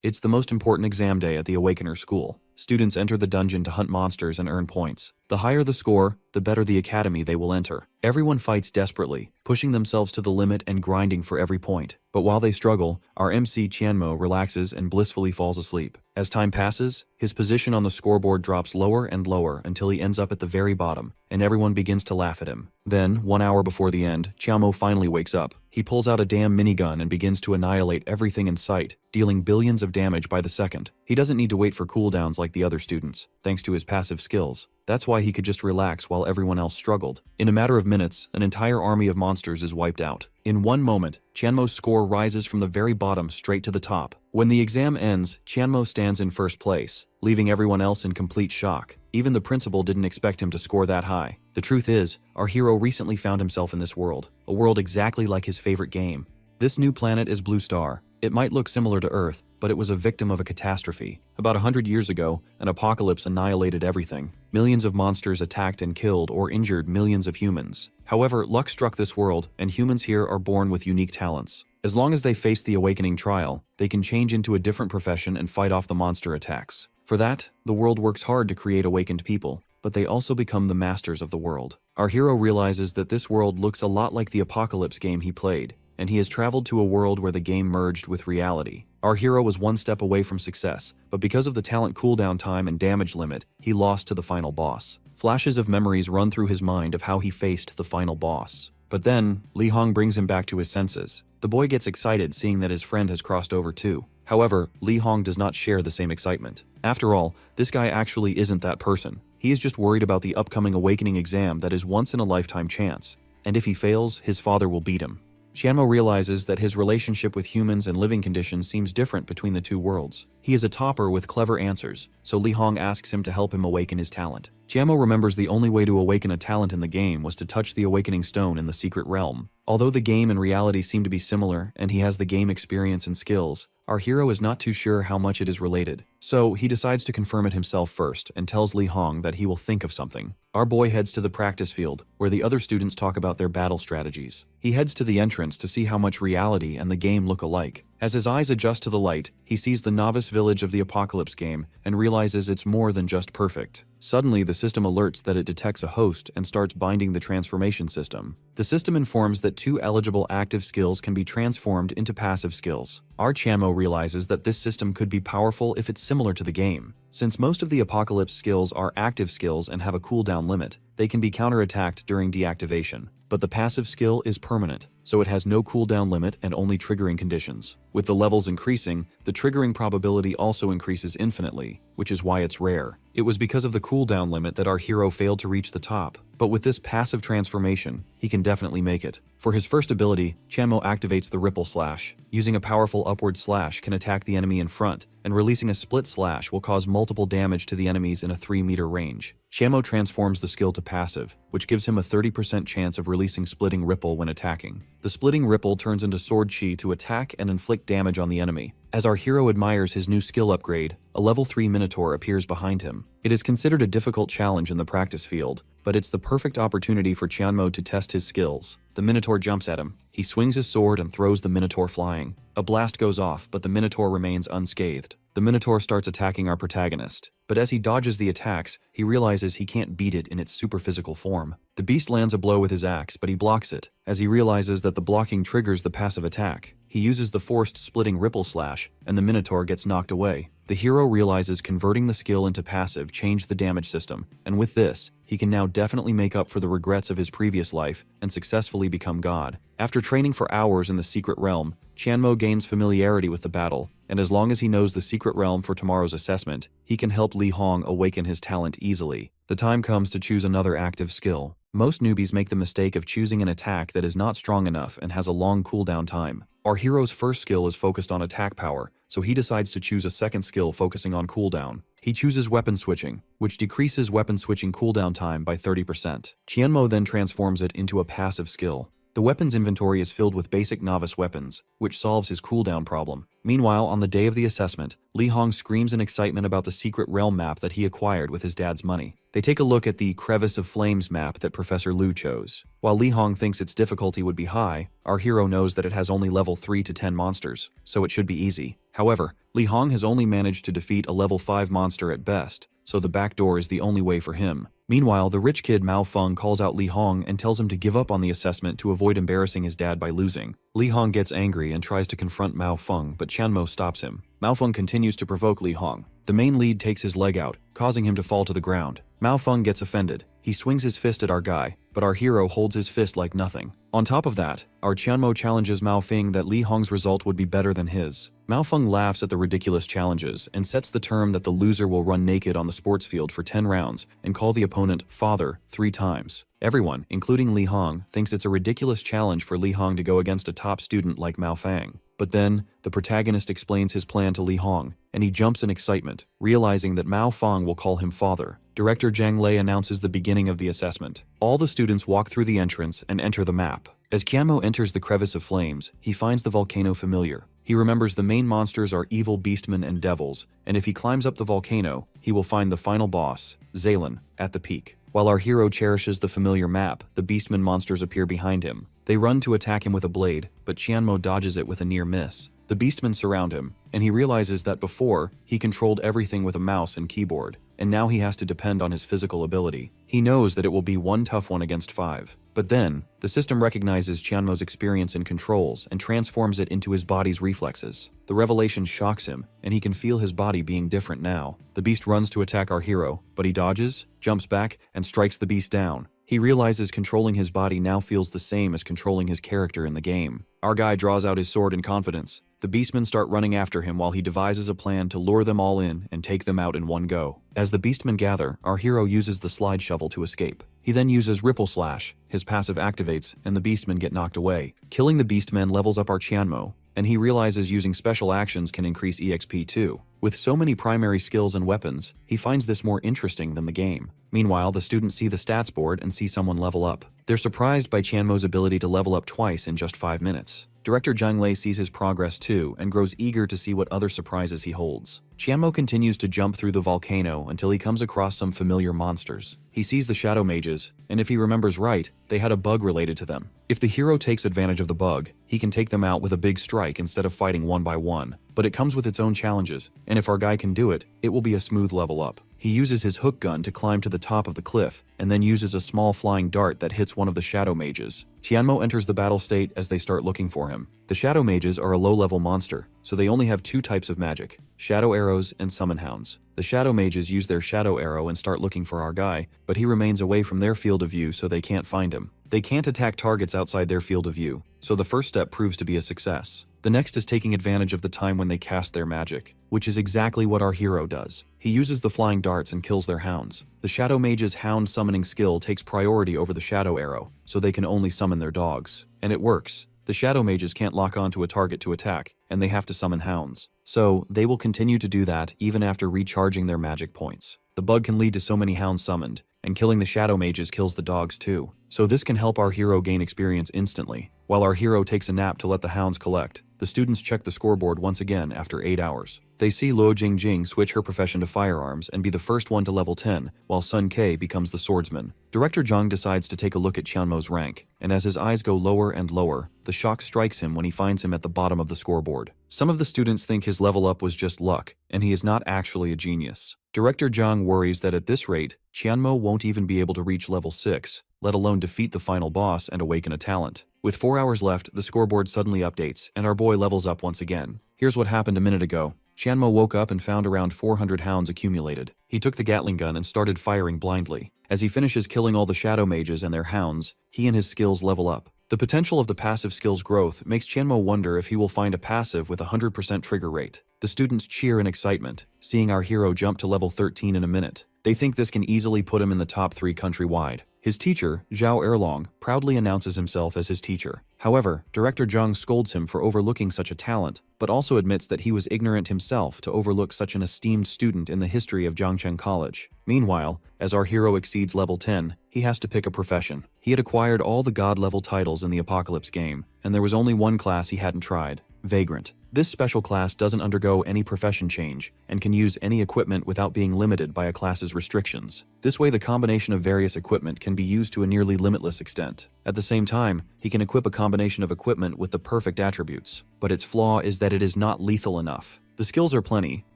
It's the most important exam day at the Awakener School. Students enter the dungeon to hunt monsters and earn points. The higher the score, the better the academy they will enter. Everyone fights desperately, pushing themselves to the limit and grinding for every point. But while they struggle, our MC Tianmo relaxes and blissfully falls asleep. As time passes, his position on the scoreboard drops lower and lower until he ends up at the very bottom, and everyone begins to laugh at him. Then, 1 hour before the end, Tianmo finally wakes up. He pulls out a damn minigun and begins to annihilate everything in sight, dealing billions of damage by the second. He doesn't need to wait for cooldowns like the other students, thanks to his passive skills. That's why he could just relax while everyone else struggled. In a matter of minutes, an entire army of monsters is wiped out. In one moment, Tianmo's score rises from the very bottom straight to the top. When the exam ends, Tianmo stands in first place, leaving everyone else in complete shock. Even the principal didn't expect him to score that high. The truth is, our hero recently found himself in this world, a world exactly like his favorite game. This new planet is Blue Star. It might look similar to Earth, but it was a victim of a catastrophe. About 100 years ago, an apocalypse annihilated everything. Millions of monsters attacked and killed or injured millions of humans. However, luck struck this world, and humans here are born with unique talents. As long as they face the awakening trial, they can change into a different profession and fight off the monster attacks. For that, the world works hard to create awakened people, but they also become the masters of the world. Our hero realizes that this world looks a lot like the apocalypse game he played, and he has traveled to a world where the game merged with reality. Our hero was one step away from success, but because of the talent cooldown time and damage limit, he lost to the final boss. Flashes of memories run through his mind of how he faced the final boss. But then, Li Hong brings him back to his senses. The boy gets excited seeing that his friend has crossed over too. However, Li Hong does not share the same excitement. After all, this guy actually isn't that person. He is just worried about the upcoming awakening exam that is once in a lifetime chance. And if he fails, his father will beat him. Tianmo realizes that his relationship with humans and living conditions seems different between the two worlds. He is a topper with clever answers, so Li Hong asks him to help him awaken his talent. Tianmo remembers the only way to awaken a talent in the game was to touch the awakening stone in the secret realm. Although the game and reality seem to be similar, and he has the game experience and skills, our hero is not too sure how much it is related. So he decides to confirm it himself first and tells Li Hong that he will think of something. Our boy heads to the practice field, where the other students talk about their battle strategies. He heads to the entrance to see how much reality and the game look alike. As his eyes adjust to the light, he sees the novice village of the apocalypse game and realizes it's more than just perfect. Suddenly, the system alerts that it detects a host and starts binding the transformation system. The system informs that 2 eligible active skills can be transformed into passive skills. Our Tianmo realizes that this system could be powerful if it's similar to the game. Since most of the apocalypse skills are active skills and have a cooldown limit, they can be counterattacked during deactivation. But the passive skill is permanent, so it has no cooldown limit and only triggering conditions. With the levels increasing, the triggering probability also increases infinitely, which is why it's rare. It was because of the cooldown limit that our hero failed to reach the top, but with this passive transformation, he can definitely make it. For his first ability, Tianmo activates the Ripple Slash. Using a powerful upward slash can attack the enemy in front, and releasing a split slash will cause multiple damage to the enemies in a 3-meter range. Tianmo transforms the skill to passive, which gives him a 30% chance of releasing Splitting Ripple when attacking. The Splitting Ripple turns into Sword Chi to attack and inflict damage on the enemy. As our hero admires his new skill upgrade, a level 3 Minotaur appears behind him. It is considered a difficult challenge in the practice field, but it's the perfect opportunity for Tianmo to test his skills. The Minotaur jumps at him. He swings his sword and throws the Minotaur flying. A blast goes off, but the Minotaur remains unscathed. The Minotaur starts attacking our protagonist, but as he dodges the attacks, he realizes he can't beat it in its super physical form. The beast lands a blow with his axe, but he blocks it, as he realizes that the blocking triggers the passive attack. He uses the forced Splitting Ripple Slash, and the Minotaur gets knocked away. The hero realizes converting the skill into passive changed the damage system, and with this, he can now definitely make up for the regrets of his previous life and successfully become God. After training for hours in the secret realm, Tianmo gains familiarity with the battle, and as long as he knows the secret realm for tomorrow's assessment, he can help Li Hong awaken his talent easily. The time comes to choose another active skill. Most newbies make the mistake of choosing an attack that is not strong enough and has a long cooldown time. Our hero's first skill is focused on attack power, so he decides to choose a second skill focusing on cooldown. He chooses weapon switching, which decreases weapon switching cooldown time by 30%. Tianmo then transforms it into a passive skill. The weapons inventory is filled with basic novice weapons, which solves his cooldown problem. Meanwhile, on the day of the assessment, Li Hong screams in excitement about the secret realm map that he acquired with his dad's money. They take a look at the Crevice of Flames map that Professor Liu chose. While Li Hong thinks its difficulty would be high, our hero knows that it has only level 3 to 10 monsters, so it should be easy. However, Li Hong has only managed to defeat a level 5 monster at best, so the back door is the only way for him. Meanwhile, the rich kid Mao Feng calls out Li Hong and tells him to give up on the assessment to avoid embarrassing his dad by losing. Li Hong gets angry and tries to confront Mao Feng, but Qianmo stops him. Mao Feng continues to provoke Li Hong. The main lead takes his leg out, causing him to fall to the ground. Mao Feng gets offended. He swings his fist at our guy, but our hero holds his fist like nothing. On top of that, our Qianmo challenges Mao Feng that Li Hong's result would be better than his. Mao Feng laughs at the ridiculous challenges and sets the term that the loser will run naked on the sports field for 10 rounds and call the opponent father 3 times. Everyone, including Li Hong, thinks it's a ridiculous challenge for Li Hong to go against a top student like Mao Feng. But then, the protagonist explains his plan to Li Hong, and he jumps in excitement, realizing that Mao Feng will call him father. Director Zhang Lei announces the beginning of the assessment. All the students walk through the entrance and enter the map. As Qianmo enters the Crevice of Flames, he finds the volcano familiar. He remembers the main monsters are evil beastmen and devils, and if he climbs up the volcano, he will find the final boss, Zaylan, at the peak. While our hero cherishes the familiar map, the beastmen monsters appear behind him. They run to attack him with a blade, but Qianmo dodges it with a near miss. The beastmen surround him, and he realizes that before, he controlled everything with a mouse and keyboard, and now he has to depend on his physical ability. He knows that it will be one tough one against 5. But then, the system recognizes Qianmo's experience in controls and transforms it into his body's reflexes. The revelation shocks him, and he can feel his body being different now. The beast runs to attack our hero, but he dodges, jumps back, and strikes the beast down. He realizes controlling his body now feels the same as controlling his character in the game. Our guy draws out his sword in confidence. The beastmen start running after him while he devises a plan to lure them all in and take them out in one go. As the beastmen gather, our hero uses the slide shovel to escape. He then uses Ripple Slash, his passive activates, and the beastmen get knocked away. Killing the beastmen levels up our Qianmo, and he realizes using special actions can increase EXP too. With so many primary skills and weapons, he finds this more interesting than the game. Meanwhile, the students see the stats board and see someone level up. They're surprised by Qianmo's ability to level up twice in just 5 minutes. Director Zhang Lei sees his progress too and grows eager to see what other surprises he holds. Qianmo continues to jump through the volcano until he comes across some familiar monsters. He sees the shadow mages, and if he remembers right, they had a bug related to them. If the hero takes advantage of the bug, he can take them out with a big strike instead of fighting one by one. But it comes with its own challenges, and if our guy can do it, it will be a smooth level up. He uses his hook gun to climb to the top of the cliff, and then uses a small flying dart that hits one of the shadow mages. Qianmo enters the battle state as they start looking for him. The shadow mages are a low-level monster, so they only have 2 types of magic, shadow arrows and summon hounds. The shadow mages use their shadow arrow and start looking for our guy, but he remains away from their field of view so they can't find him. They can't attack targets outside their field of view, so the first step proves to be a success. The next is taking advantage of the time when they cast their magic, which is exactly what our hero does. He uses the flying darts and kills their hounds. The Shadow Mage's hound summoning skill takes priority over the Shadow Arrow, so they can only summon their dogs. And it works. The Shadow Mages can't lock onto a target to attack, and they have to summon hounds. So, they will continue to do that even after recharging their magic points. The bug can lead to so many hounds summoned, and killing the Shadow Mages kills the dogs too. So this can help our hero gain experience instantly. While our hero takes a nap to let the hounds collect, the students check the scoreboard once again after 8 hours. They see Luo Jingjing switch her profession to firearms and be the first one to level 10, while Sun Ke becomes the swordsman. Director Zhang decides to take a look at Qianmo's rank, and as his eyes go lower and lower, the shock strikes him when he finds him at the bottom of the scoreboard. Some of the students think his level up was just luck, and he is not actually a genius. Director Zhang worries that at this rate, Qianmo won't even be able to reach level 6, let alone defeat the final boss and awaken a talent. With 4 hours left, the scoreboard suddenly updates, and our boy levels up once again. Here's what happened a minute ago. Qianmo woke up and found around 400 hounds accumulated. He took the Gatling gun and started firing blindly. As he finishes killing all the Shadow Mages and their hounds, he and his skills level up. The potential of the passive skill's growth makes Qianmo wonder if he will find a passive with a 100% trigger rate. The students cheer in excitement, seeing our hero jump to level 13 in a minute. They think this can easily put him in the top 3 countrywide. His teacher, Zhao Erlong, proudly announces himself as his teacher. However, Director Zhang scolds him for overlooking such a talent, but also admits that he was ignorant himself to overlook such an esteemed student in the history of Jiangcheng College. Meanwhile, as our hero exceeds level 10, he has to pick a profession. He had acquired all the god-level titles in the Apocalypse game, and there was only one class he hadn't tried: Vagrant. This special class doesn't undergo any profession change, and can use any equipment without being limited by a class's restrictions. This way, the combination of various equipment can be used to a nearly limitless extent. At the same time, he can equip a combination of equipment with the perfect attributes, but its flaw is that it is not lethal enough. The skills are plenty,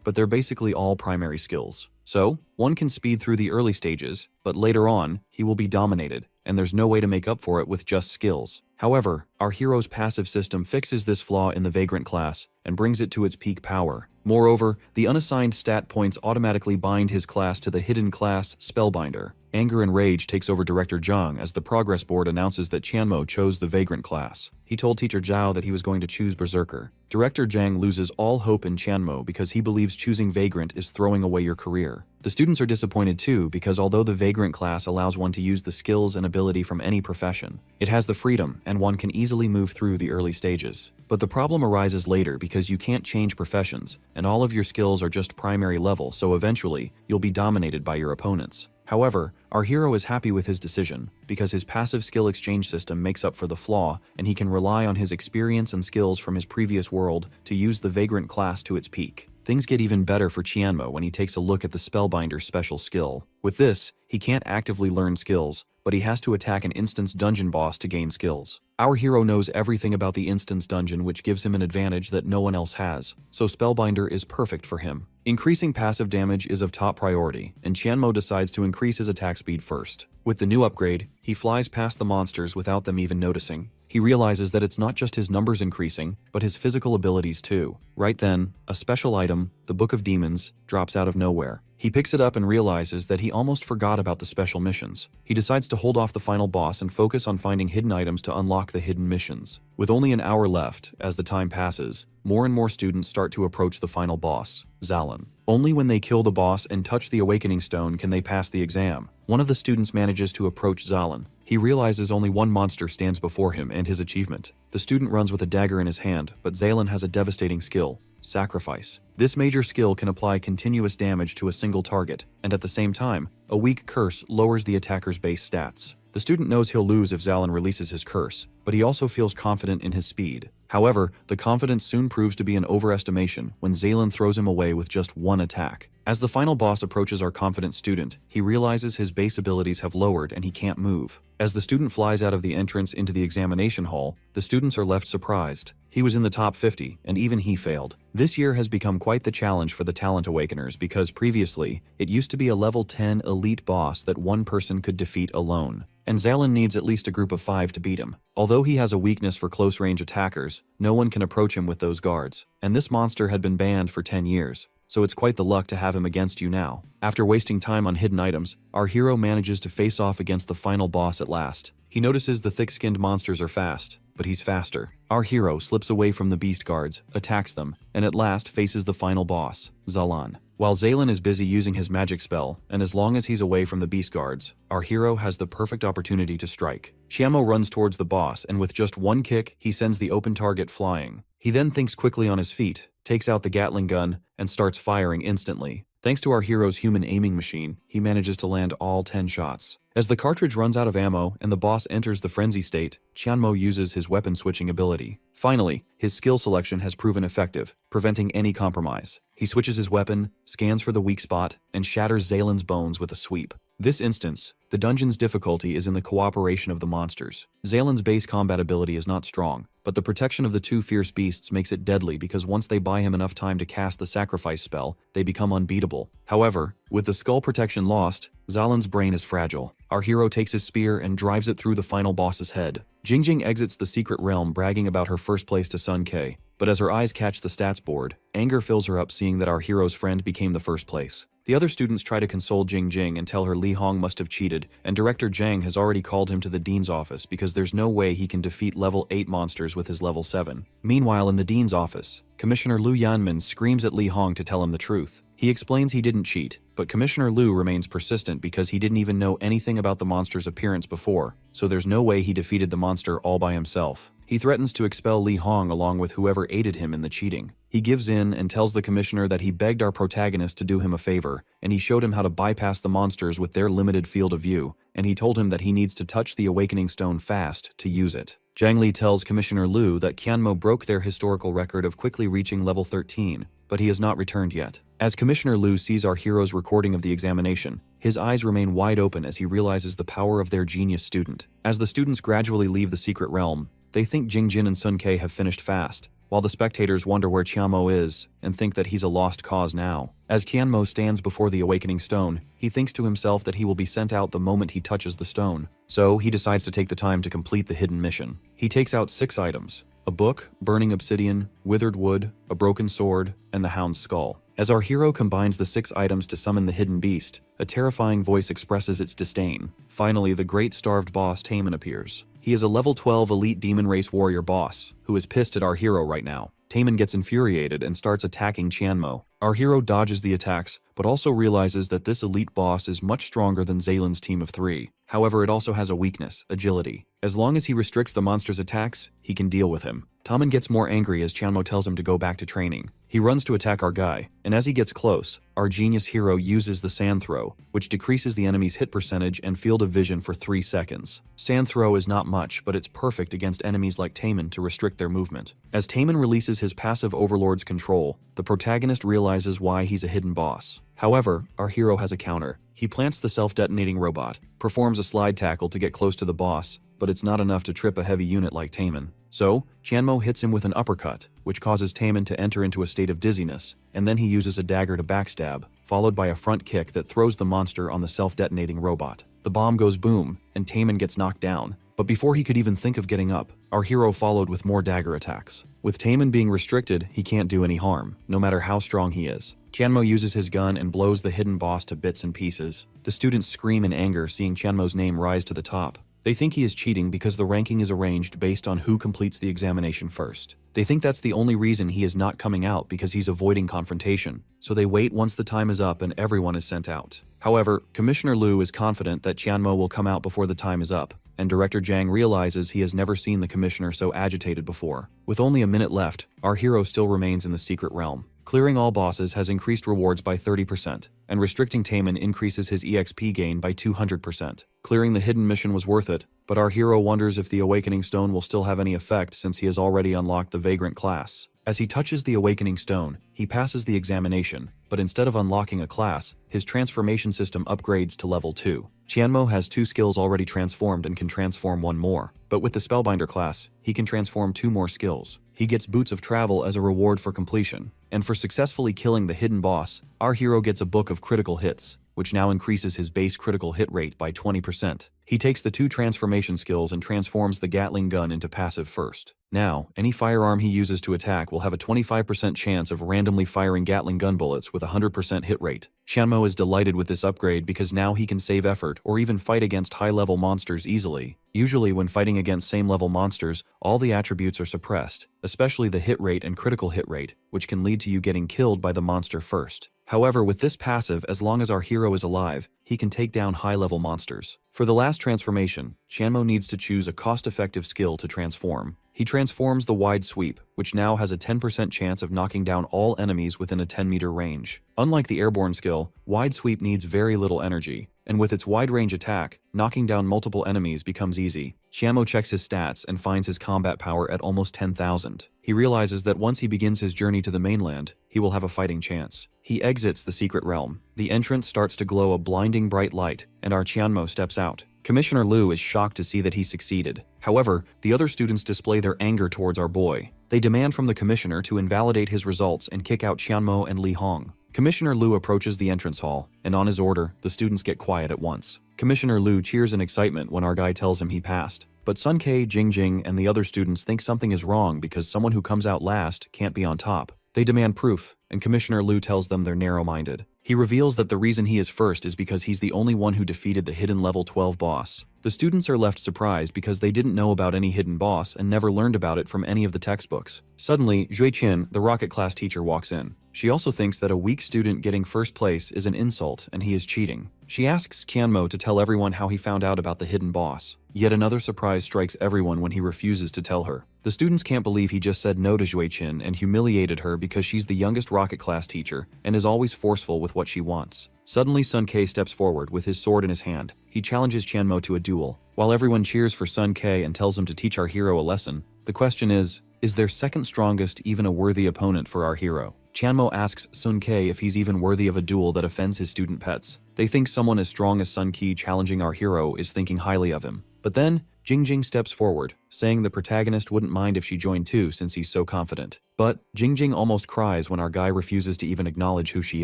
but they're basically all primary skills. So, one can speed through the early stages, but later on, he will be dominated, and there's no way to make up for it with just skills. However, our hero's passive system fixes this flaw in the Vagrant class and brings it to its peak power. Moreover, the unassigned stat points automatically bind his class to the hidden class Spellbinder. Anger and rage takes over Director Zhang as the progress board announces that Qianmo chose the Vagrant class. He told Teacher Zhao that he was going to choose Berserker. Director Zhang loses all hope in Qianmo because he believes choosing Vagrant is throwing away your career. The students are disappointed too because although the Vagrant class allows one to use the skills and ability from any profession, it has the freedom and one can easily move through the early stages. But the problem arises later because you can't change professions, and all of your skills are just primary level, so eventually, you'll be dominated by your opponents. However, our hero is happy with his decision because his passive skill exchange system makes up for the flaw, and he can rely on his experience and skills from his previous world to use the Vagrant class to its peak. Things get even better for Qianmo when he takes a look at the Spellbinder's special skill. With this, he can't actively learn skills, but he has to attack an instance dungeon boss to gain skills. Our hero knows everything about the instance dungeon, which gives him an advantage that no one else has, so Spellbinder is perfect for him. Increasing passive damage is of top priority, and Qianmo decides to increase his attack speed first. With the new upgrade, he flies past the monsters without them even noticing. He realizes that it's not just his numbers increasing, but his physical abilities too. Right then, a special item, the Book of Demons, drops out of nowhere. He picks it up and realizes that he almost forgot about the special missions. He decides to hold off the final boss and focus on finding hidden items to unlock the hidden missions. With only an hour left, as the time passes, more and more students start to approach the final boss, Zalin. Only when they kill the boss and touch the Awakening Stone can they pass the exam. One of the students manages to approach Zalin. He realizes only one monster stands before him and his achievement. The student runs with a dagger in his hand, but Zalin has a devastating skill: Sacrifice. This major skill can apply continuous damage to a single target, and at the same time, a weak curse lowers the attacker's base stats. The student knows he'll lose if Zalin releases his curse, but he also feels confident in his speed. However, the confidence soon proves to be an overestimation when Zalin throws him away with just one attack. As the final boss approaches our confident student, he realizes his base abilities have lowered and he can't move. As the student flies out of the entrance into the examination hall, the students are left surprised. He was in the top 50, and even he failed. This year has become quite the challenge for the Talent Awakeners because previously, it used to be a level 10 elite boss that one person could defeat alone. And Zalin needs at least a group of 5 to beat him. Although he has a weakness for close-range attackers, no one can approach him with those guards. And this monster had been banned for 10 years, so it's quite the luck to have him against you now. After wasting time on hidden items, our hero manages to face off against the final boss at last. He notices the thick-skinned monsters are fast, but he's faster. Our hero slips away from the beast guards, attacks them, and at last faces the final boss, Zalin. While Zalin is busy using his magic spell, and as long as he's away from the beast guards, our hero has the perfect opportunity to strike. Qianmo runs towards the boss, and with just one kick, he sends the open target flying. He then thinks quickly on his feet, takes out the Gatling gun, and starts firing instantly. Thanks to our hero's human aiming machine, he manages to land all 10 shots. As the cartridge runs out of ammo and the boss enters the frenzy state, Qianmo uses his weapon switching ability. Finally, his skill selection has proven effective, preventing any compromise. He switches his weapon, scans for the weak spot, and shatters Zalin's bones with a sweep. This instance, the dungeon's difficulty is in the cooperation of the monsters. Zalin's base combat ability is not strong, but the protection of the 2 fierce beasts makes it deadly because once they buy him enough time to cast the sacrifice spell, they become unbeatable. However, with the skull protection lost, Zalin's brain is fragile. Our hero takes his spear and drives it through the final boss's head. Jingjing exits the secret realm bragging about her first place to Sun Kei, but as her eyes catch the stats board, anger fills her up seeing that our hero's friend became the first place. The other students try to console Jingjing and tell her Li Hong must have cheated, and Director Zhang has already called him to the Dean's office because there's no way he can defeat level 8 monsters with his level 7. Meanwhile, in the Dean's office, Commissioner Lu Yanmin screams at Li Hong to tell him the truth. He explains he didn't cheat, but Commissioner Liu remains persistent because he didn't even know anything about the monster's appearance before, so there's no way he defeated the monster all by himself. He threatens to expel Li Hong along with whoever aided him in the cheating. He gives in and tells the commissioner that he begged our protagonist to do him a favor, and he showed him how to bypass the monsters with their limited field of view, and he told him that he needs to touch the awakening stone fast to use it. Zhang Li tells Commissioner Liu that Qianmo broke their historical record of quickly reaching level 13, but he has not returned yet. As Commissioner Liu sees our hero's recording of the examination, his eyes remain wide open as he realizes the power of their genius student. As the students gradually leave the secret realm, they think Jingjin and Sun Ke have finished fast, while the spectators wonder where Qianmo is and think that he's a lost cause now. As Qianmo stands before the awakening stone, he thinks to himself that he will be sent out the moment he touches the stone, so he decides to take the time to complete the hidden mission. He takes out 6 items: a book, burning obsidian, withered wood, a broken sword, and the hound's skull. As our hero combines the 6 items to summon the hidden beast, a terrifying voice expresses its disdain. Finally, the great starved boss Taemin appears. He is a level 12 elite demon race warrior boss, who is pissed at our hero right now. Taemin gets infuriated and starts attacking Qianmo. Our hero dodges the attacks, but also realizes that this elite boss is much stronger than Zaylin's team of 3. However, it also has a weakness: agility. As long as he restricts the monster's attacks, he can deal with him. Taemin gets more angry as Qianmo tells him to go back to training. He runs to attack our guy, and as he gets close, our genius hero uses the sand throw, which decreases the enemy's hit percentage and field of vision for 3 seconds. Sand throw is not much, but it's perfect against enemies like Taemin to restrict their movement. As Taemin releases his passive overlord's control, the protagonist realizes why he's a hidden boss. However, our hero has a counter. He plants the self-detonating robot, performs a slide tackle to get close to the boss, but it's not enough to trip a heavy unit like Taemin. So, Qianmo hits him with an uppercut, which causes Taemin to enter into a state of dizziness, and then he uses a dagger to backstab, followed by a front kick that throws the monster on the self-detonating robot. The bomb goes boom, and Taemin gets knocked down. But before he could even think of getting up, our hero followed with more dagger attacks. With Taemin being restricted, he can't do any harm, no matter how strong he is. Qianmo uses his gun and blows the hidden boss to bits and pieces. The students scream in anger seeing Qianmo's name rise to the top. They think he is cheating because the ranking is arranged based on who completes the examination first. They think that's the only reason he is not coming out, because he's avoiding confrontation. So they wait once the time is up and everyone is sent out. However, Commissioner Liu is confident that Qianmo will come out before the time is up, and Director Zhang realizes he has never seen the commissioner so agitated before. With only a minute left, our hero still remains in the secret realm. Clearing all bosses has increased rewards by 30%, and restricting Taemin increases his EXP gain by 200%. Clearing the hidden mission was worth it, but our hero wonders if the Awakening Stone will still have any effect since he has already unlocked the Vagrant class. As he touches the Awakening Stone, he passes the examination, but instead of unlocking a class, his transformation system upgrades to level 2. Qianmo has 2 skills already transformed and can transform 1 more, but with the Spellbinder class, he can transform 2 more skills. He gets Boots of Travel as a reward for completion, and for successfully killing the hidden boss, our hero gets a Book of Critical Hits, which now increases his base critical hit rate by 20%. He takes the 2 transformation skills and transforms the Gatling gun into passive first. Now, any firearm he uses to attack will have a 25% chance of randomly firing Gatling gun bullets with a 100% hit rate. Qianmo is delighted with this upgrade because now he can save effort or even fight against high-level monsters easily. Usually when fighting against same-level monsters, all the attributes are suppressed, especially the hit rate and critical hit rate, which can lead to you getting killed by the monster first. However, with this passive, as long as our hero is alive, he can take down high-level monsters. For the last transformation, Qianmo needs to choose a cost-effective skill to transform. He transforms the Wide Sweep, which now has a 10% chance of knocking down all enemies within a 10-meter range. Unlike the airborne skill, Wide Sweep needs very little energy, and with its wide-range attack, knocking down multiple enemies becomes easy. Qianmo checks his stats and finds his combat power at almost 10,000. He realizes that once he begins his journey to the mainland, he will have a fighting chance. He exits the secret realm. The entrance starts to glow a blinding bright light, and our Qianmo steps out. Commissioner Liu is shocked to see that he succeeded. However, the other students display their anger towards our boy. They demand from the commissioner to invalidate his results and kick out Qianmo and Li Hong. Commissioner Liu approaches the entrance hall, and on his order, the students get quiet at once. Commissioner Liu cheers in excitement when our guy tells him he passed. But Sun Ke, Jingjing, and the other students think something is wrong because someone who comes out last can't be on top. They demand proof, and Commissioner Liu tells them they're narrow-minded. He reveals that the reason he is first is because he's the only one who defeated the hidden level 12 boss. The students are left surprised because they didn't know about any hidden boss and never learned about it from any of the textbooks. Suddenly, Zhui Qin, the rocket class teacher, walks in. She also thinks that a weak student getting first place is an insult and he is cheating. She asks Tianmo to tell everyone how he found out about the hidden boss. Yet another surprise strikes everyone when he refuses to tell her. The students can't believe he just said no to Xueqin and humiliated her because she's the youngest rocket class teacher and is always forceful with what she wants. Suddenly Sun Ke steps forward with his sword in his hand. He challenges Tianmo to a duel. While everyone cheers for Sun Ke and tells him to teach our hero a lesson, the question is their second strongest even a worthy opponent for our hero? Tianmo asks Sun Ke if he's even worthy of a duel that offends his student pets. They think someone as strong as Sun Ke challenging our hero is thinking highly of him. But then, Jingjing steps forward, saying the protagonist wouldn't mind if she joined too since he's so confident. But Jingjing almost cries when our guy refuses to even acknowledge who she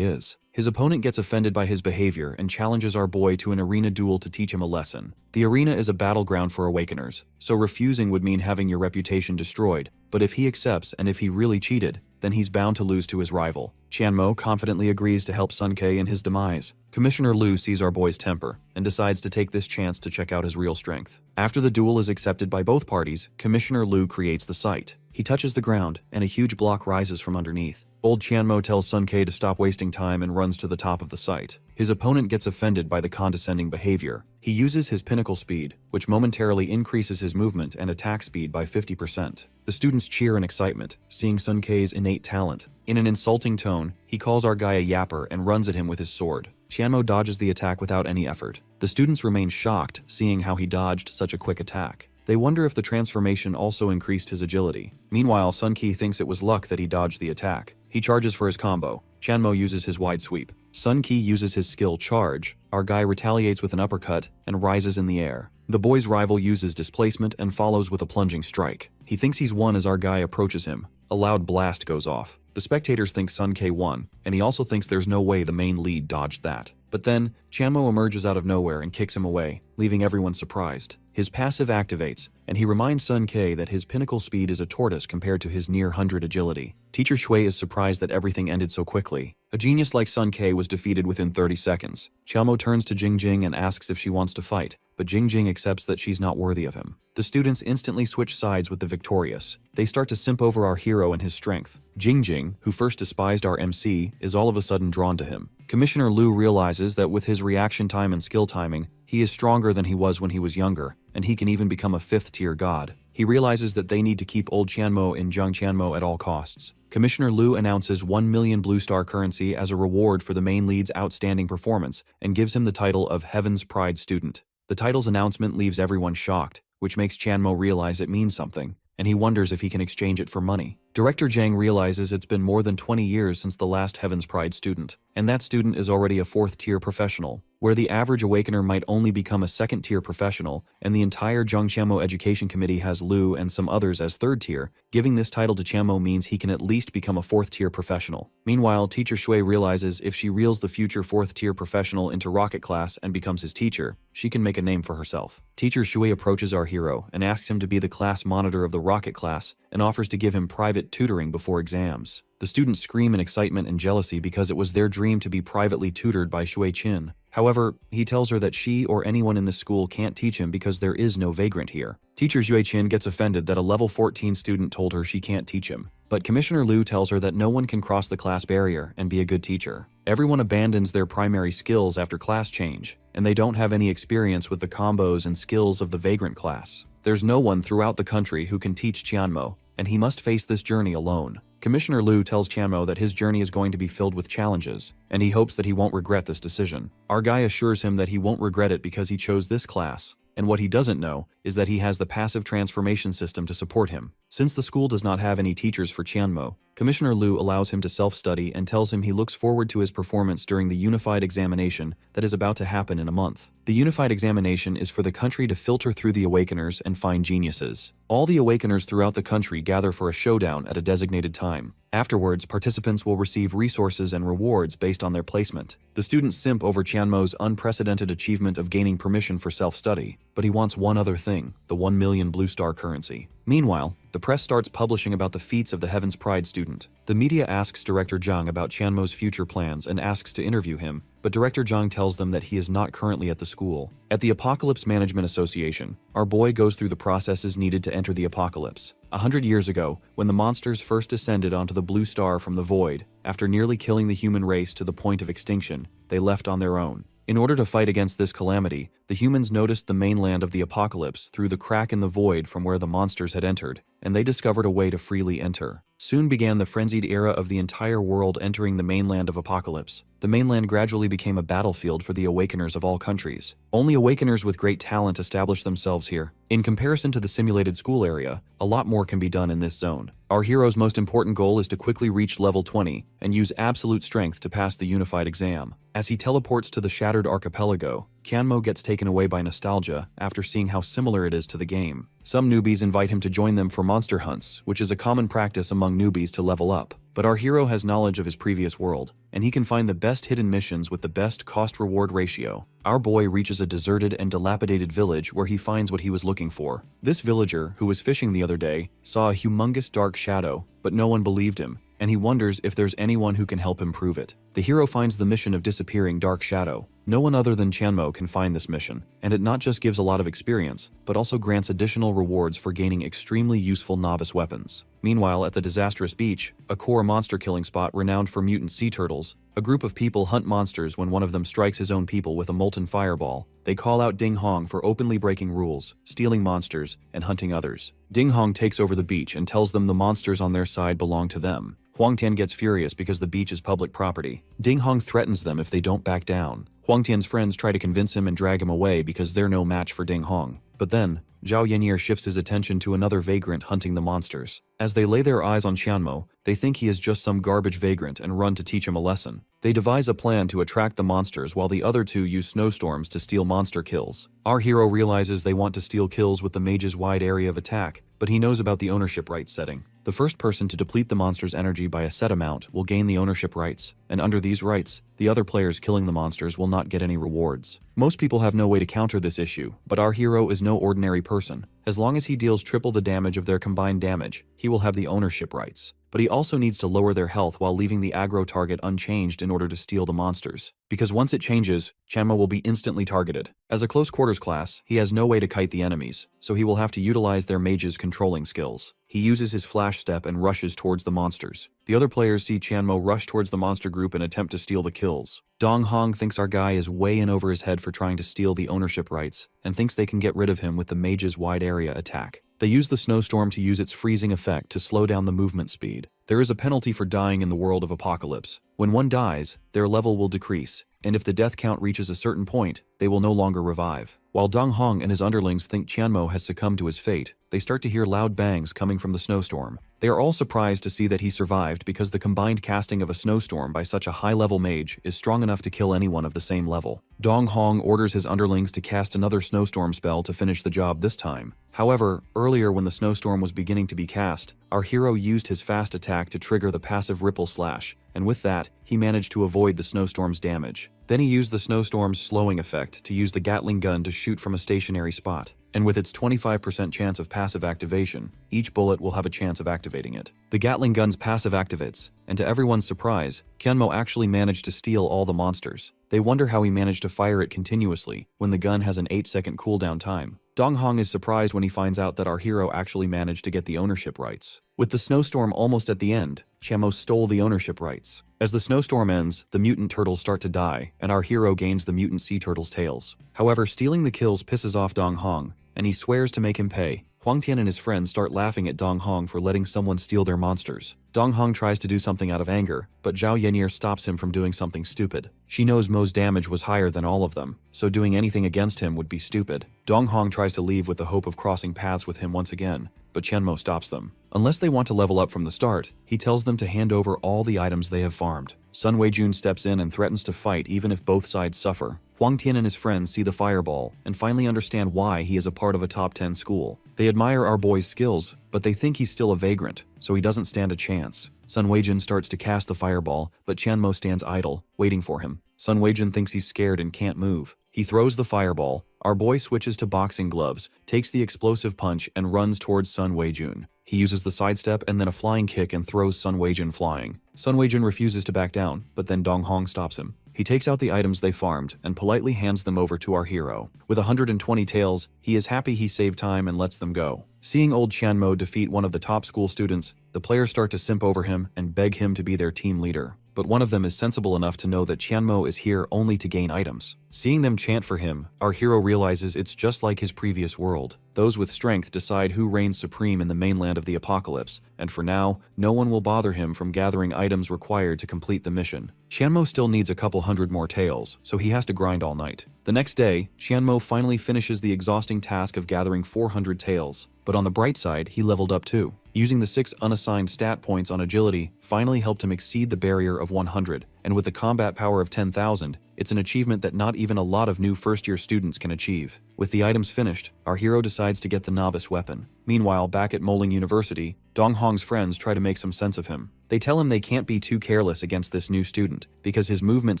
is. His opponent gets offended by his behavior and challenges our boy to an arena duel to teach him a lesson. The arena is a battleground for awakeners, so refusing would mean having your reputation destroyed. But if he accepts and if he really cheated, then he's bound to lose to his rival. Tianmo confidently agrees to help Sun Ke in his demise. Commissioner Lu sees our boy's temper and decides to take this chance to check out his real strength. After the duel is accepted by both parties, Commissioner Lu creates the site. He touches the ground, and a huge block rises from underneath. Old Tianmo tells Sun Ke to stop wasting time and runs to the top of the site. His opponent gets offended by the condescending behavior. He uses his pinnacle speed, which momentarily increases his movement and attack speed by 50%. The students cheer in excitement, seeing Sun Ke's innate talent. In an insulting tone, he calls our guy a yapper and runs at him with his sword. Tianmo dodges the attack without any effort. The students remain shocked, seeing how he dodged such a quick attack. They wonder if the transformation also increased his agility. Meanwhile, Sun Ke thinks it was luck that he dodged the attack. He charges for his combo. Tianmo uses his wide sweep. Sun Ke uses his skill Charge. Our guy retaliates with an uppercut and rises in the air. The boy's rival uses displacement and follows with a plunging strike. He thinks he's won as our guy approaches him. A loud blast goes off. The spectators think Sun Ke won, and he also thinks there's no way the main lead dodged that. But then, Tianmo emerges out of nowhere and kicks him away, leaving everyone surprised. His passive activates, and he reminds Sun Ke that his pinnacle speed is a tortoise compared to his near 100 agility. Teacher Shui is surprised that everything ended so quickly. A genius like Sun Ke was defeated within 30 seconds. Tianmo turns to Jingjing and asks if she wants to fight, but Jingjing accepts that she's not worthy of him. The students instantly switch sides with the victorious. They start to simp over our hero and his strength. Jingjing, who first despised our MC, is all of a sudden drawn to him. Commissioner Lu realizes that with his reaction time and skill timing, he is stronger than he was when he was younger, and he can even become a 5th-tier god. He realizes that they need to keep old Tianmo in Zhang Tianmo at all costs. Commissioner Lu announces 1 million Blue Star currency as a reward for the main lead's outstanding performance and gives him the title of Heaven's Pride Student. The title's announcement leaves everyone shocked, which makes Tianmo realize it means something, and he wonders if he can exchange it for money. Director Zhang realizes it's been more than 20 years since the last Heaven's Pride student, and that student is already a 4th-tier professional, where the average awakener might only become a 2nd-tier professional, and the entire Zhangqianmo Education Committee has Lu and some others as 3rd-tier. Giving this title to Qianmo means he can at least become a 4th-tier professional. Meanwhile, Teacher Shui realizes if she reels the future 4th-tier professional into rocket class and becomes his teacher, she can make a name for herself. Teacher Shui approaches our hero and asks him to be the class monitor of the rocket class and offers to give him private tutoring before exams. The students scream in excitement and jealousy because it was their dream to be privately tutored by Xueqin. However, he tells her that she or anyone in the school can't teach him because there is no vagrant here. Teacher Xueqin gets offended that a level 14 student told her she can't teach him. But Commissioner Lu tells her that no one can cross the class barrier and be a good teacher. Everyone abandons their primary skills after class change, and they don't have any experience with the combos and skills of the vagrant class. There's no one throughout the country who can teach Tianmo, and he must face this journey alone. Commissioner Lu tells Tianmo that his journey is going to be filled with challenges, and he hopes that he won't regret this decision. Our guy assures him that he won't regret it because he chose this class, and what he doesn't know is that he has the passive transformation system to support him. Since the school does not have any teachers for Tianmo, Commissioner Lu allows him to self-study and tells him he looks forward to his performance during the unified examination that is about to happen in a month. The unified examination is for the country to filter through the awakeners and find geniuses. All the awakeners throughout the country gather for a showdown at a designated time. Afterwards, participants will receive resources and rewards based on their placement. The students simp over Tianmo's unprecedented achievement of gaining permission for self-study, but he wants one other thing, the 1 million Blue Star currency. Meanwhile, the press starts publishing about the feats of the Heaven's Pride student. The media asks director Jung about Chanmo's future plans and asks to interview him, but director Jung tells them that he is not currently at the school. At the Apocalypse Management Association, our boy goes through the processes needed to enter the apocalypse. 100 years ago, when the monsters first descended onto the blue star from the void, after nearly killing the human race to the point of extinction, they left on their own. In order to fight against this calamity, the humans noticed the mainland of the apocalypse through the crack in the void from where the monsters had entered, and they discovered a way to freely enter. Soon began the frenzied era of the entire world entering the mainland of apocalypse. The mainland gradually became a battlefield for the awakeners of all countries. Only awakeners with great talent established themselves here. In comparison to the simulated school area, a lot more can be done in this zone. Our hero's most important goal is to quickly reach level 20 and use absolute strength to pass the unified exam. As he teleports to the shattered archipelago, Chanmo gets taken away by nostalgia after seeing how similar it is to the game. Some newbies invite him to join them for monster hunts, which is a common practice among newbies to level up. But our hero has knowledge of his previous world, and he can find the best hidden missions with the best cost-reward ratio. Our boy reaches a deserted and dilapidated village where he finds what he was looking for. This villager, who was fishing the other day, saw a humongous dark shadow, but no one believed him, and he wonders if there's anyone who can help him prove it. The hero finds the mission of disappearing Dark Shadow. No one other than Chanmo can find this mission, and it not just gives a lot of experience, but also grants additional rewards for gaining extremely useful novice weapons. Meanwhile, at the disastrous beach, a core monster killing spot renowned for mutant sea turtles, a group of people hunt monsters when one of them strikes his own people with a molten fireball. They call out Ding Hong for openly breaking rules, stealing monsters, and hunting others. Ding Hong takes over the beach and tells them the monsters on their side belong to them. Huang Tian gets furious because the beach is public property. Ding Hong threatens them if they don't back down. Huang Tian's friends try to convince him and drag him away because they're no match for Ding Hong. But then, Zhao Yanir shifts his attention to another vagrant hunting the monsters. As they lay their eyes on Chanmo, they think he is just some garbage vagrant and run to teach him a lesson. They devise a plan to attract the monsters while the other two use snowstorms to steal monster kills. Our hero realizes they want to steal kills with the mage's wide area of attack, but he knows about the ownership rights setting. The first person to deplete the monster's energy by a set amount will gain the ownership rights, and under these rights, the other players killing the monsters will not get any rewards. Most people have no way to counter this issue, but our hero is no ordinary person. As long as he deals triple the damage of their combined damage, he will have the ownership rights. But he also needs to lower their health while leaving the aggro target unchanged in order to steal the monsters. Because once it changes, Chanmo will be instantly targeted. As a close quarters class, he has no way to kite the enemies, so he will have to utilize their mage's controlling skills. He uses his flash step and rushes towards the monsters. The other players see Chanmo rush towards the monster group and attempt to steal the kills. Dong Hong thinks our guy is way in over his head for trying to steal the ownership rights, and thinks they can get rid of him with the mage's wide area attack. They use the snowstorm to use its freezing effect to slow down the movement speed. There is a penalty for dying in the world of Apocalypse. When one dies, their level will decrease, and if the death count reaches a certain point, they will no longer revive. While Dong Hong and his underlings think Chanmo has succumbed to his fate, they start to hear loud bangs coming from the snowstorm. They are all surprised to see that he survived because the combined casting of a snowstorm by such a high-level mage is strong enough to kill anyone of the same level. Dong Hong orders his underlings to cast another snowstorm spell to finish the job this time. However, earlier when the snowstorm was beginning to be cast, our hero used his fast attack to trigger the passive ripple slash, and with that, he managed to avoid the snowstorm's damage. Then he used the snowstorm's slowing effect to use the Gatling gun to shoot from a stationary spot. And with its 25% chance of passive activation, each bullet will have a chance of activating it. The Gatling gun's passive activates, and to everyone's surprise, Chanmo actually managed to steal all the monsters. They wonder how he managed to fire it continuously when the gun has an 8-second cooldown time. Dong Hong is surprised when he finds out that our hero actually managed to get the ownership rights. With the snowstorm almost at the end, Chanmo stole the ownership rights. As the snowstorm ends, the mutant turtles start to die, and our hero gains the mutant sea turtles' tails. However, stealing the kills pisses off Dong Hong, and he swears to make him pay. Huang Tian and his friends start laughing at Dong Hong for letting someone steal their monsters. Dong Hong tries to do something out of anger, but Zhao Yanir stops him from doing something stupid. She knows Mo's damage was higher than all of them, so doing anything against him would be stupid. Dong Hong tries to leave with the hope of crossing paths with him once again, but Chanmo stops them. Unless they want to level up from the start, he tells them to hand over all the items they have farmed. Sun Weijun steps in and threatens to fight even if both sides suffer. Huang Tian and his friends see the fireball and finally understand why he is a part of a top 10 school. They admire our boy's skills, but they think he's still a vagrant, so he doesn't stand a chance. Sun Weijun starts to cast the fireball, but Qianmo stands idle, waiting for him. Sun Weijun thinks he's scared and can't move. He throws the fireball. Our boy switches to boxing gloves, takes the explosive punch, and runs towards Sun Weijun. He uses the sidestep and then a flying kick and throws Sun Weijun flying. Sun Weijun refuses to back down, but then Dong Hong stops him. He takes out the items they farmed and politely hands them over to our hero. With 120 taels, he is happy he saved time and lets them go. Seeing old Qianmo defeat one of the top school students, the players start to simp over him and beg him to be their team leader. But one of them is sensible enough to know that Qianmo is here only to gain items. Seeing them chant for him, our hero realizes it's just like his previous world. Those with strength decide who reigns supreme in the mainland of the apocalypse, and for now, no one will bother him from gathering items required to complete the mission. Qianmo still needs a couple hundred more taels, so he has to grind all night. The next day, Qianmo finally finishes the exhausting task of gathering 400 taels. But on the bright side, he leveled up too. Using the 6 unassigned stat points on agility finally helped him exceed the barrier of 100, and with the combat power of 10,000, it's an achievement that not even a lot of new first-year students can achieve. With the items finished, our hero decides to get the novice weapon. Meanwhile, back at Moling University, Dong Hong's friends try to make some sense of him. They tell him they can't be too careless against this new student, because his movement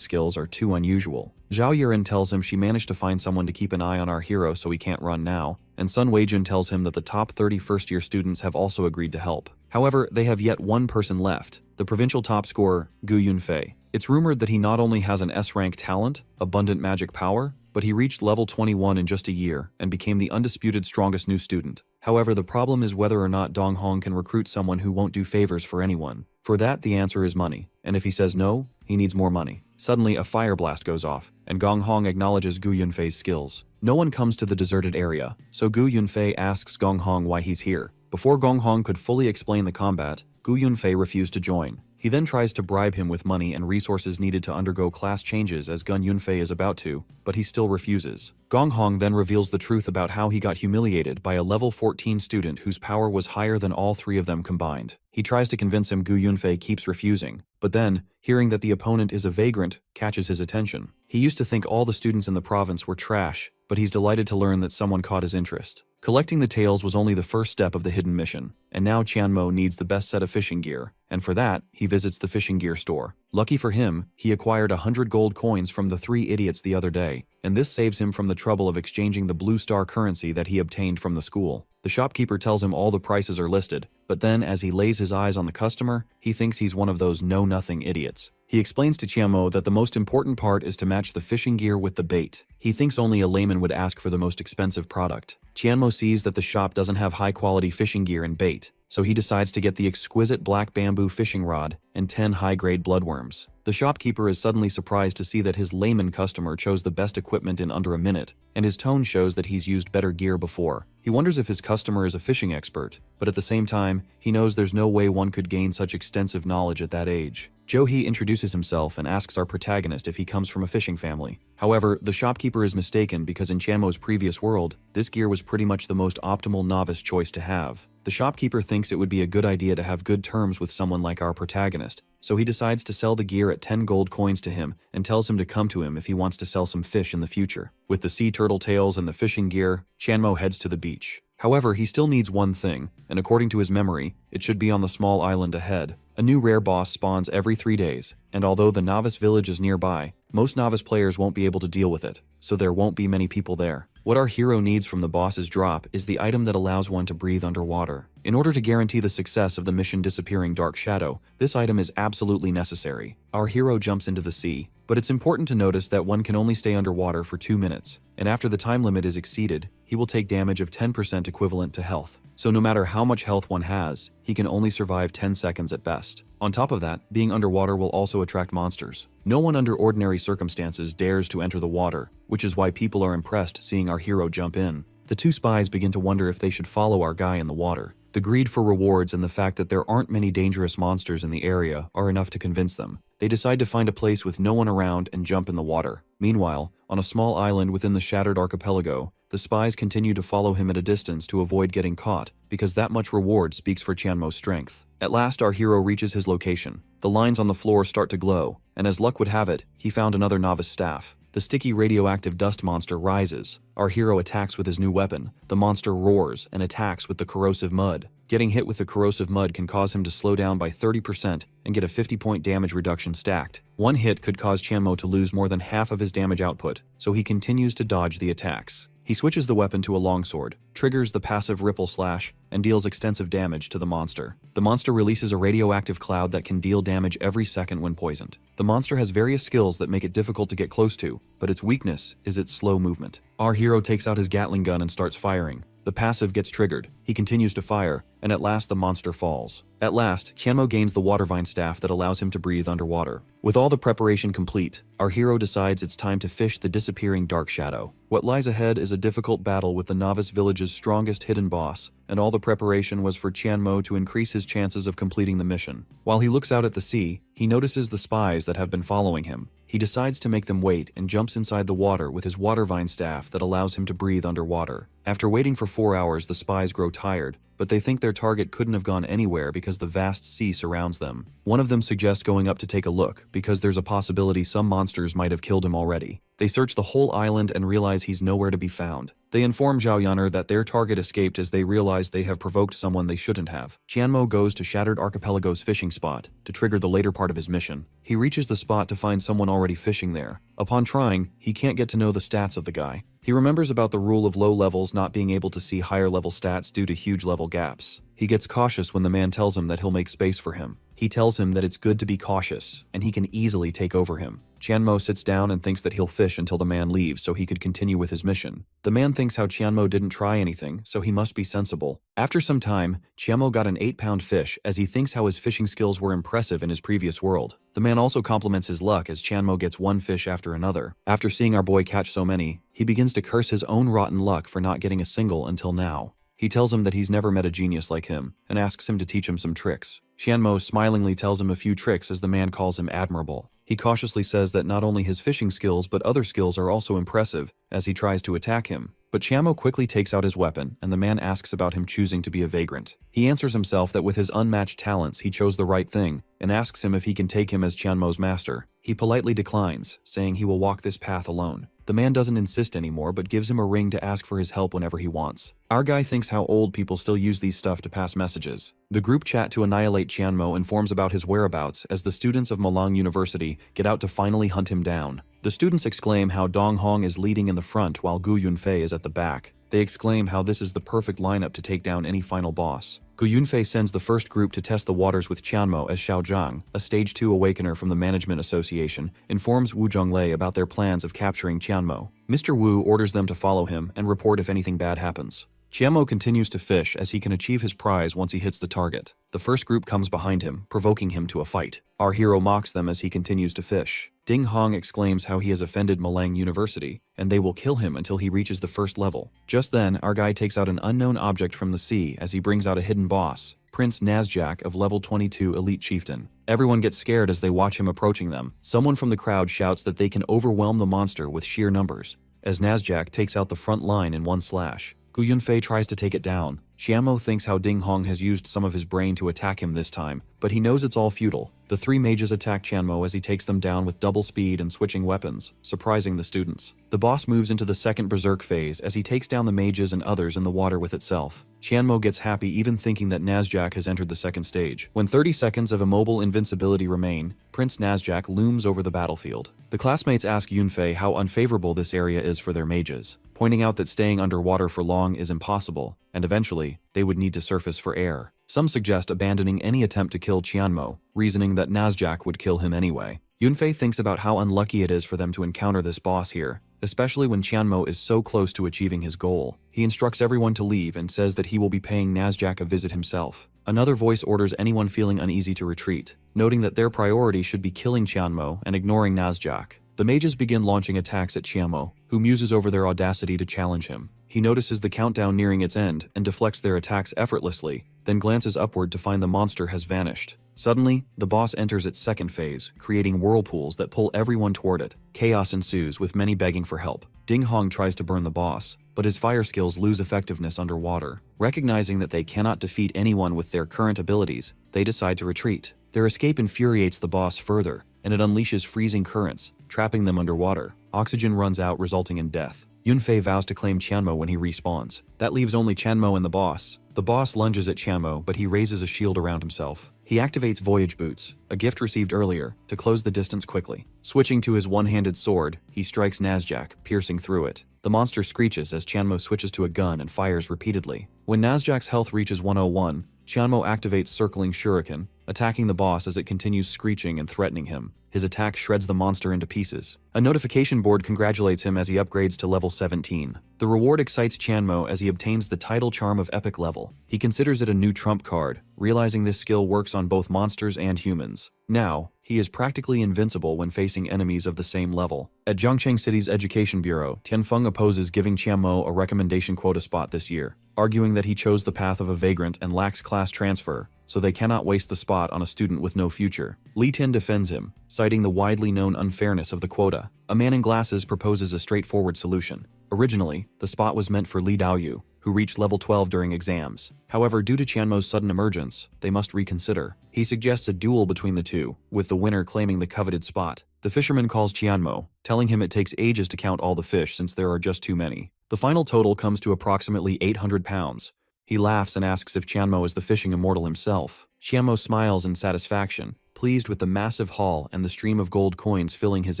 skills are too unusual. Zhao Yuren tells him she managed to find someone to keep an eye on our hero so he can't run now, and Sun Weijun tells him that the top 30 first-year students have also agreed to help. However, they have yet one person left, the provincial top scorer, Gu Yunfei. It's rumored that he not only has an S-rank talent, abundant magic power, but he reached level 21 in just a year and became the undisputed strongest new student. However, the problem is whether or not Dong Hong can recruit someone who won't do favors for anyone. For that, the answer is money, and if he says no, he needs more money. Suddenly, a fire blast goes off, and Gong Hong acknowledges Gu Yunfei's skills. No one comes to the deserted area, so Gu Yunfei asks Gong Hong why he's here. Before Gong Hong could fully explain the combat, Gu Yunfei refused to join. He then tries to bribe him with money and resources needed to undergo class changes as Gun Yunfei is about to, but he still refuses. Gong Hong then reveals the truth about how he got humiliated by a level 14 student whose power was higher than all three of them combined. He tries to convince him. Gu Yunfei keeps refusing, but then, hearing that the opponent is a vagrant, catches his attention. He used to think all the students in the province were trash, but he's delighted to learn that someone caught his interest. Collecting the tails was only the first step of the hidden mission, and now Qianmo needs the best set of fishing gear, and for that, he visits the fishing gear store. Lucky for him, he acquired 100 gold coins from the 3 idiots the other day, and this saves him from the trouble of exchanging the blue star currency that he obtained from the school. The shopkeeper tells him all the prices are listed, but then as he lays his eyes on the customer, he thinks he's one of those know-nothing idiots. He explains to Qianmo that the most important part is to match the fishing gear with the bait. He thinks only a layman would ask for the most expensive product. Qianmo sees that the shop doesn't have high-quality fishing gear and bait, so he decides to get the exquisite black bamboo fishing rod and 10 high-grade bloodworms. The shopkeeper is suddenly surprised to see that his layman customer chose the best equipment in under a minute, and his tone shows that he's used better gear before. He wonders if his customer is a fishing expert, but at the same time, he knows there's no way one could gain such extensive knowledge at that age. Joe-hee introduces himself and asks our protagonist if he comes from a fishing family. However, the shopkeeper is mistaken because in Qianmo's previous world, this gear was pretty much the most optimal novice choice to have. The shopkeeper thinks it would be a good idea to have good terms with someone like our protagonist, so he decides to sell the gear at 10 gold coins to him and tells him to come to him if he wants to sell some fish in the future. With the sea turtle tails and the fishing gear, Qianmo heads to the beach. However, he still needs one thing, and according to his memory, it should be on the small island ahead. A new rare boss spawns every 3 days, and although the novice village is nearby, most novice players won't be able to deal with it, so there won't be many people there. What our hero needs from the boss's drop is the item that allows one to breathe underwater. In order to guarantee the success of the mission Disappearing Dark Shadow, this item is absolutely necessary. Our hero jumps into the sea, but it's important to notice that one can only stay underwater for 2 minutes, and after the time limit is exceeded, he will take damage of 10% equivalent to health. So no matter how much health one has, he can only survive 10 seconds at best. On top of that, being underwater will also attract monsters. No one under ordinary circumstances dares to enter the water, which is why people are impressed seeing our hero jump in. The 2 spies begin to wonder if they should follow our guy in the water. The greed for rewards and the fact that there aren't many dangerous monsters in the area are enough to convince them. They decide to find a place with no one around and jump in the water. Meanwhile, on a small island within the shattered archipelago, the spies continue to follow him at a distance to avoid getting caught, because that much reward speaks for Chanmo's strength. At last, our hero reaches his location. The lines on the floor start to glow, and as luck would have it, he found another novice staff. The sticky radioactive dust monster rises. Our hero attacks with his new weapon. The monster roars and attacks with the corrosive mud. Getting hit with the corrosive mud can cause him to slow down by 30% and get a 50-point damage reduction stacked. One hit could cause Chanmo to lose more than half of his damage output, so he continues to dodge the attacks. He switches the weapon to a longsword, triggers the passive ripple slash, and deals extensive damage to the monster. The monster releases a radioactive cloud that can deal damage every second when poisoned. The monster has various skills that make it difficult to get close to, but its weakness is its slow movement. Our hero takes out his Gatling gun and starts firing. The passive gets triggered. He continues to fire, and at last the monster falls. At last, Chanmo gains the watervine staff that allows him to breathe underwater. With all the preparation complete, our hero decides it's time to fish the disappearing dark shadow. What lies ahead is a difficult battle with the novice village's strongest hidden boss, and all the preparation was for Chanmo to increase his chances of completing the mission. While he looks out at the sea, he notices the spies that have been following him. He decides to make them wait and jumps inside the water with his watervine staff that allows him to breathe underwater. After waiting for 4 hours, the spies grow tired, but they think their target couldn't have gone anywhere because the vast sea surrounds them. One of them suggests going up to take a look, because there's a possibility some monsters might have killed him already. They search the whole island and realize he's nowhere to be found. They inform Zhao Yaner that their target escaped as they realize they have provoked someone they shouldn't have. Chanmo goes to Shattered Archipelago's fishing spot to trigger the later part of his mission. He reaches the spot to find someone already fishing there. Upon trying, he can't get to know the stats of the guy. He remembers about the rule of low levels not being able to see higher level stats due to huge level gaps. He gets cautious when the man tells him that he'll make space for him. He tells him that it's good to be cautious, and he can easily take over him. Chanmo sits down and thinks that he'll fish until the man leaves so he could continue with his mission. The man thinks how Chanmo didn't try anything, so he must be sensible. After some time, Chanmo got an 8-pound fish as he thinks how his fishing skills were impressive in his previous world. The man also compliments his luck as Chanmo gets one fish after another. After seeing our boy catch so many, he begins to curse his own rotten luck for not getting a single until now. He tells him that he's never met a genius like him, and asks him to teach him some tricks. Chanmo smilingly tells him a few tricks as the man calls him admirable. He cautiously says that not only his fishing skills but other skills are also impressive as he tries to attack him. But Chanmo quickly takes out his weapon, and the man asks about him choosing to be a vagrant. He answers himself that with his unmatched talents he chose the right thing, and asks him if he can take him as Chanmo's master. He politely declines, saying he will walk this path alone. The man doesn't insist anymore but gives him a ring to ask for his help whenever he wants. Our guy thinks how old people still use these stuff to pass messages. The group chat to annihilate Chanmo informs about his whereabouts as the students of Malang University get out to finally hunt him down. The students exclaim how Dong Hong is leading in the front while Gu Yunfei is at the back. They exclaim how this is the perfect lineup to take down any final boss. Gu Yunfei sends the first group to test the waters with Chanmo as Xiao Zhang, a Stage 2 Awakener from the Management Association, informs Wu Zhonglei about their plans of capturing Chanmo. Mr. Wu orders them to follow him and report if anything bad happens. Chanmo continues to fish as he can achieve his prize once he hits the target. The first group comes behind him, provoking him to a fight. Our hero mocks them as he continues to fish. Ding Hong exclaims how he has offended Malang University, and they will kill him until he reaches the first level. Just then, our guy takes out an unknown object from the sea as he brings out a hidden boss, Prince Nazjak of level 22 Elite Chieftain. Everyone gets scared as they watch him approaching them. Someone from the crowd shouts that they can overwhelm the monster with sheer numbers, as Nazjak takes out the front line in one slash. Gu Yunfei tries to take it down. Chanmo thinks how Ding Hong has used some of his brain to attack him this time, but he knows it's all futile. The three mages attack Chanmo as he takes them down with double speed and switching weapons, surprising the students. The boss moves into the second berserk phase as he takes down the mages and others in the water with itself. Chanmo gets happy even thinking that Nazjak has entered the second stage. When 30 seconds of immobile invincibility remain, Prince Nazjak looms over the battlefield. The classmates ask Yunfei how unfavorable this area is for their mages, pointing out that staying underwater for long is impossible, and eventually, they would need to surface for air. Some suggest abandoning any attempt to kill Chanmo, reasoning that Nazjak would kill him anyway. Yunfei thinks about how unlucky it is for them to encounter this boss here, especially when Chanmo is so close to achieving his goal. He instructs everyone to leave and says that he will be paying Nazjak a visit himself. Another voice orders anyone feeling uneasy to retreat, noting that their priority should be killing Chanmo and ignoring Nazjak. The mages begin launching attacks at Chanmo, who muses over their audacity to challenge him. He notices the countdown nearing its end and deflects their attacks effortlessly. then glances upward to find the monster has vanished. Suddenly, the boss enters its second phase, creating whirlpools that pull everyone toward it. Chaos ensues, with many begging for help. Ding Hong tries to burn the boss, but his fire skills lose effectiveness underwater. Recognizing that they cannot defeat anyone with their current abilities, they decide to retreat. Their escape infuriates the boss further, and it unleashes freezing currents, trapping them underwater. Oxygen runs out, resulting in death. Yunfei vows to claim Qianmo when he respawns. That leaves only Qianmo and the boss. The boss lunges at Qianmo, but he raises a shield around himself. He activates Voyage Boots, a gift received earlier, to close the distance quickly. Switching to his one-handed sword, he strikes Nazjak, piercing through it. The monster screeches as Qianmo switches to a gun and fires repeatedly. When Nazjak's health reaches 101, Qianmo activates Circling Shuriken, attacking the boss as it continues screeching and threatening him. His attack shreds the monster into pieces. A notification board congratulates him as he upgrades to level 17. The reward excites Qianmo as he obtains the Title Charm of Epic level. He considers it a new trump card, realizing this skill works on both monsters and humans. Now, he is practically invincible when facing enemies of the same level. At Zhongcheng City's Education Bureau, Tianfeng opposes giving Qianmo a recommendation quota spot this year, arguing that he chose the path of a vagrant and lacks class transfer, so they cannot waste the spot on a student with no future. Li Tian defends him, citing the widely known unfairness of the quota. A man in glasses proposes a straightforward solution. Originally, the spot was meant for Li Daoyu, who reached level 12 during exams. However, due to Qianmo's sudden emergence, they must reconsider. He suggests a duel between the two, with the winner claiming the coveted spot. The fisherman calls Qianmo, telling him it takes ages to count all the fish since there are just too many. The final total comes to approximately 800 pounds. He laughs and asks if Qianmo is the fishing immortal himself. Qianmo smiles in satisfaction, pleased with the massive haul and the stream of gold coins filling his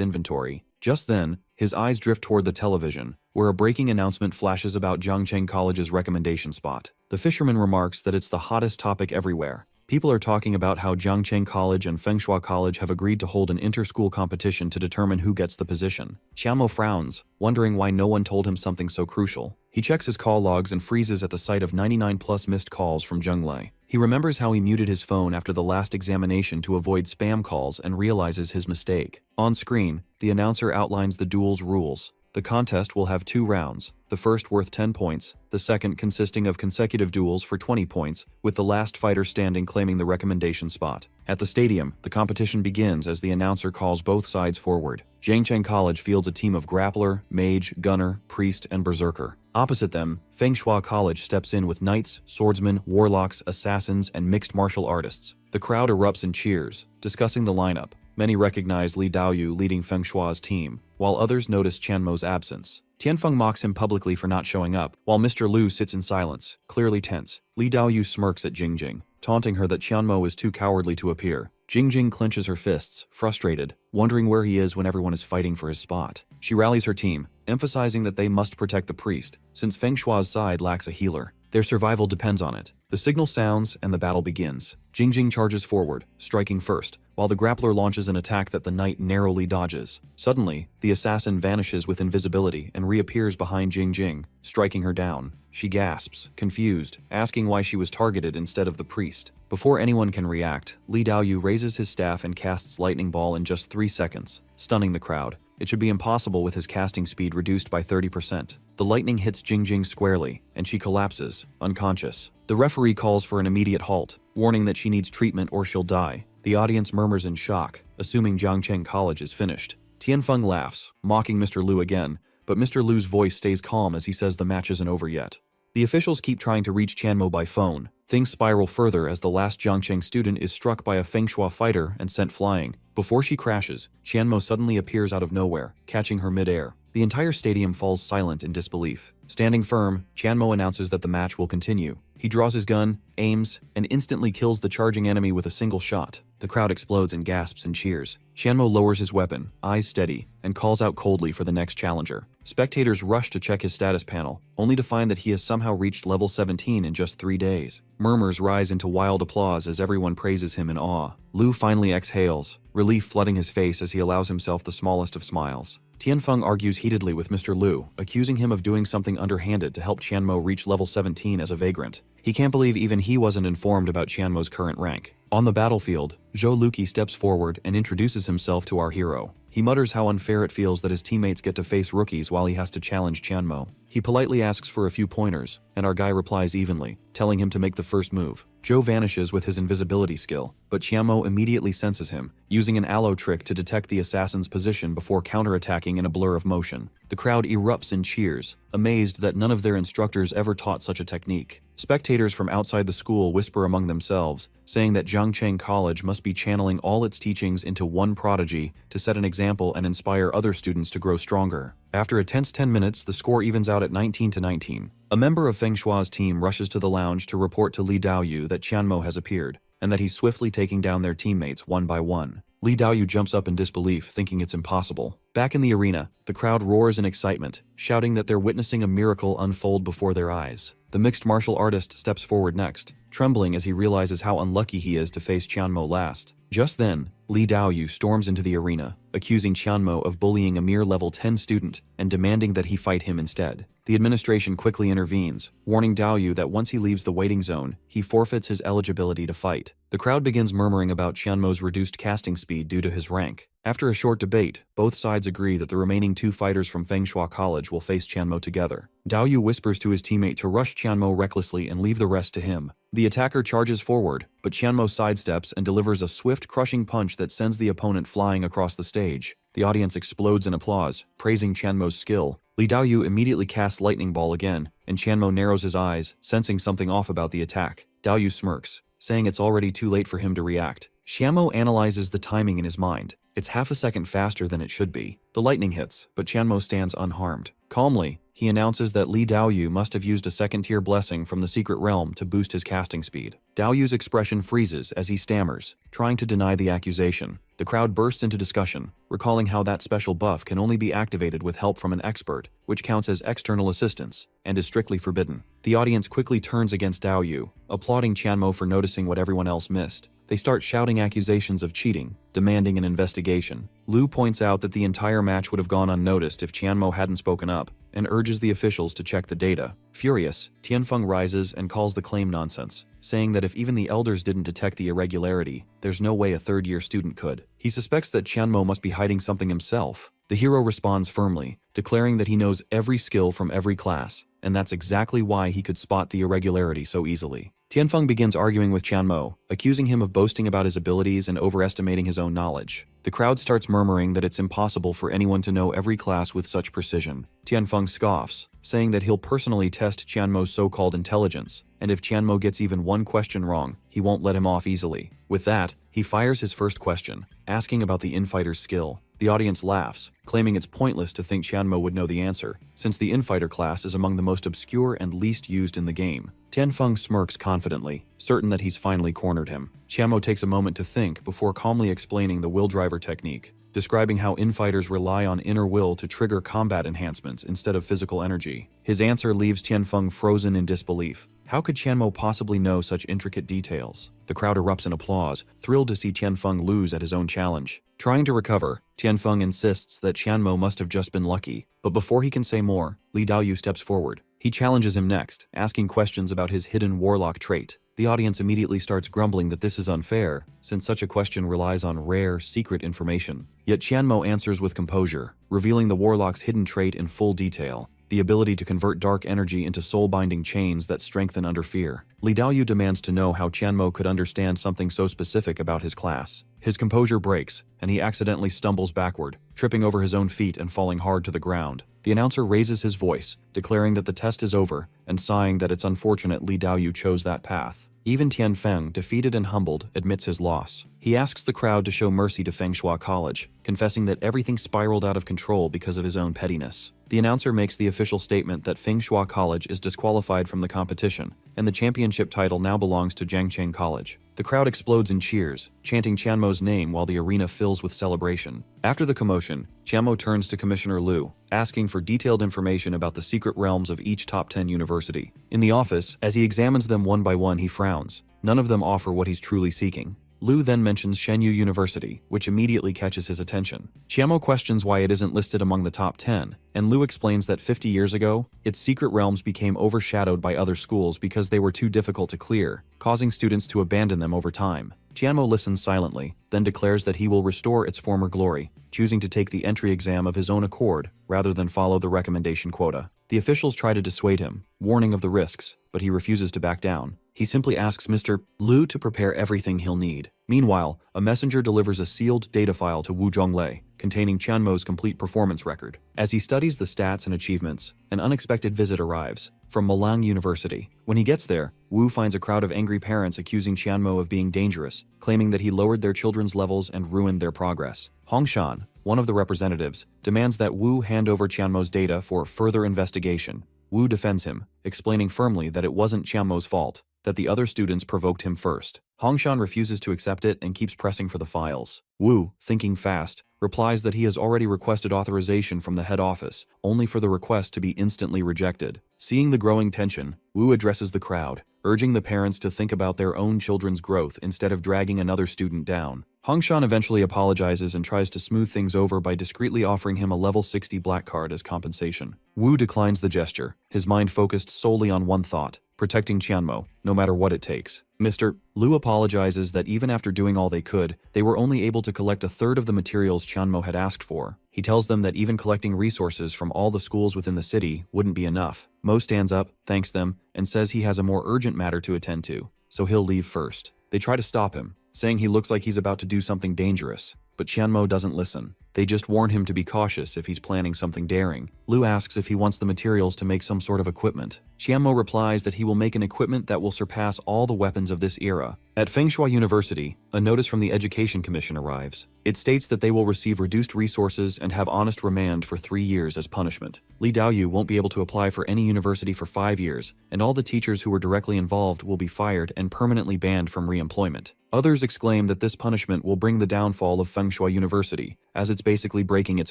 inventory. Just then, his eyes drift toward the television, where a breaking announcement flashes about Zhongcheng College's recommendation spot. The fisherman remarks that it's the hottest topic everywhere. People are talking about how Zhongcheng College and Fengshui College have agreed to hold an inter-school competition to determine who gets the position. Qianmo frowns, wondering why no one told him something so crucial. He checks his call logs and freezes at the sight of 99+ missed calls from Zhenglei. He remembers how he muted his phone after the last examination to avoid spam calls and realizes his mistake. On screen, the announcer outlines the duel's rules. The contest will have 2 rounds, the first worth 10 points, the second consisting of consecutive duels for 20 points, with the last fighter standing claiming the recommendation spot. At the stadium, the competition begins as the announcer calls both sides forward. Zhongcheng College fields a team of grappler, mage, gunner, priest, and berserker. Opposite them, Fengshui College steps in with knights, swordsmen, warlocks, assassins, and mixed martial artists. The crowd erupts in cheers, discussing the lineup. Many recognize Li Daoyu leading Fengshui's team, while others notice Qianmo's absence. Tianfeng mocks him publicly for not showing up, while Mr. Lu sits in silence, clearly tense. Li Daoyu smirks at Jingjing, taunting her that Qianmo is too cowardly to appear. Jingjing clenches her fists, frustrated, wondering where he is when everyone is fighting for his spot. She rallies her team, emphasizing that they must protect the priest, since Fengshui's side lacks a healer. Their survival depends on it. The signal sounds and the battle begins. Jingjing charges forward, striking first, while the grappler launches an attack that the knight narrowly dodges. Suddenly, the assassin vanishes with invisibility and reappears behind Jingjing, striking her down. She gasps, confused, asking why she was targeted instead of the priest. Before anyone can react, Li Daoyu raises his staff and casts Lightning Ball in just 3 seconds, stunning the crowd. It should be impossible with his casting speed reduced by 30%. The lightning hits Jingjing squarely, and she collapses, unconscious. The referee calls for an immediate halt, warning that she needs treatment or she'll die. The audience murmurs in shock, assuming Zhongcheng College is finished. Tianfeng laughs, mocking Mr. Lu again, but Mr. Lu's voice stays calm as he says the match isn't over yet. The officials keep trying to reach Qianmo by phone. Things spiral further as the last Zhongcheng student is struck by a Fengshui fighter and sent flying. Before she crashes, Qianmo suddenly appears out of nowhere, catching her midair. The entire stadium falls silent in disbelief. Standing firm, Qianmo announces that the match will continue. He draws his gun, aims, and instantly kills the charging enemy with a single shot. The crowd explodes in gasps and cheers. Qianmo lowers his weapon, eyes steady, and calls out coldly for the next challenger. Spectators rush to check his status panel, only to find that he has somehow reached level 17 in just 3 days. Murmurs rise into wild applause as everyone praises him in awe. Lu finally exhales, relief flooding his face as he allows himself the smallest of smiles. Tianfeng argues heatedly with Mr. Lu, accusing him of doing something underhanded to help Qianmo reach level 17 as a vagrant. He can't believe even he wasn't informed about Qianmo's current rank. On the battlefield, Zhou Luqi steps forward and introduces himself to our hero. He mutters how unfair it feels that his teammates get to face rookies while he has to challenge Qianmo. He politely asks for a few pointers, and our guy replies evenly, telling him to make the first move. Joe vanishes with his invisibility skill, but Chiamo immediately senses him, using an aloe trick to detect the assassin's position before counterattacking in a blur of motion. The crowd erupts in cheers, amazed that none of their instructors ever taught such a technique. Spectators from outside the school whisper among themselves, saying that Zhangcheng College must be channeling all its teachings into one prodigy to set an example and inspire other students to grow stronger. After a tense 10 minutes, the score evens out at 19-19. A member of Feng Shua's team rushes to the lounge to report to Li Daoyu that Qianmo has appeared, and that he's swiftly taking down their teammates one by one. Li Daoyu jumps up in disbelief, thinking it's impossible. Back in the arena, the crowd roars in excitement, shouting that they're witnessing a miracle unfold before their eyes. The mixed martial artist steps forward next, trembling as he realizes how unlucky he is to face Qianmo last. Just then, Li Daoyu storms into the arena, accusing Qianmo of bullying a mere level 10 student and demanding that he fight him instead. The administration quickly intervenes, warning Daoyu that once he leaves the waiting zone, he forfeits his eligibility to fight. The crowd begins murmuring about Qianmo's reduced casting speed due to his rank. After a short debate, both sides agree that the remaining 2 fighters from Feng Shua College will face Qianmo together. Daoyu whispers to his teammate to rush Qianmo recklessly and leave the rest to him. The attacker charges forward, but Qianmo sidesteps and delivers a swift, crushing punch that sends the opponent flying across the stage. The audience explodes in applause, praising Qianmo's skill. Li Daoyu immediately casts Lightning Ball again, and Qianmo narrows his eyes, sensing something off about the attack. Daoyu smirks, saying it's already too late for him to react. Qianmo analyzes the timing in his mind. It's half a second faster than it should be. The lightning hits, but Qianmo stands unharmed. Calmly, he announces that Li Daoyu must have used a second-tier blessing from the secret realm to boost his casting speed. Daoyu's expression freezes as he stammers, trying to deny the accusation. The crowd bursts into discussion, recalling how that special buff can only be activated with help from an expert, which counts as external assistance, and is strictly forbidden. The audience quickly turns against Daoyu, applauding Qianmo for noticing what everyone else missed. They start shouting accusations of cheating, demanding an investigation. Lu points out that the entire match would have gone unnoticed if Qianmo hadn't spoken up, and urges the officials to check the data. Furious, Tianfeng rises and calls the claim nonsense, saying that if even the elders didn't detect the irregularity, there's no way a third-year student could. He suspects that Qianmo must be hiding something himself. The hero responds firmly, declaring that he knows every skill from every class, and that's exactly why he could spot the irregularity so easily. Tianfeng begins arguing with Qianmo, accusing him of boasting about his abilities and overestimating his own knowledge. The crowd starts murmuring that it's impossible for anyone to know every class with such precision. Tianfeng scoffs, saying that he'll personally test Qianmo's so-called intelligence, and if Qianmo gets even one question wrong, he won't let him off easily. With that, he fires his first question, asking about the infighter's skill. The audience laughs, claiming it's pointless to think Qianmo would know the answer, since the infighter class is among the most obscure and least used in the game. Tianfeng smirks confidently, certain that he's finally cornered him. Qianmo takes a moment to think before calmly explaining the will driver technique, describing how infighters rely on inner will to trigger combat enhancements instead of physical energy. His answer leaves Tianfeng frozen in disbelief. How could Qianmo possibly know such intricate details? The crowd erupts in applause, thrilled to see Tianfeng lose at his own challenge. Trying to recover, Tianfeng insists that Qianmo must have just been lucky, but before he can say more, Li Daoyu steps forward. He challenges him next, asking questions about his hidden warlock trait. The audience immediately starts grumbling that this is unfair, since such a question relies on rare, secret information. Yet Qianmo answers with composure, revealing the warlock's hidden trait in full detail, the ability to convert dark energy into soul-binding chains that strengthen under fear. Li Daoyu demands to know how Qianmo could understand something so specific about his class. His composure breaks, and he accidentally stumbles backward, tripping over his own feet and falling hard to the ground. The announcer raises his voice, declaring that the test is over, and sighing that it's unfortunate Li Daoyu chose that path. Even Tianfeng, defeated and humbled, admits his loss. He asks the crowd to show mercy to Feng Shua College, confessing that everything spiraled out of control because of his own pettiness. The announcer makes the official statement that Feng Shua College is disqualified from the competition, and the championship title now belongs to Zhangcheng College. The crowd explodes in cheers, chanting Qianmo's name while the arena fills with celebration. After the commotion, Qianmo turns to Commissioner Lu, asking for detailed information about the secret realms of each top 10 university. In the office, as he examines them one by one, he frowns. None of them offer what he's truly seeking. Lu then mentions Shenyu University, which immediately catches his attention. Qianmo questions why it isn't listed among the top 10, and Lu explains that 50 years ago, its secret realms became overshadowed by other schools because they were too difficult to clear, causing students to abandon them over time. Qianmo listens silently, then declares that he will restore its former glory, choosing to take the entry exam of his own accord rather than follow the recommendation quota. The officials try to dissuade him, warning of the risks, but he refuses to back down. He simply asks Mr. Liu to prepare everything he'll need. Meanwhile, a messenger delivers a sealed data file to Wu Zhonglei, containing Qianmo's complete performance record. As he studies the stats and achievements, an unexpected visit arrives from Malang University. When he gets there, Wu finds a crowd of angry parents accusing Qianmo of being dangerous, claiming that he lowered their children's levels and ruined their progress. Hongshan, one of the representatives, demands that Wu hand over Qianmo's data for further investigation. Wu defends him, explaining firmly that it wasn't Qianmo's fault, that the other students provoked him first. Hongshan refuses to accept it and keeps pressing for the files. Wu, thinking fast, replies that he has already requested authorization from the head office, only for the request to be instantly rejected. Seeing the growing tension, Wu addresses the crowd, urging the parents to think about their own children's growth instead of dragging another student down. Hongshan eventually apologizes and tries to smooth things over by discreetly offering him a level 60 black card as compensation. Wu declines the gesture, his mind focused solely on one thought: protecting Qianmo, no matter what it takes. Mr. Liu apologizes that even after doing all they could, they were only able to collect a third of the materials Qianmo had asked for. He tells them that even collecting resources from all the schools within the city wouldn't be enough. Mo stands up, thanks them, and says he has a more urgent matter to attend to, so he'll leave first. They try to stop him, saying he looks like he's about to do something dangerous, but Qianmo doesn't listen. They just warn him to be cautious if he's planning something daring. Liu asks if he wants the materials to make some sort of equipment. Qianmo replies that he will make an equipment that will surpass all the weapons of this era. At Fengshui University, a notice from the Education Commission arrives. It states that they will receive reduced resources and have honest remand for 3 years as punishment. Li Daoyu won't be able to apply for any university for 5 years, and all the teachers who were directly involved will be fired and permanently banned from re-employment. Others exclaim that this punishment will bring the downfall of Fengshui University, as it's basically breaking its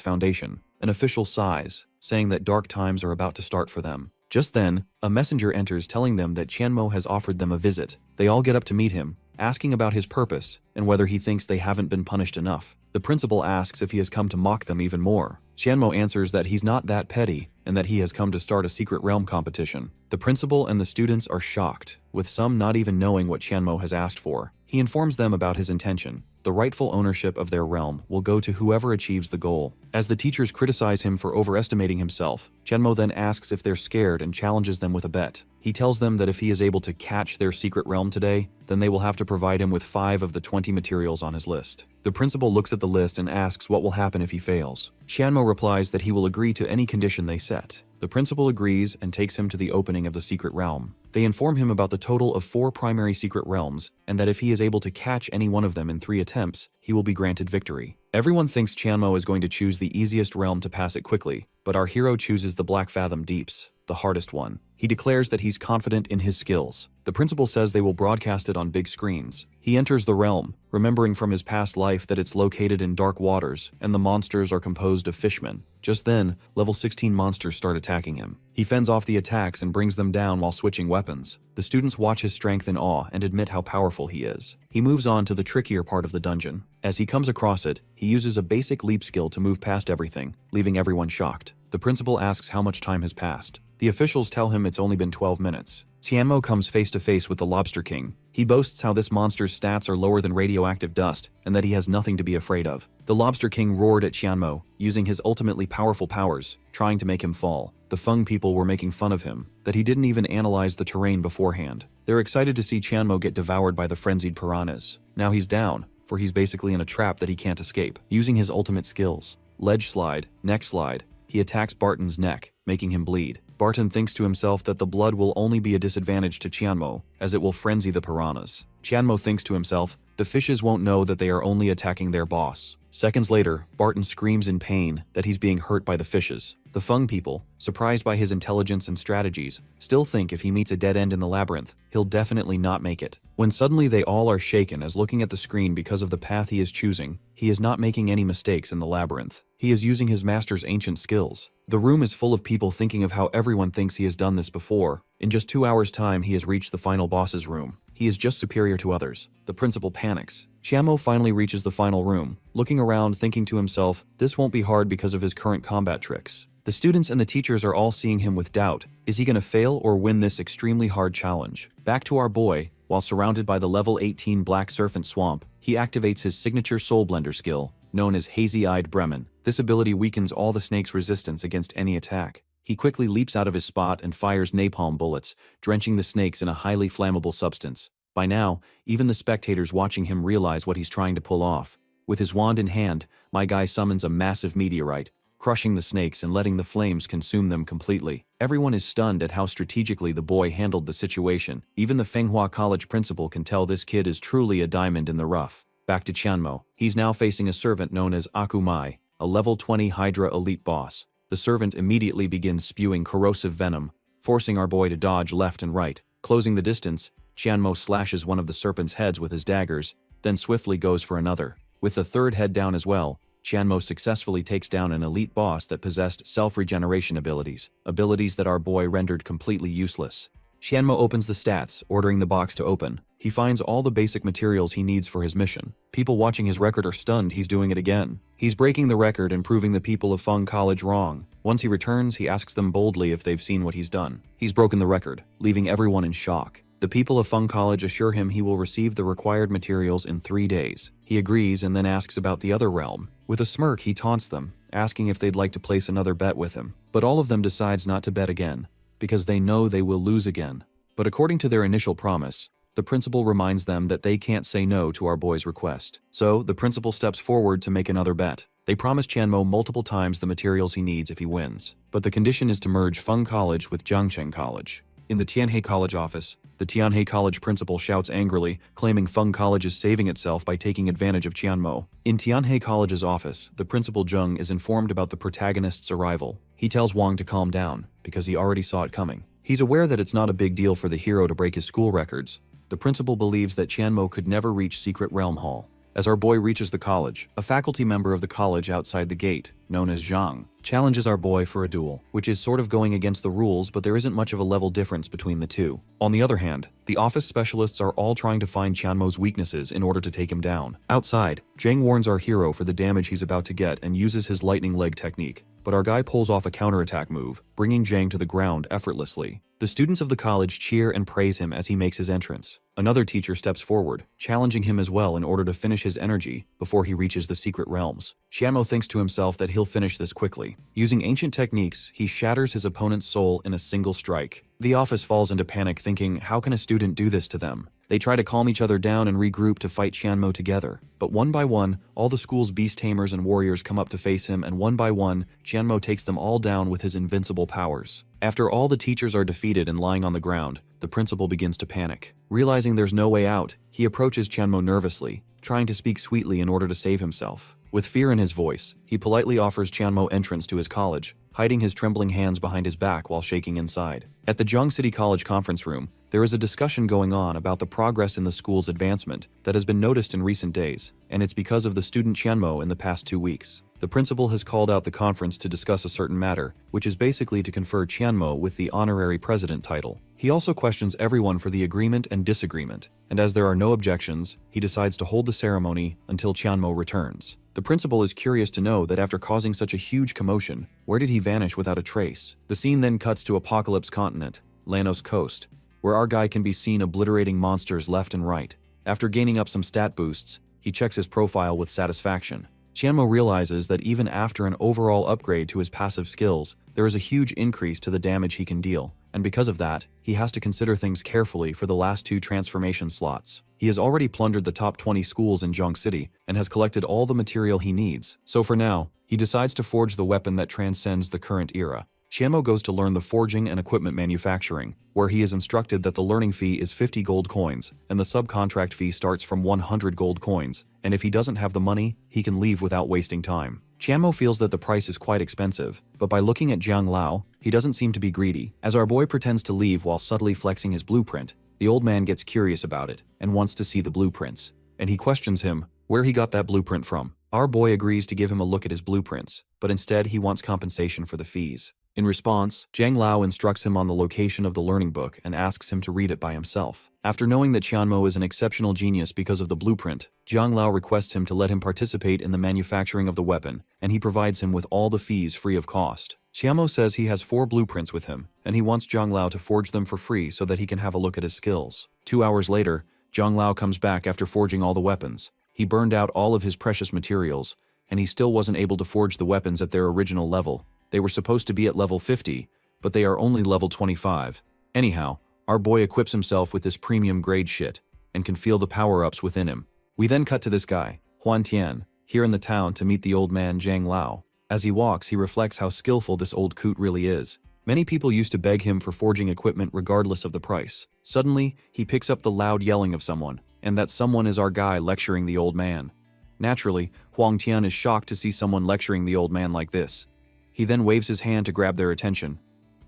foundation. An official sighs, saying that dark times are about to start for them. Just then, a messenger enters telling them that Qianmo has offered them a visit. They all get up to meet him, asking about his purpose and whether he thinks they haven't been punished enough. The principal asks if he has come to mock them even more. Qianmo answers that he's not that petty and that he has come to start a secret realm competition. The principal and the students are shocked, with some not even knowing what Qianmo has asked for. He informs them about his intention. The rightful ownership of their realm will go to whoever achieves the goal. As the teachers criticize him for overestimating himself, Qianmo then asks if they're scared and challenges them with a bet. He tells them that if he is able to catch their secret realm today, then they will have to provide him with 5 of the 20 materials on his list. The principal looks at the list and asks what will happen if he fails. Qianmo replies that he will agree to any condition they set. The principal agrees and takes him to the opening of the secret realm. They inform him about the total of 4 primary secret realms, and that if he is able to catch any one of them in 3 attempts, he will be granted victory. Everyone thinks Qianmo is going to choose the easiest realm to pass it quickly, but our hero chooses the Black Fathom Deeps, the hardest one. He declares that he's confident in his skills. The principal says they will broadcast it on big screens. He enters the realm, remembering from his past life that it's located in dark waters, and the monsters are composed of fishmen. Just then, level 16 monsters start attacking him. He fends off the attacks and brings them down while switching weapons. The students watch his strength in awe and admit how powerful he is. He moves on to the trickier part of the dungeon. As he comes across it, he uses a basic leap skill to move past everything, leaving everyone shocked. The principal asks how much time has passed. The officials tell him it's only been 12 minutes. Qianmo comes face to face with the Lobster King. He boasts how this monster's stats are lower than radioactive dust and that he has nothing to be afraid of. The Lobster King roared at Qianmo, using his ultimately powerful powers, trying to make him fall. The Feng people were making fun of him, that he didn't even analyze the terrain beforehand. They're excited to see Qianmo get devoured by the frenzied piranhas. Now he's down, for he's basically in a trap that he can't escape. Using his ultimate skills, ledge slide, neck slide, he attacks Barton's neck, making him bleed. Barton thinks to himself that the blood will only be a disadvantage to Qianmo, as it will frenzy the piranhas. Qianmo thinks to himself, the fishes won't know that they are only attacking their boss. Seconds later, Barton screams in pain that he's being hurt by the fishes. The Feng people, surprised by his intelligence and strategies, still think if he meets a dead end in the labyrinth, he'll definitely not make it. When suddenly they all are shaken as looking at the screen because of the path he is choosing, he is not making any mistakes in the labyrinth. He is using his master's ancient skills. The room is full of people thinking of how everyone thinks he has done this before. In just 2 hours' time, he has reached the final boss's room. He is just superior to others. The principal panics. Qianmo finally reaches the final room, looking around thinking to himself, this won't be hard because of his current combat tricks. The students and the teachers are all seeing him with doubt. Is he going to fail or win this extremely hard challenge? Back to our boy, While surrounded by the level 18 Black Serpent Swamp, he activates his signature Soul Blender skill, known as Hazy-Eyed Bremen. This ability weakens all the snake's resistance against any attack. He quickly leaps out of his spot and fires napalm bullets, drenching the snakes in a highly flammable substance. By now, even the spectators watching him realize what he's trying to pull off. With his wand in hand, my guy summons a massive meteorite, crushing the snakes and letting the flames consume them completely. Everyone is stunned at how strategically the boy handled the situation. Even the Manhwa College principal can tell this kid is truly a diamond in the rough. Back to Chanmo. He's now facing a servant known as Akumai, a level 20 Hydra elite boss. The servant immediately begins spewing corrosive venom, forcing our boy to dodge left and right. Closing the distance, Chanmo slashes one of the serpent's heads with his daggers, then swiftly goes for another. With the third head down as well, Chanmo successfully takes down an elite boss that possessed self-regeneration abilities that our boy rendered completely useless. Chanmo opens the stats, ordering the box to open. He finds all the basic materials he needs for his mission. People watching his record are stunned he's doing it again. He's breaking the record and proving the people of Fung College wrong. Once he returns, he asks them boldly if they've seen what he's done. He's broken the record, leaving everyone in shock. The people of Fung College assure him he will receive the required materials in 3 days. He agrees and then asks about the other realm. With a smirk, he taunts them, asking if they'd like to place another bet with him. But all of them decides not to bet again, because they know they will lose again. But according to their initial promise, the principal reminds them that they can't say no to our boy's request. So, the principal steps forward to make another bet. They promise Chanmo multiple times the materials he needs if he wins. But the condition is to merge Fung College with Jiangcheng College. In the Tianhe College office, the Tianhe College principal shouts angrily, claiming Fung College is saving itself by taking advantage of Tianmo. In Tianhe College's office, the principal Zheng is informed about the protagonist's arrival. He tells Wang to calm down, because he already saw it coming. He's aware that it's not a big deal for the hero to break his school records. The principal believes that Chanmo could never reach Secret Realm Hall. As our boy reaches the college, a faculty member of the college outside the gate, known as Zhang, challenges our boy for a duel, which is sort of going against the rules, but there isn't much of a level difference between the two. On the other hand, the office specialists are all trying to find Chanmo's weaknesses in order to take him down. Outside, Zhang warns our hero for the damage he's about to get and uses his lightning leg technique, but our guy pulls off a counterattack move, bringing Zhang to the ground effortlessly. The students of the college cheer and praise him as he makes his entrance. Another teacher steps forward, challenging him as well in order to finish his energy before he reaches the secret realms. Chanmo thinks to himself that he'll finish this quickly. Using ancient techniques, he shatters his opponent's soul in a single strike. The office falls into panic, thinking, how can a student do this to them? They try to calm each other down and regroup to fight Chanmo together. But one by one, all the school's beast tamers and warriors come up to face him, and one by one, Chanmo takes them all down with his invincible powers. After all the teachers are defeated and lying on the ground, the principal begins to panic. Realizing there's no way out, he approaches Chanmo nervously, trying to speak sweetly in order to save himself. With fear in his voice, he politely offers Chanmo entrance to his college, hiding his trembling hands behind his back while shaking inside. At the Zhang City College conference room, there is a discussion going on about the progress in the school's advancement that has been noticed in recent days, and it's because of the student Chanmo in the past 2 weeks. The principal has called out the conference to discuss a certain matter, which is basically to confer Chanmo with the honorary president title. He also questions everyone for the agreement and disagreement, and as there are no objections, he decides to hold the ceremony until Chanmo returns. The principal is curious to know that after causing such a huge commotion, where did he vanish without a trace? The scene then cuts to Apocalypse Continent, Lanos Coast, where our guy can be seen obliterating monsters left and right. After gaining up some stat boosts, he checks his profile with satisfaction. Chanmo realizes that even after an overall upgrade to his passive skills, there is a huge increase to the damage he can deal, and because of that, he has to consider things carefully for the last 2 transformation slots. He has already plundered the top 20 schools in Zhang City and has collected all the material he needs, so for now, he decides to forge the weapon that transcends the current era. Chanmo goes to learn the forging and equipment manufacturing, where he is instructed that the learning fee is 50 gold coins, and the subcontract fee starts from 100 gold coins, and if he doesn't have the money, he can leave without wasting time. Chanmo feels that the price is quite expensive, but by looking at Jiang Lao, he doesn't seem to be greedy. As our boy pretends to leave while subtly flexing his blueprint, the old man gets curious about it and wants to see the blueprints, and he questions him where he got that blueprint from. Our boy agrees to give him a look at his blueprints, but instead he wants compensation for the fees. In response, Jiang Lao instructs him on the location of the learning book and asks him to read it by himself. After knowing that Chanmo is an exceptional genius because of the blueprint, Jiang Lao requests him to let him participate in the manufacturing of the weapon, and he provides him with all the fees free of cost. Chanmo says he has 4 blueprints with him, and he wants Jiang Lao to forge them for free so that he can have a look at his skills. 2 hours later, Zhang Lao comes back after forging all the weapons. He burned out all of his precious materials, and he still wasn't able to forge the weapons at their original level. They were supposed to be at level 50, but they are only level 25. Anyhow, our boy equips himself with this premium grade shit, and can feel the power-ups within him. We then cut to this guy, Huan Tian, here in the town to meet the old man Zhang Lao. As he walks, he reflects how skillful this old coot really is. Many people used to beg him for forging equipment regardless of the price. Suddenly, he picks up the loud yelling of someone, and that someone is our guy lecturing the old man. Naturally, Huang Tian is shocked to see someone lecturing the old man like this. He then waves his hand to grab their attention.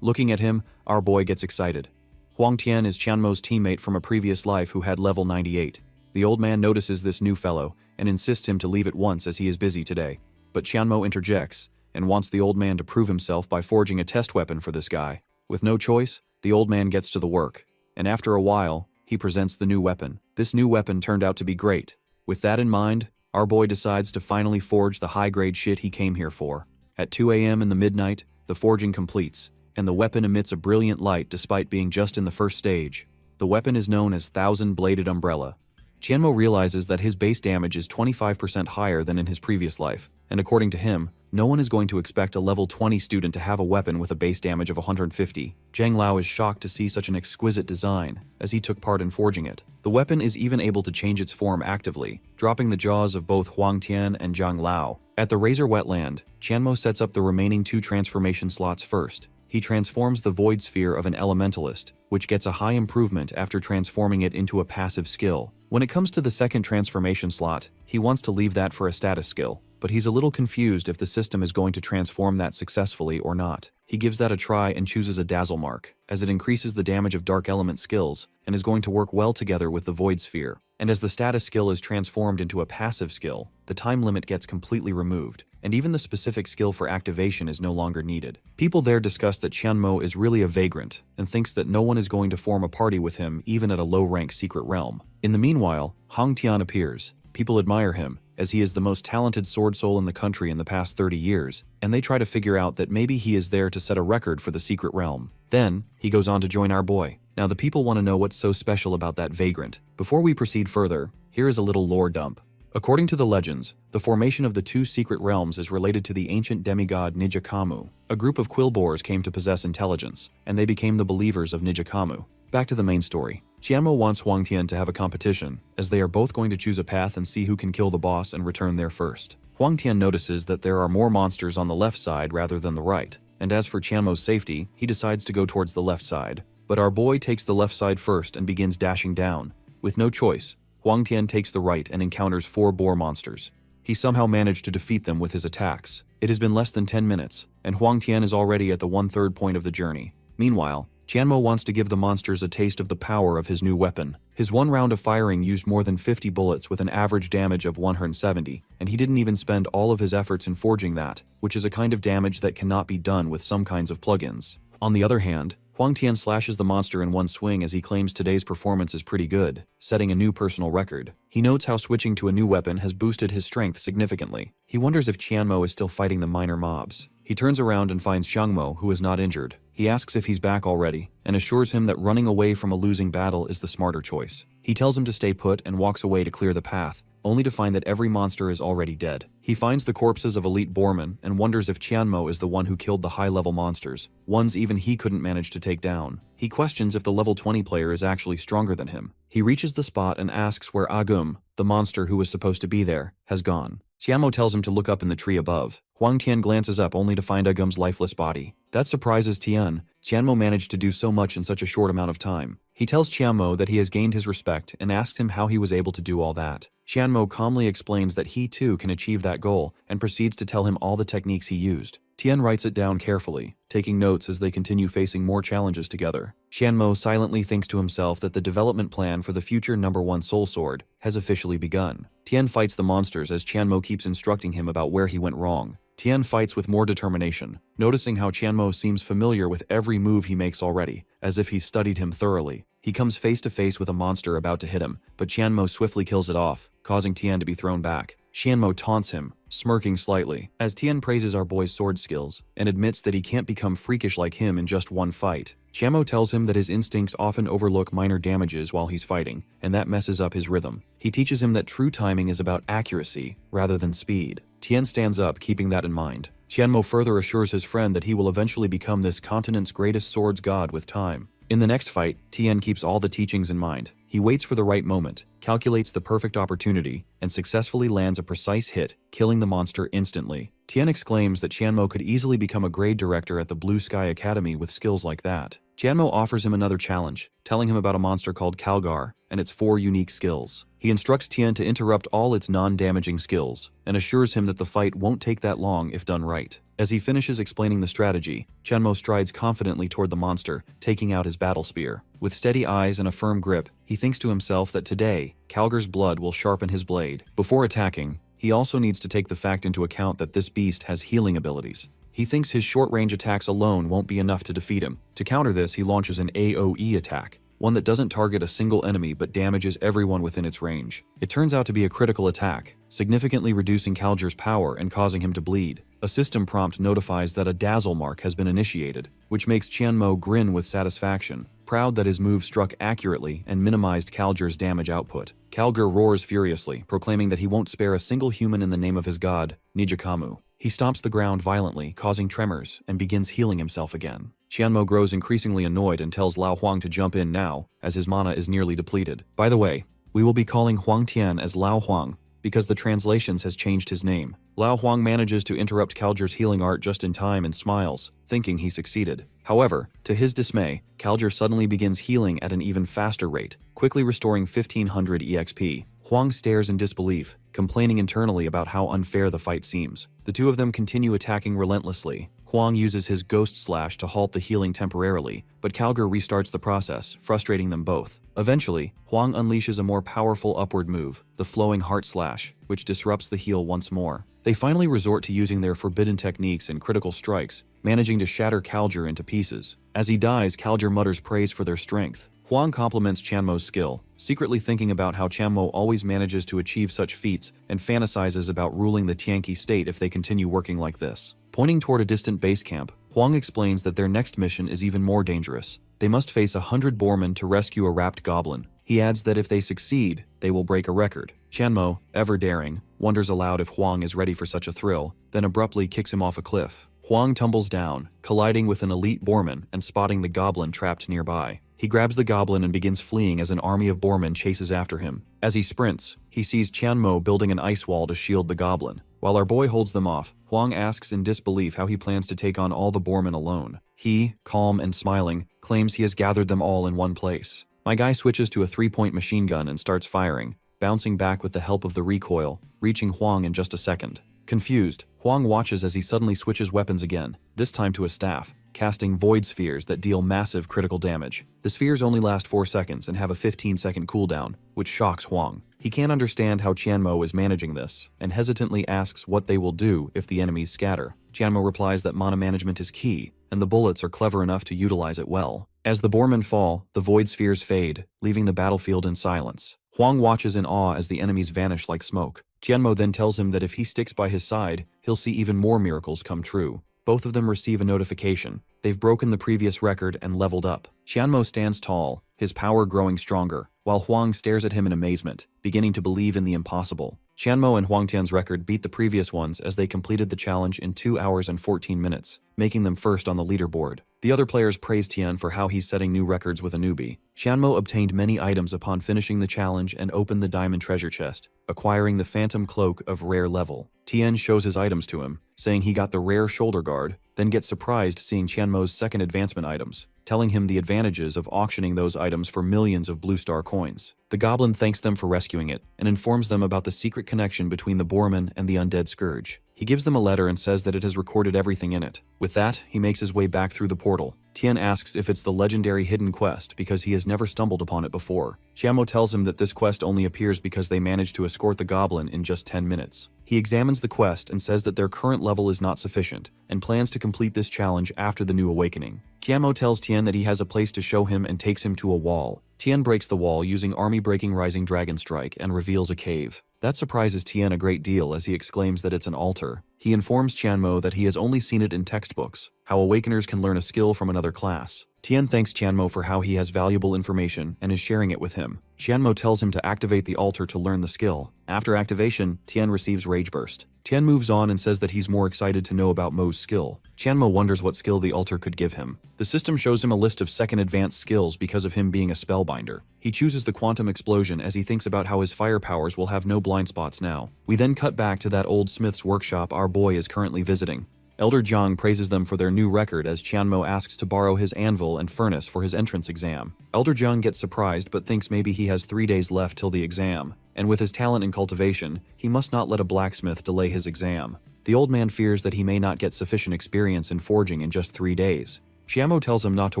Looking at him, our boy gets excited. Huang Tian is Qianmo's teammate from a previous life who had level 98. The old man notices this new fellow and insists him to leave at once as he is busy today. But Qianmo interjects and wants the old man to prove himself by forging a test weapon for this guy. With no choice, the old man gets to the work, and after a while, he presents the new weapon. This new weapon turned out to be great. With that in mind, our boy decides to finally forge the high-grade shit he came here for. At 2 a.m. in the midnight, the forging completes, and the weapon emits a brilliant light despite being just in the first stage. The weapon is known as Thousand-Bladed Umbrella. Qianmo realizes that his base damage is 25% higher than in his previous life, and according to him, no one is going to expect a level 20 student to have a weapon with a base damage of 150. Zhang Lao is shocked to see such an exquisite design, as he took part in forging it. The weapon is even able to change its form actively, dropping the jaws of both Huang Tian and Zhang Lao. At the Razor Wetland, Qianmo sets up the remaining 2 transformation slots first. He transforms the Void Sphere of an Elementalist, which gets a high improvement after transforming it into a passive skill. When it comes to the second transformation slot, he wants to leave that for a status skill, but he's a little confused if the system is going to transform that successfully or not. He gives that a try and chooses a Dazzle Mark, as it increases the damage of Dark Element skills and is going to work well together with the Void Sphere. And as the status skill is transformed into a passive skill, the time limit gets completely removed, and even the specific skill for activation is no longer needed. People there discuss that Qianmo is really a vagrant and thinks that no one is going to form a party with him even at a low-rank secret realm. In the meanwhile, Hong Tian appears. People admire him, as he is the most talented sword soul in the country in the past 30 years, and they try to figure out that maybe he is there to set a record for the secret realm. Then, he goes on to join our boy. Now the people want to know what's so special about that vagrant. Before we proceed further, here is a little lore dump. According to the legends, the formation of the 2 secret realms is related to the ancient demigod Nijikamu. A group of Quillboars came to possess intelligence, and they became the believers of Nijikamu. Back to the main story. Qianmo wants Huang Tian to have a competition, as they are both going to choose a path and see who can kill the boss and return there first. Huang Tian notices that there are more monsters on the left side rather than the right, and as for Qianmo's safety, he decides to go towards the left side. But our boy takes the left side first and begins dashing down. With no choice, Huang Tian takes the right and encounters 4 boar monsters. He somehow managed to defeat them with his attacks. It has been less than 10 minutes, and Huang Tian is already at the 1/3 point of the journey. Meanwhile, Qianmo wants to give the monsters a taste of the power of his new weapon. His 1 round of firing used more than 50 bullets with an average damage of 170, and he didn't even spend all of his efforts in forging that, which is a kind of damage that cannot be done with some kinds of plugins. On the other hand, Huang Tian slashes the monster in one swing as he claims today's performance is pretty good, setting a new personal record. He notes how switching to a new weapon has boosted his strength significantly. He wonders if Qianmo is still fighting the minor mobs. He turns around and finds Xiangmo, who is not injured. He asks if he's back already, and assures him that running away from a losing battle is the smarter choice. He tells him to stay put and walks away to clear the path, only to find that every monster is already dead. He finds the corpses of elite boarmen and wonders if Qianmo is the one who killed the high-level monsters, ones even he couldn't manage to take down. He questions if the level 20 player is actually stronger than him. He reaches the spot and asks where Agum, the monster who was supposed to be there, has gone. Qianmo tells him to look up in the tree above. Huang Tian glances up only to find Agum's lifeless body. That surprises Tian. Qianmo managed to do so much in such a short amount of time. He tells Qianmo that he has gained his respect and asks him how he was able to do all that. Qianmo calmly explains that he too can achieve that goal and proceeds to tell him all the techniques he used. Tian writes it down carefully, taking notes as they continue facing more challenges together. Qianmo silently thinks to himself that the development plan for the future #1 soul sword has officially begun. Tian fights the monsters as Qianmo keeps instructing him about where he went wrong. Tian fights with more determination, noticing how Qianmo seems familiar with every move he makes already, as if he's studied him thoroughly. He comes face to face with a monster about to hit him, but Qianmo swiftly kills it off, causing Tian to be thrown back. Qianmo taunts him, smirking slightly, as Tian praises our boy's sword skills and admits that he can't become freakish like him in just one fight. Tianmo tells him that his instincts often overlook minor damages while he's fighting, and that messes up his rhythm. He teaches him that true timing is about accuracy rather than speed. Tian stands up, keeping that in mind. Tianmo further assures his friend that he will eventually become this continent's greatest swords god with time. In the next fight, Tian keeps all the teachings in mind. He waits for the right moment, calculates the perfect opportunity, and successfully lands a precise hit, killing the monster instantly. Tian exclaims that Tianmo could easily become a grade director at the Blue Sky Academy with skills like that. Tianmo offers him another challenge, telling him about a monster called Calgar and its 4 unique skills. He instructs Tian to interrupt all its non-damaging skills, and assures him that the fight won't take that long if done right. As he finishes explaining the strategy, Tianmo strides confidently toward the monster, taking out his battle spear. With steady eyes and a firm grip, he thinks to himself that today, Calgar's blood will sharpen his blade. Before attacking, he also needs to take the fact into account that this beast has healing abilities. He thinks his short-range attacks alone won't be enough to defeat him. To counter this, he launches an AoE attack, one that doesn't target a single enemy but damages everyone within its range. It turns out to be a critical attack, significantly reducing Calgar's power and causing him to bleed. A system prompt notifies that a dazzle mark has been initiated, which makes Tianmo grin with satisfaction, proud that his move struck accurately and minimized Calgar's damage output. Calgar roars furiously, proclaiming that he won't spare a single human in the name of his god, Nijikamu. He stomps the ground violently, causing tremors, and begins healing himself again. Tianmo grows increasingly annoyed and tells Lao Huang to jump in now, as his mana is nearly depleted. By the way, we will be calling Huang Tian as Lao Huang, because the translations has changed his name. Lao Huang manages to interrupt Calgar's healing art just in time and smiles, thinking he succeeded. However, to his dismay, Calgar suddenly begins healing at an even faster rate, quickly restoring 1500 EXP. Huang stares in disbelief, complaining internally about how unfair the fight seems. The two of them continue attacking relentlessly. Huang uses his Ghost Slash to halt the healing temporarily, but Calgar restarts the process, frustrating them both. Eventually, Huang unleashes a more powerful upward move, the Flowing Heart Slash, which disrupts the heal once more. They finally resort to using their forbidden techniques and critical strikes, managing to shatter Calgar into pieces. As he dies, Calgar mutters praise for their strength. Huang compliments Tianmo's skill, secretly thinking about how Tianmo always manages to achieve such feats and fantasizes about ruling the Tianqi state if they continue working like this. Pointing toward a distant base camp, Huang explains that their next mission is even more dangerous. They must face 100 boarmen to rescue a wrapped goblin. He adds that if they succeed, they will break a record. Tianmo, ever daring, wonders aloud if Huang is ready for such a thrill, then abruptly kicks him off a cliff. Huang tumbles down, colliding with an elite boarman and spotting the goblin trapped nearby. He grabs the goblin and begins fleeing as an army of boarmen chases after him. As he sprints, he sees Tianmo building an ice wall to shield the goblin. While our boy holds them off, Huang asks in disbelief how he plans to take on all the boarmen alone. He, calm and smiling, claims he has gathered them all in one place. My guy switches to a 3-point machine gun and starts firing, bouncing back with the help of the recoil, reaching Huang in just a second. Confused, Huang watches as he suddenly switches weapons again, this time to a staff, casting void spheres that deal massive critical damage. The spheres only last 4 seconds and have a 15-second cooldown, which shocks Huang. He can't understand how Tianmo is managing this, and hesitantly asks what they will do if the enemies scatter. Tianmo replies that mana management is key, and the bullets are clever enough to utilize it well. As the boarmen fall, the void spheres fade, leaving the battlefield in silence. Huang watches in awe as the enemies vanish like smoke. Tianmo then tells him that if he sticks by his side, he'll see even more miracles come true. Both of them receive a notification. They've broken the previous record and leveled up. Tianmo stands tall, his power growing stronger, while Huang stares at him in amazement, beginning to believe in the impossible. Tianmo and Huang Tian's record beat the previous ones as they completed the challenge in 2 hours and 14 minutes, making them first on the leaderboard. The other players praise Tian for how he's setting new records with a newbie. Tianmo obtained many items upon finishing the challenge and opened the diamond treasure chest, acquiring the phantom cloak of rare level. Tian shows his items to him, saying he got the rare shoulder guard, then gets surprised seeing Tianmo's second advancement items, telling him the advantages of auctioning those items for millions of blue star coins. The goblin thanks them for rescuing it, and informs them about the secret connection between the boarman and the undead scourge. He gives them a letter and says that it has recorded everything in it. With that, he makes his way back through the portal. Tian asks if it's the legendary hidden quest because he has never stumbled upon it before. Tianmo tells him that this quest only appears because they managed to escort the goblin in just 10 minutes. He examines the quest and says that their current level is not sufficient, and plans to complete this challenge after the new awakening. Tianmo tells Tian that he has a place to show him and takes him to a wall. Tien breaks the wall using army-breaking Rising Dragon Strike and reveals a cave. That surprises Tien a great deal as he exclaims that it's an altar. He informs Tianmo that he has only seen it in textbooks, how Awakeners can learn a skill from another class. Tien thanks Tianmo for how he has valuable information and is sharing it with him. Tianmo tells him to activate the altar to learn the skill. After activation, Tien receives Rage Burst. Tien moves on and says that he's more excited to know about Mo's skill. Tianmo wonders what skill the altar could give him. The system shows him a list of second advanced skills because of him being a spellbinder. He chooses the Quantum Explosion as he thinks about how his fire powers will have no blind spots now. We then cut back to that old smith's workshop our boy is currently visiting. Elder Jiang praises them for their new record as Tianmo asks to borrow his anvil and furnace for his entrance exam. Elder Jiang gets surprised but thinks maybe he has 3 days left till the exam, and with his talent in cultivation, he must not let a blacksmith delay his exam. The old man fears that he may not get sufficient experience in forging in just 3 days. Xiamo tells him not to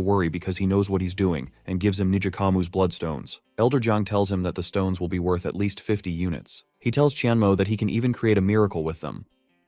worry because he knows what he's doing and gives him Nijikamu's bloodstones. Elder Jiang tells him that the stones will be worth at least 50 units. He tells Tianmo that he can even create a miracle with them.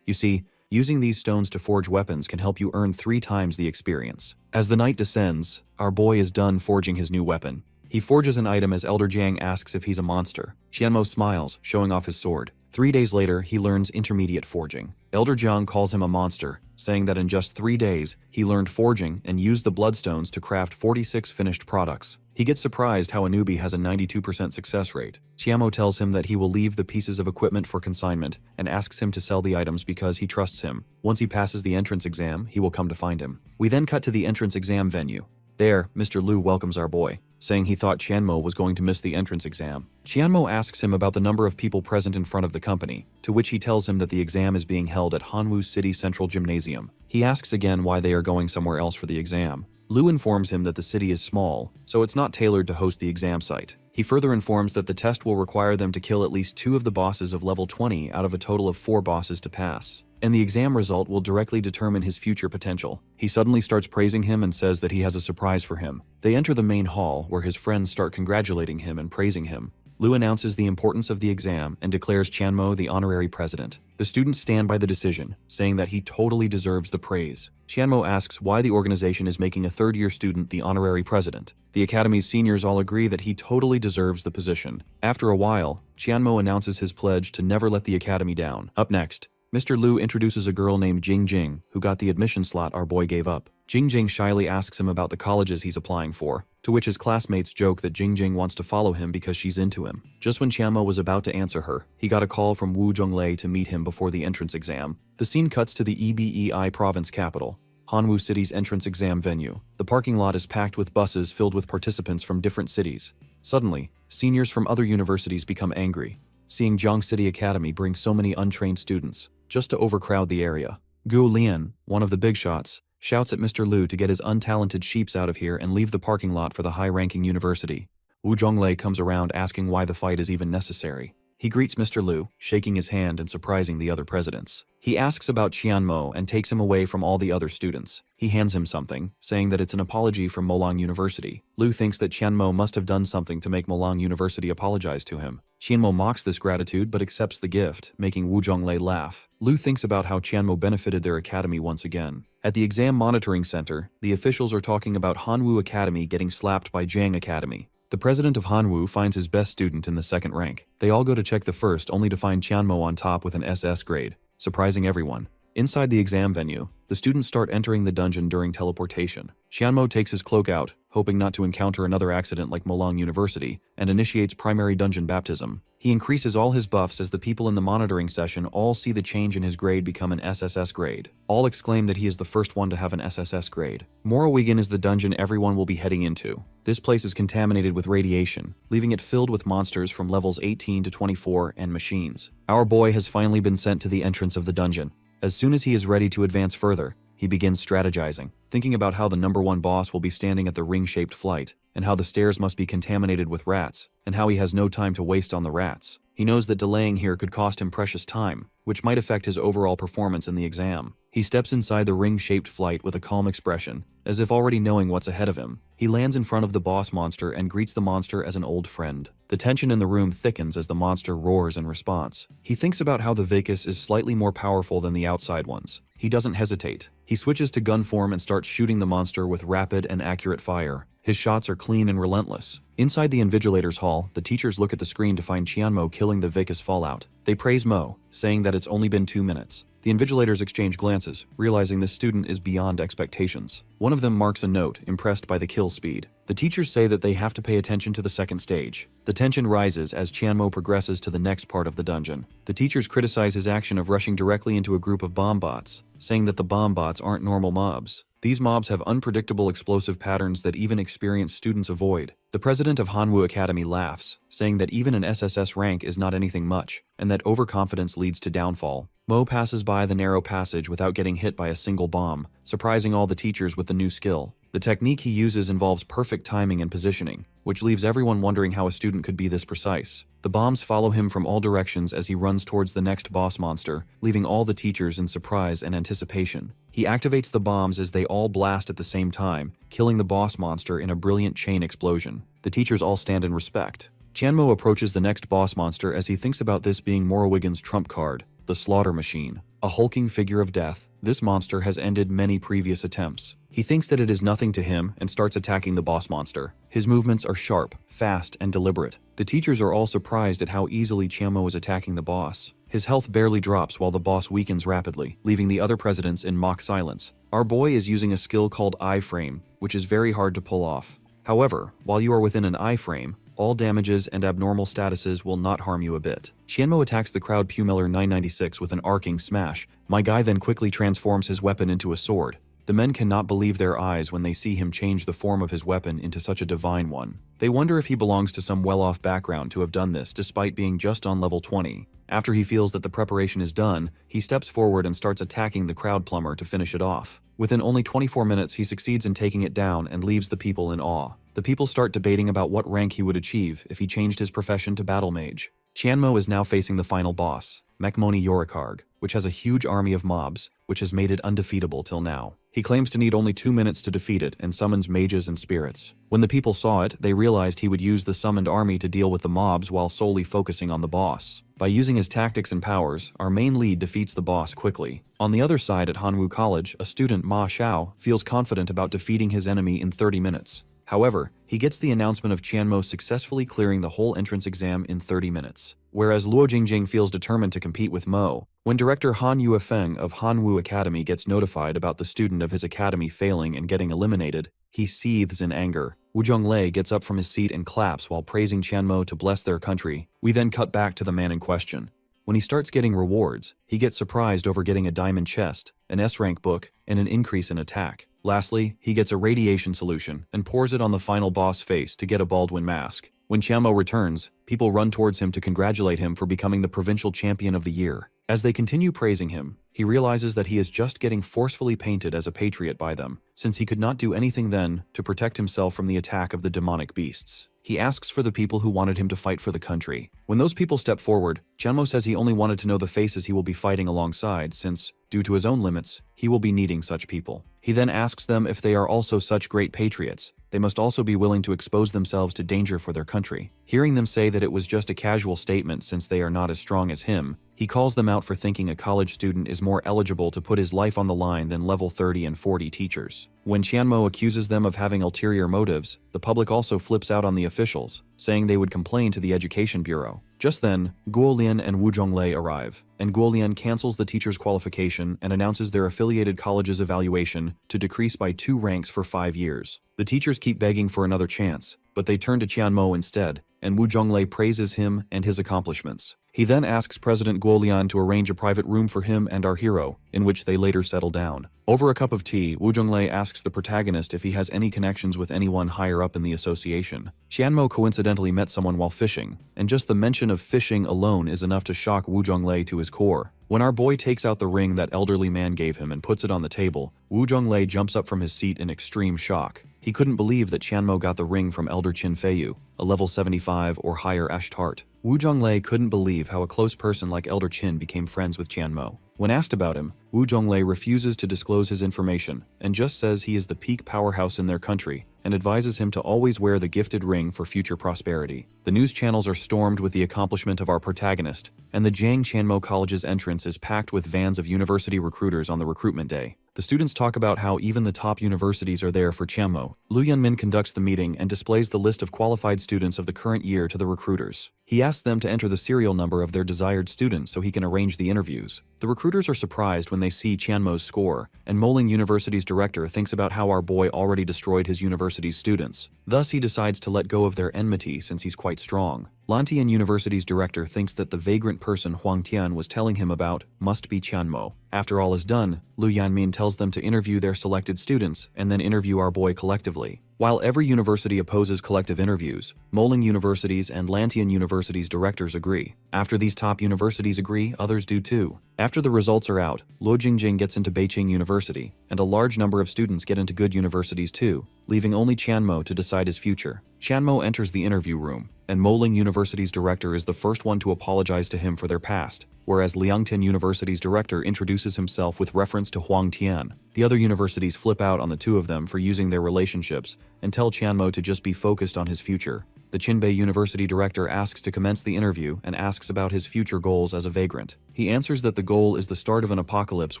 You see, using these stones to forge weapons can help you earn 3 times the experience. As the night descends, our boy is done forging his new weapon. He forges an item as Elder Jiang asks if he's a monster. Tianmo smiles, showing off his sword. 3 days later, he learns intermediate forging. Elder Jiang calls him a monster, saying that in just 3 days, he learned forging and used the bloodstones to craft 46 finished products. He gets surprised how a newbie has a 92% success rate. Tiamo tells him that he will leave the pieces of equipment for consignment and asks him to sell the items because he trusts him. Once he passes the entrance exam, he will come to find him. We then cut to the entrance exam venue. There, Mr. Liu welcomes our boy, saying he thought Tianmo was going to miss the entrance exam. Tianmo asks him about the number of people present in front of the company, to which he tells him that the exam is being held at Hanwoo City Central Gymnasium. He asks again why they are going somewhere else for the exam. Liu informs him that the city is small, so it's not tailored to host the exam site. He further informs that the test will require them to kill at least 2 of the bosses of level 20 out of a total of 4 bosses to pass, and the exam result will directly determine his future potential. He suddenly starts praising him and says that he has a surprise for him. They enter the main hall, where his friends start congratulating him and praising him. Liu announces the importance of the exam and declares Tianmo the honorary president. The students stand by the decision, saying that he totally deserves the praise. Tianmo asks why the organization is making a third-year student the honorary president. The academy's seniors all agree that he totally deserves the position. After a while, Tianmo announces his pledge to never let the academy down. Up next, Mr. Liu introduces a girl named Jing Jing, who got the admission slot our boy gave up. Jing Jing shyly asks him about the colleges he's applying for, to which his classmates joke that Jing Jing wants to follow him because she's into him. Just when Tianmo was about to answer her, he got a call from Wu Zhonglei to meet him before the entrance exam. The scene cuts to the EBEI province capital, Hanwoo City's entrance exam venue. The parking lot is packed with buses filled with participants from different cities. Suddenly, seniors from other universities become angry, seeing Jiang City Academy bring so many untrained students, just to overcrowd the area. Gu Lian, one of the big shots, shouts at Mr. Liu to get his untalented sheeps out of here and leave the parking lot for the high-ranking university. Wu Zhonglei comes around asking why the fight is even necessary. He greets Mr. Liu, shaking his hand and surprising the other presidents. He asks about Qianmo and takes him away from all the other students. He hands him something, saying that it's an apology from Molang University. Liu thinks that Qianmo must have done something to make Molang University apologize to him. Qianmo mocks this gratitude but accepts the gift, making Wu Zhonglei laugh. Liu thinks about how Qianmo benefited their academy once again. At the exam monitoring center, the officials are talking about Hanwoo Academy getting slapped by Jiang Academy. The president of Hanwoo finds his best student in the second rank. They all go to check the first, only to find Qianmo on top with an SS grade, surprising everyone. Inside the exam venue, the students start entering the dungeon during teleportation. Qianmo takes his cloak out, hoping not to encounter another accident like Molang University, and initiates primary dungeon baptism. He increases all his buffs as the people in the monitoring session all see the change in his grade become an SSS grade. All exclaim that he is the first one to have an SSS grade. Morrowigan is the dungeon everyone will be heading into. This place is contaminated with radiation, leaving it filled with monsters from levels 18 to 24 and machines. Our boy has finally been sent to the entrance of the dungeon. As soon as he is ready to advance further, he begins strategizing, thinking about how the #1 boss will be standing at the ring-shaped flight, and how the stairs must be contaminated with rats, and how he has no time to waste on the rats. He knows that delaying here could cost him precious time, which might affect his overall performance in the exam. He steps inside the ring-shaped flight with a calm expression, as if already knowing what's ahead of him. He lands in front of the boss monster and greets the monster as an old friend. The tension in the room thickens as the monster roars in response. He thinks about how the Vacus is slightly more powerful than the outside ones. he doesn't hesitate. He switches to gun form and starts shooting the monster with rapid and accurate fire. His shots are clean and relentless. Inside the Invigilator's hall, the teachers look at the screen to find Qianmo killing the Vicus Fallout. They praise Mo, saying that it's only been 2 minutes. The Invigilators exchange glances, realizing this student is beyond expectations. One of them marks a note, impressed by the kill speed. The teachers say that they have to pay attention to the second stage. The tension rises as Qianmo progresses to the next part of the dungeon. The teachers criticize his action of rushing directly into a group of bomb bots, saying that the bomb bots aren't normal mobs. These mobs have unpredictable explosive patterns that even experienced students avoid. The president of Manhwa Academy laughs, saying that even an SSS rank is not anything much, and that overconfidence leads to downfall. Mo passes by the narrow passage without getting hit by a single bomb, surprising all the teachers with the new skill. The technique he uses involves perfect timing and positioning, which leaves everyone wondering how a student could be this precise. The bombs follow him from all directions as he runs towards the next boss monster, leaving all the teachers in surprise and anticipation. He activates the bombs as they all blast at the same time, killing the boss monster in a brilliant chain explosion. The teachers all stand in respect. Qianmo approaches the next boss monster as he thinks about this being Morrowiggins' trump card, the Slaughter Machine. A hulking figure of death, this monster has ended many previous attempts. He thinks that it is nothing to him and starts attacking the boss monster. His movements are sharp, fast, and deliberate. The teachers are all surprised at how easily Qianmo is attacking the boss. His health barely drops while the boss weakens rapidly, leaving the other presidents in mock silence. Our boy is using a skill called iframe, which is very hard to pull off. However, while you are within an iframe, all damages and abnormal statuses will not harm you a bit. Qianmo attacks the crowd Pumeller 996 with an arcing smash. My guy then quickly transforms his weapon into a sword. The men cannot believe their eyes when they see him change the form of his weapon into such a divine one. They wonder if he belongs to some well-off background to have done this despite being just on level 20. After he feels that the preparation is done, he steps forward and starts attacking the crowd plumber to finish it off. Within only 24 minutes, he succeeds in taking it down and leaves the people in awe. The people start debating about what rank he would achieve if he changed his profession to battle mage. Qianmo is now facing the final boss, Mekmoni Yorikarg, which has a huge army of mobs, which has made it undefeatable till now. He claims to need only 2 minutes to defeat it and summons mages and spirits. When the people saw it, they realized he would use the summoned army to deal with the mobs while solely focusing on the boss. By using his tactics and powers, our main lead defeats the boss quickly. On the other side at Hanwoo College, a student, Ma Xiao, feels confident about defeating his enemy in 30 minutes. However, he gets the announcement of Qianmo successfully clearing the whole entrance exam in 30 minutes. Whereas Luo Jingjing feels determined to compete with Mo. When director Han Yuefeng of Hanwoo Academy gets notified about the student of his academy failing and getting eliminated, he seethes in anger. Wu Zhonglei gets up from his seat and claps while praising Qianmo to bless their country. We then cut back to the man in question. When he starts getting rewards, he gets surprised over getting a diamond chest, an S-rank book, and an increase in attack. Lastly, he gets a radiation solution and pours it on the final boss face to get a Baldwin mask. When Qianmo returns, people run towards him to congratulate him for becoming the provincial champion of the year. As they continue praising him, he realizes that he is just getting forcefully painted as a patriot by them, since he could not do anything then to protect himself from the attack of the demonic beasts. He asks for the people who wanted him to fight for the country. When those people step forward, Qianmo says he only wanted to know the faces he will be fighting alongside since, due to his own limits, he will be needing such people. He then asks them if they are also such great patriots. They must also be willing to expose themselves to danger for their country. Hearing them say that it was just a casual statement since they are not as strong as him, he calls them out for thinking a college student is more eligible to put his life on the line than level 30 and 40 teachers. When Qianmo accuses them of having ulterior motives, the public also flips out on the officials, saying they would complain to the Education Bureau. Just then, Guo Lian and Wu Zhonglei arrive, and Guo Lian cancels the teacher's qualification and announces their affiliated college's evaluation to decrease by 2 ranks for 5 years. The teachers keep begging for another chance, but they turn to Qianmo instead, and Wu Zhonglei praises him and his accomplishments. He then asks President Guo Lian to arrange a private room for him and our hero, in which they later settle down. Over a cup of tea, Wu Zhonglei asks the protagonist if he has any connections with anyone higher up in the association. Qianmo coincidentally met someone while fishing, and just the mention of fishing alone is enough to shock Wu Zhonglei to his core. When our boy takes out the ring that elderly man gave him and puts it on the table, Wu Zhonglei jumps up from his seat in extreme shock. He couldn't believe that Qianmo got the ring from Elder Qin Feiyu, a level 75 or higher Ashtart. Wu Zhonglei couldn't believe how a close person like Elder Qin became friends with Qianmo. When asked about him, Wu Zhonglei refuses to disclose his information and just says he is the peak powerhouse in their country and advises him to always wear the gifted ring for future prosperity. The news channels are stormed with the accomplishment of our protagonist, and the Jiang Chanmo College's entrance is packed with vans of university recruiters on the recruitment day. The students talk about how even the top universities are there for Chanmo. Lu Yunmin conducts the meeting and displays the list of qualified students of the current year to the recruiters. He asks them to enter the serial number of their desired students so he can arrange the interviews. The recruiters are surprised when they see Chanmo's score, and Moling University's director thinks about how our boy already destroyed his university's students. Thus, he decides to let go of their enmity since he's quite strong. Lantian University's director thinks that the vagrant person Huang Tian was telling him about must be Chanmo. After all is done, Lu Yanmin tells them to interview their selected students and then interview our boy collectively. While every university opposes collective interviews, Moling University's and Lantian University's directors agree. After these top universities agree, others do too. After the results are out, Luo Jingjing gets into Beijing University, and a large number of students get into good universities too, leaving only Chanmo to decide his future. Chanmo enters the interview room, and Moling University's director is the first one to apologize to him for their past, whereas Liangtin University's director introduces himself with reference to Huang Tian. The other universities flip out on the two of them for using their relationships and tell Chanmo to just be focused on his future. The Qinbei University director asks to commence the interview and asks about his future goals as a vagrant. He answers that the goal is the start of an apocalypse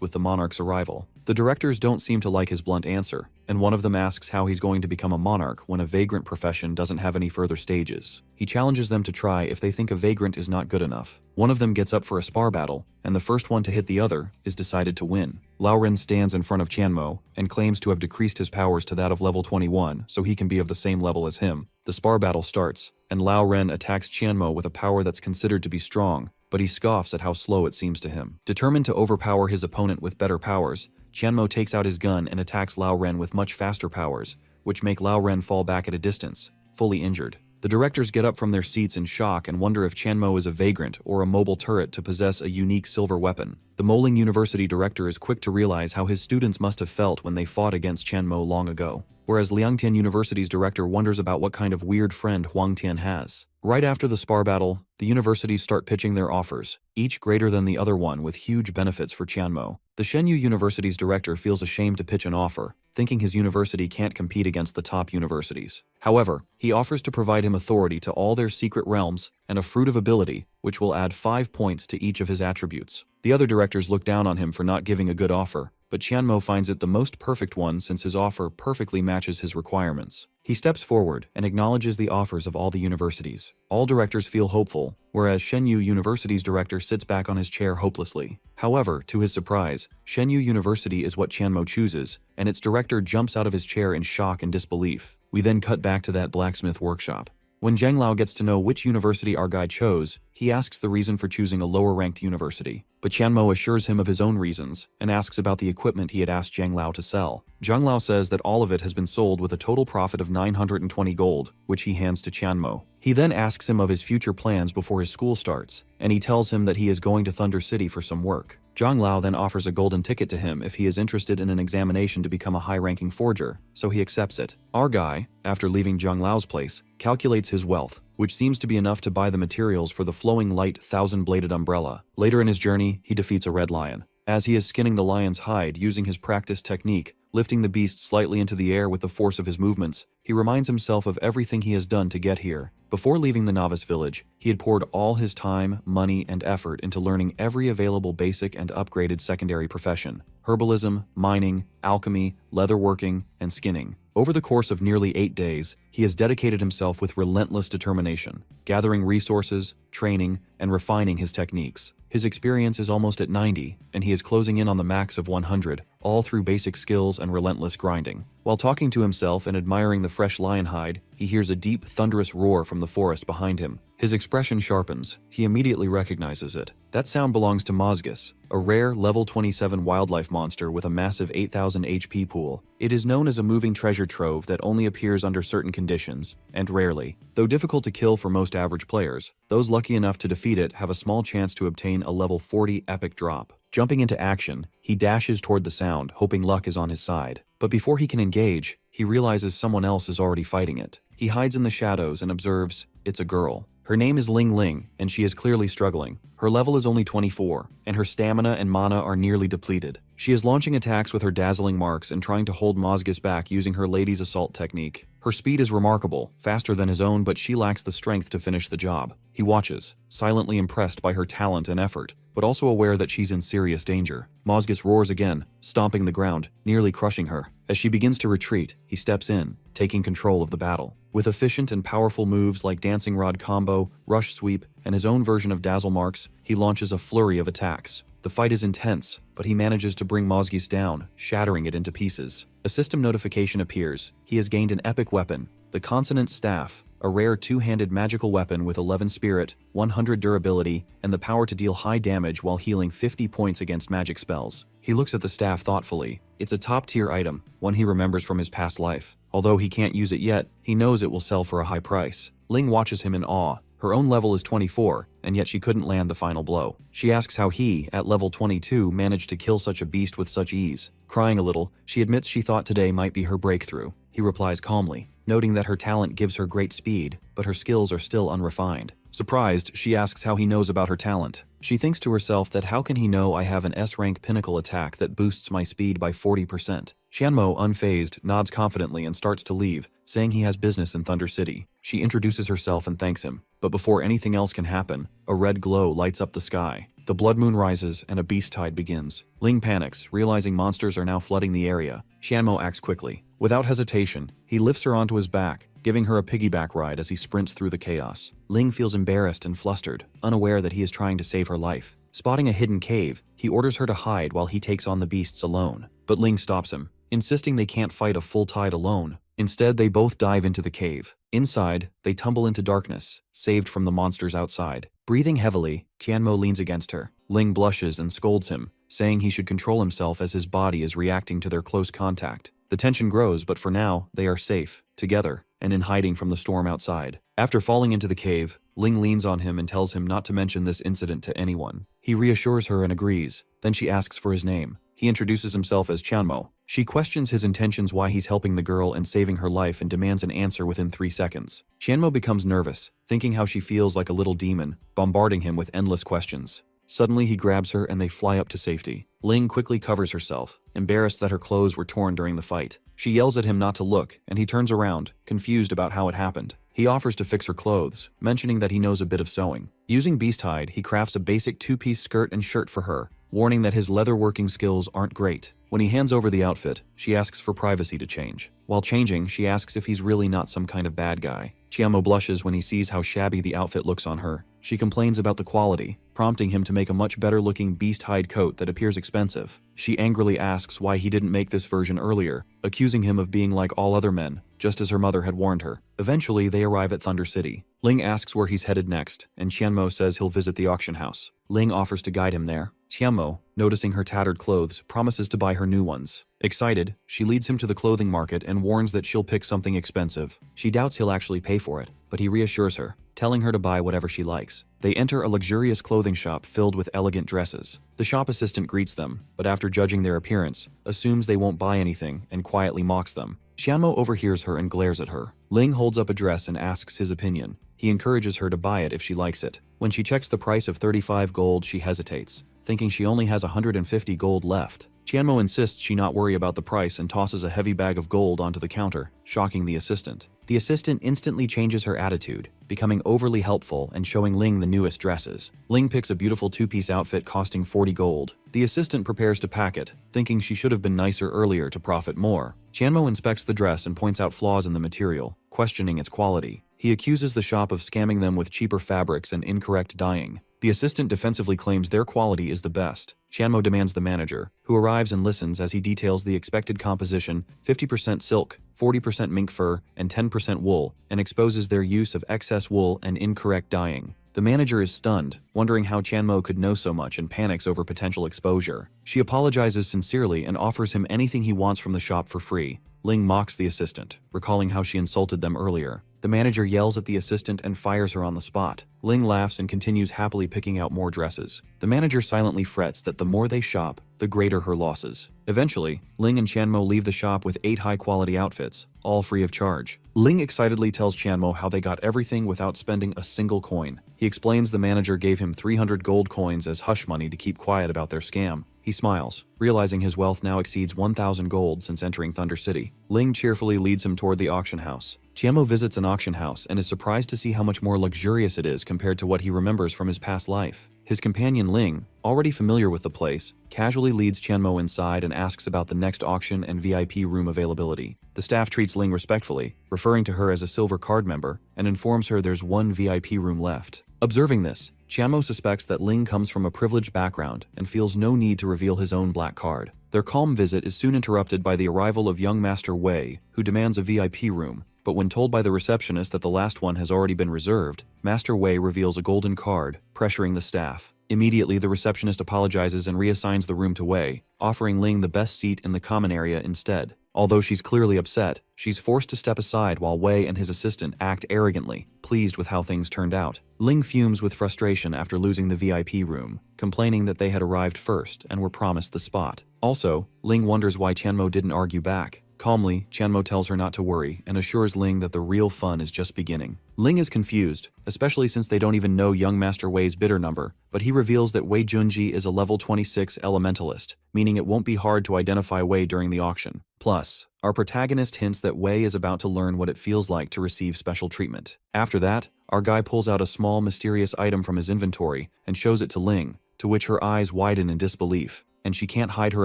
with the monarch's arrival. The directors don't seem to like his blunt answer, and one of them asks how he's going to become a monarch when a vagrant profession doesn't have any further stages. He challenges them to try if they think a vagrant is not good enough. One of them gets up for a spar battle, and the first one to hit the other is decided to win. Lao Ren stands in front of Chanmo and claims to have decreased his powers to that of level 21 so he can be of the same level as him. The spar battle starts, and Lao Ren attacks Chanmo with a power that's considered to be strong, but he scoffs at how slow it seems to him. Determined to overpower his opponent with better powers, Chanmo takes out his gun and attacks Lao Ren with much faster powers, which make Lao Ren fall back at a distance, fully injured. The directors get up from their seats in shock and wonder if Chanmo is a vagrant or a mobile turret to possess a unique silver weapon. The Moling University director is quick to realize how his students must have felt when they fought against Chanmo long ago, whereas Liangtian University's director wonders about what kind of weird friend Huang Tian has. Right after the spar battle, the universities start pitching their offers, each greater than the other one with huge benefits for Chanmo. The Shenyu University's director feels ashamed to pitch an offer, thinking his university can't compete against the top universities. However, he offers to provide him authority to all their secret realms and a fruit of ability, which will add 5 points to each of his attributes. The other directors look down on him for not giving a good offer, but Chanmo finds it the most perfect one since his offer perfectly matches his requirements. He steps forward and acknowledges the offers of all the universities. All directors feel hopeful, whereas Shenyu University's director sits back on his chair hopelessly. However, to his surprise, Shenyu University is what Chanmo chooses, and its director jumps out of his chair in shock and disbelief. We then cut back to that blacksmith workshop. When Zhang Lao gets to know which university our guy chose, he asks the reason for choosing a lower-ranked university. But Chanmo assures him of his own reasons and asks about the equipment he had asked Zhang Lao to sell. Zhang Lao says that all of it has been sold with a total profit of 920 gold, which he hands to Chanmo. He then asks him of his future plans before his school starts, and he tells him that he is going to Thunder City for some work. Zhang Lao then offers a golden ticket to him if he is interested in an examination to become a high-ranking forger, so he accepts it. Our guy, after leaving Zhang Lao's place, calculates his wealth, which seems to be enough to buy the materials for the flowing light 1,000-bladed umbrella. Later in his journey, he defeats a red lion. As he is skinning the lion's hide using his practiced technique, lifting the beast slightly into the air with the force of his movements, he reminds himself of everything he has done to get here. Before leaving the novice village, he had poured all his time, money, and effort into learning every available basic and upgraded secondary profession: herbalism, mining, alchemy, leatherworking, and skinning. Over the course of nearly 8 days, he has dedicated himself with relentless determination, gathering resources, training, and refining his techniques. His experience is almost at 90, and he is closing in on the max of 100, all through basic skills and relentless grinding. While talking to himself and admiring the fresh lion hide, he hears a deep, thunderous roar from the forest behind him. His expression sharpens. He immediately recognizes it. That sound belongs to Mazgus, a rare level 27 wildlife monster with a massive 8,000 HP pool. It is known as a moving treasure trove that only appears under certain conditions, and rarely. Though difficult to kill for most average players, those lucky enough to defeat it have a small chance to obtain a level 40 epic drop. Jumping into action, he dashes toward the sound, hoping luck is on his side. But before he can engage, he realizes someone else is already fighting it. He hides in the shadows and observes, it's a girl. Her name is Ling Ling, and she is clearly struggling. Her level is only 24, and her stamina and mana are nearly depleted. She is launching attacks with her dazzling marks and trying to hold Mozgus back using her lady's assault technique. Her speed is remarkable, faster than his own, but she lacks the strength to finish the job. He watches, silently impressed by her talent and effort, but also aware that she's in serious danger. Mozgus roars again, stomping the ground, nearly crushing her. As she begins to retreat, he steps in, taking control of the battle. With efficient and powerful moves like Dancing Rod Combo, Rush Sweep, and his own version of Dazzle Marks, he launches a flurry of attacks. The fight is intense, but he manages to bring Mozgus down, shattering it into pieces. A system notification appears. He has gained an epic weapon, the Consonant Staff, a rare two-handed magical weapon with 11 spirit, 100 durability, and the power to deal high damage while healing 50 points against magic spells. He looks at the staff thoughtfully. It's a top-tier item, one he remembers from his past life. Although he can't use it yet, he knows it will sell for a high price. Ling watches him in awe. Her own level is 24, and yet she couldn't land the final blow. She asks how he, at level 22, managed to kill such a beast with such ease. Crying a little, she admits she thought today might be her breakthrough. He replies calmly, noting that her talent gives her great speed, but her skills are still unrefined. Surprised, she asks how he knows about her talent. She thinks to herself that how can he know I have an S-rank pinnacle attack that boosts my speed by 40%. Qianmo, unfazed, nods confidently and starts to leave, saying he has business in Thunder City. She introduces herself and thanks him, but before anything else can happen, a red glow lights up the sky. The blood moon rises and a beast tide begins. Ling panics, realizing monsters are now flooding the area. Qianmo acts quickly. Without hesitation, he lifts her onto his back, giving her a piggyback ride as he sprints through the chaos. Ling feels embarrassed and flustered, unaware that he is trying to save her life. Spotting a hidden cave, he orders her to hide while he takes on the beasts alone. But Ling stops him, insisting they can't fight a full tide alone. Instead, they both dive into the cave. Inside, they tumble into darkness, saved from the monsters outside. Breathing heavily, Qianmo leans against her. Ling blushes and scolds him, saying he should control himself as his body is reacting to their close contact. The tension grows, but for now, they are safe, together, and in hiding from the storm outside. After falling into the cave, Ling leans on him and tells him not to mention this incident to anyone. He reassures her and agrees. Then she asks for his name. He introduces himself as Qianmo. She questions his intentions, why he's helping the girl and saving her life, and demands an answer within 3 seconds. Qianmo becomes nervous, thinking how she feels like a little demon, bombarding him with endless questions. Suddenly he grabs her and they fly up to safety. Ling quickly covers herself, embarrassed that her clothes were torn during the fight. She yells at him not to look, and he turns around, confused about how it happened. He offers to fix her clothes, mentioning that he knows a bit of sewing. Using beast hide, he crafts a basic 2-piece skirt and shirt for her, warning that his leatherworking skills aren't great. When he hands over the outfit, she asks for privacy to change. While changing, she asks if he's really not some kind of bad guy. Qianmo blushes when he sees how shabby the outfit looks on her. She complains about the quality, prompting him to make a much better-looking beast hide coat that appears expensive. She angrily asks why he didn't make this version earlier, accusing him of being like all other men, just as her mother had warned her. Eventually, they arrive at Thunder City. Ling asks where he's headed next, and Qianmo says he'll visit the auction house. Ling offers to guide him there. Qianmo, noticing her tattered clothes, promises to buy her new ones. Excited, she leads him to the clothing market and warns that she'll pick something expensive. She doubts he'll actually pay for it, but he reassures her, telling her to buy whatever she likes. They enter a luxurious clothing shop filled with elegant dresses. The shop assistant greets them, but after judging their appearance, assumes they won't buy anything and quietly mocks them. Qianmo overhears her and glares at her. Ling holds up a dress and asks his opinion. He encourages her to buy it if she likes it. When she checks the price of 35 gold, she hesitates, thinking she only has 150 gold left. Qianmo insists she not worry about the price and tosses a heavy bag of gold onto the counter, shocking the assistant. The assistant instantly changes her attitude, becoming overly helpful and showing Ling the newest dresses. Ling picks a beautiful 2-piece outfit costing 40 gold. The assistant prepares to pack it, thinking she should have been nicer earlier to profit more. Qianmo inspects the dress and points out flaws in the material, questioning its quality. He accuses the shop of scamming them with cheaper fabrics and incorrect dyeing. The assistant defensively claims their quality is the best. Qianmo demands the manager, who arrives and listens as he details the expected composition: 50% silk, 40% mink fur, and 10% wool, and exposes their use of excess wool and incorrect dyeing. The manager is stunned, wondering how Qianmo could know so much, and panics over potential exposure. She apologizes sincerely and offers him anything he wants from the shop for free. Ling mocks the assistant, recalling how she insulted them earlier. The manager yells at the assistant and fires her on the spot. Ling laughs and continues happily picking out more dresses. The manager silently frets that the more they shop, the greater her losses. Eventually, Ling and Qianmo leave the shop with 8 high-quality outfits, all free of charge. Ling excitedly tells Chanmo how they got everything without spending a single coin. He explains the manager gave him 300 gold coins as hush money to keep quiet about their scam. He smiles, realizing his wealth now exceeds 1,000 gold since entering Thunder City. Ling cheerfully leads him toward the auction house. Chanmo visits an auction house and is surprised to see how much more luxurious it is compared to what he remembers from his past life. His companion Ling, already familiar with the place, casually leads Chanmo inside and asks about the next auction and VIP room availability. The staff treats Ling respectfully, referring to her as a silver card member, and informs her there's one VIP room left. Observing this, Chanmo suspects that Ling comes from a privileged background and feels no need to reveal his own black card. Their calm visit is soon interrupted by the arrival of young Master Wei, who demands a VIP room. But when told by the receptionist that the last one has already been reserved, Master Wei reveals a golden card, pressuring the staff. Immediately, the receptionist apologizes and reassigns the room to Wei, offering Ling the best seat in the common area instead. Although she's clearly upset, she's forced to step aside while Wei and his assistant act arrogantly, pleased with how things turned out. Ling fumes with frustration after losing the VIP room, complaining that they had arrived first and were promised the spot. Also, Ling wonders why Chanmo didn't argue back. Calmly, Chanmo tells her not to worry and assures Ling that the real fun is just beginning. Ling is confused, especially since they don't even know young Master Wei's bidder number, but he reveals that Wei Junji is a level 26 elementalist, meaning it won't be hard to identify Wei during the auction. Plus, our protagonist hints that Wei is about to learn what it feels like to receive special treatment. After that, our guy pulls out a small mysterious item from his inventory and shows it to Ling, to which her eyes widen in disbelief, and she can't hide her